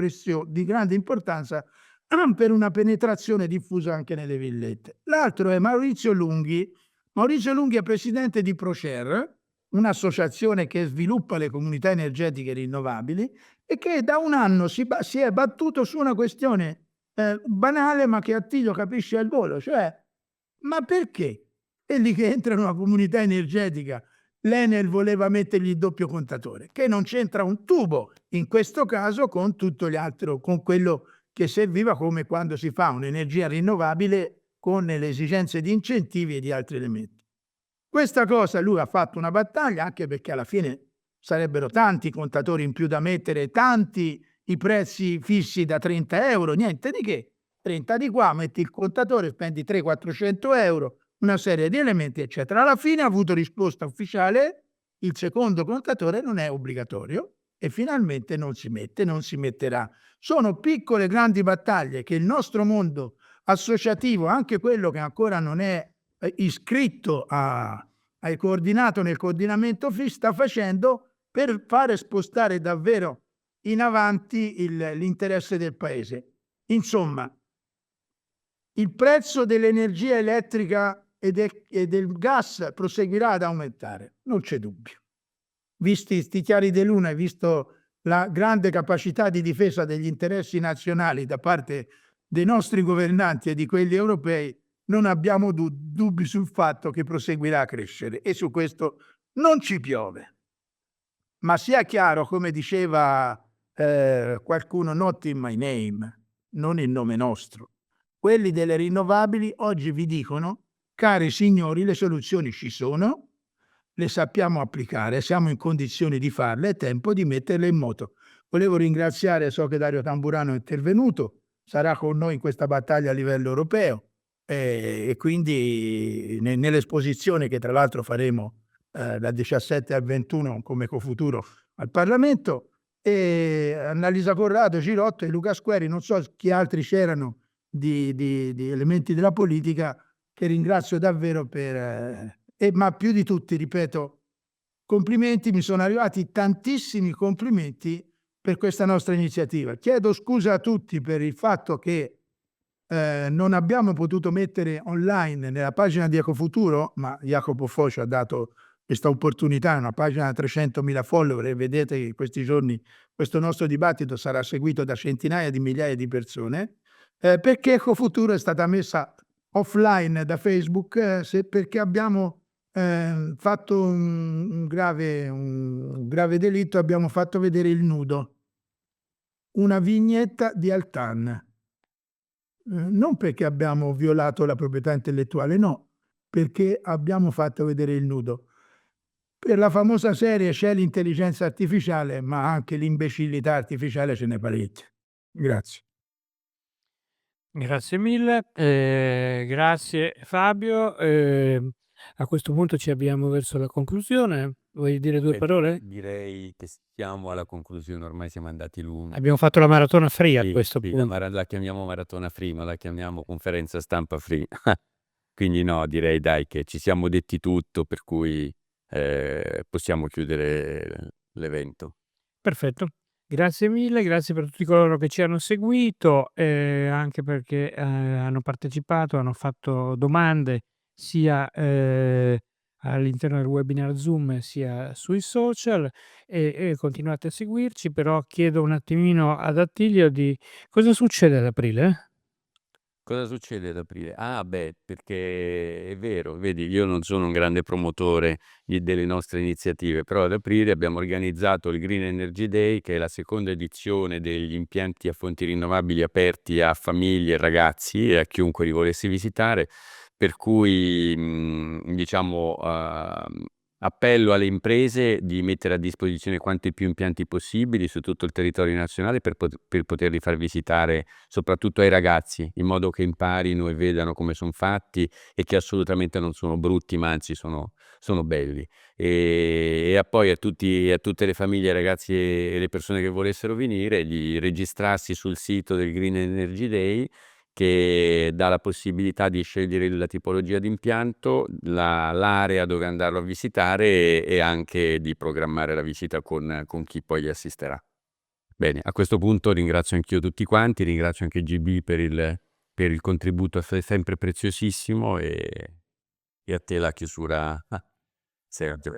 di grande importanza per una penetrazione diffusa anche nelle villette. L'altro è Maurizio Lunghi. Maurizio Lunghi è presidente di Procer, un'associazione che sviluppa le comunità energetiche rinnovabili e che da un anno si è battuto su una questione banale ma che Attilio capisce al volo, cioè ma perché quelli che entrano nella comunità energetica l'Enel voleva mettergli il doppio contatore, che non c'entra un tubo in questo caso con tutto gli altro, con quello che serviva come quando si fa un'energia rinnovabile con le esigenze di incentivi e di altri elementi. Questa cosa lui ha fatto una battaglia, anche perché alla fine sarebbero tanti i contatori in più da mettere, tanti i prezzi fissi da 30 euro, niente di che. 30 di qua, metti il contatore, spendi 300-400 euro, una serie di elementi, eccetera. Alla fine ha avuto risposta ufficiale, il secondo contatore non è obbligatorio e finalmente non si mette, non si metterà. Sono piccole grandi battaglie che il nostro mondo associativo, anche quello che ancora non è iscritto ai coordinato nel coordinamento FIS, sta facendo per fare spostare davvero in avanti l'interesse del paese. Insomma, il prezzo dell'energia elettrica e del gas proseguirà ad aumentare, non c'è dubbio. Visti sti chiari di luna e visto la grande capacità di difesa degli interessi nazionali da parte dei nostri governanti e di quelli europei, non abbiamo dubbi sul fatto che proseguirà a crescere e su questo non ci piove. Ma sia chiaro, come diceva qualcuno, not in my name, non il nome nostro. Quelli delle rinnovabili oggi vi dicono, cari signori, le soluzioni ci sono, le sappiamo applicare, siamo in condizioni di farle, è tempo di metterle in moto. Volevo ringraziare, so che Dario Tamburano è intervenuto, sarà con noi in questa battaglia a livello europeo e quindi nell'esposizione che tra l'altro faremo dal 17 al 21 come Cofuturo al Parlamento, e Annalisa Corrado, Girotto e Luca Squeri, non so chi altri c'erano di elementi della politica, che ringrazio davvero ma più di tutti, ripeto, complimenti, mi sono arrivati tantissimi complimenti per questa nostra iniziativa. Chiedo scusa a tutti per il fatto che non abbiamo potuto mettere online nella pagina di Ecofuturo, ma Jacopo Foci ha dato questa opportunità, una pagina da 300.000 follower, e vedete che in questi giorni questo nostro dibattito sarà seguito da centinaia di migliaia di persone, perché Ecofuturo è stata messa offline da Facebook perché abbiamo fatto un grave delitto, abbiamo fatto vedere il nudo, una vignetta di Altan. Non perché abbiamo violato la proprietà intellettuale, no, perché abbiamo fatto vedere il nudo. Per la famosa serie c'è l'intelligenza artificiale, ma anche l'imbecillità artificiale ce n'è parecchia. Grazie. Grazie mille, grazie Fabio. A questo punto ci avviamo verso la conclusione. Vuoi dire 2 parole? Direi che siamo alla conclusione, ormai siamo andati lunghi. Abbiamo fatto la maratona free a Sì, questo sì, punto. la chiamiamo maratona free, ma la chiamiamo conferenza stampa free. Quindi no, direi dai che ci siamo detti tutto, per cui possiamo chiudere l'evento. Perfetto. Grazie mille, grazie per tutti coloro che ci hanno seguito, anche perché hanno partecipato, hanno fatto domande sia all'interno del webinar Zoom sia sui social, e continuate a seguirci. Però chiedo un attimino ad Attilio di cosa succede ad aprile? Cosa succede ad aprile? Ah, beh, perché è vero, vedi, io non sono un grande promotore delle nostre iniziative, però ad aprile abbiamo organizzato il Green Energy Day, che è la seconda edizione degli impianti a fonti rinnovabili aperti a famiglie, ragazzi e a chiunque li volesse visitare, per cui diciamo appello alle imprese di mettere a disposizione quanti più impianti possibili su tutto il territorio nazionale per poterli far visitare soprattutto ai ragazzi, in modo che imparino e vedano come sono fatti e che assolutamente non sono brutti, ma anzi sono belli. E poi a tutte le famiglie, ragazzi e le persone che volessero venire, di registrarsi sul sito del Green Energy Day, che dà la possibilità di scegliere la tipologia di impianto, l'area dove andarlo a visitare e anche di programmare la visita con chi poi li assisterà. Bene, a questo punto ringrazio anch'io tutti quanti, ringrazio anche GB per il contributo sempre preziosissimo e a te la chiusura. Sergio.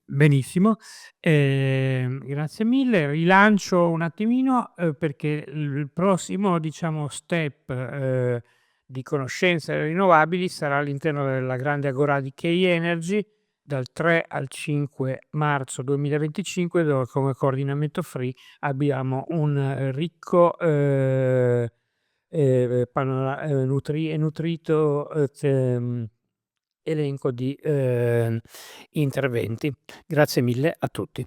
Benissimo, grazie mille. Rilancio un attimino, perché il prossimo, diciamo, step, di conoscenza delle rinnovabili sarà all'interno della grande agorà di K-Energy dal 3 al 5 marzo 2025, dove come coordinamento free abbiamo un ricco nutrito elenco di interventi. Grazie mille a tutti.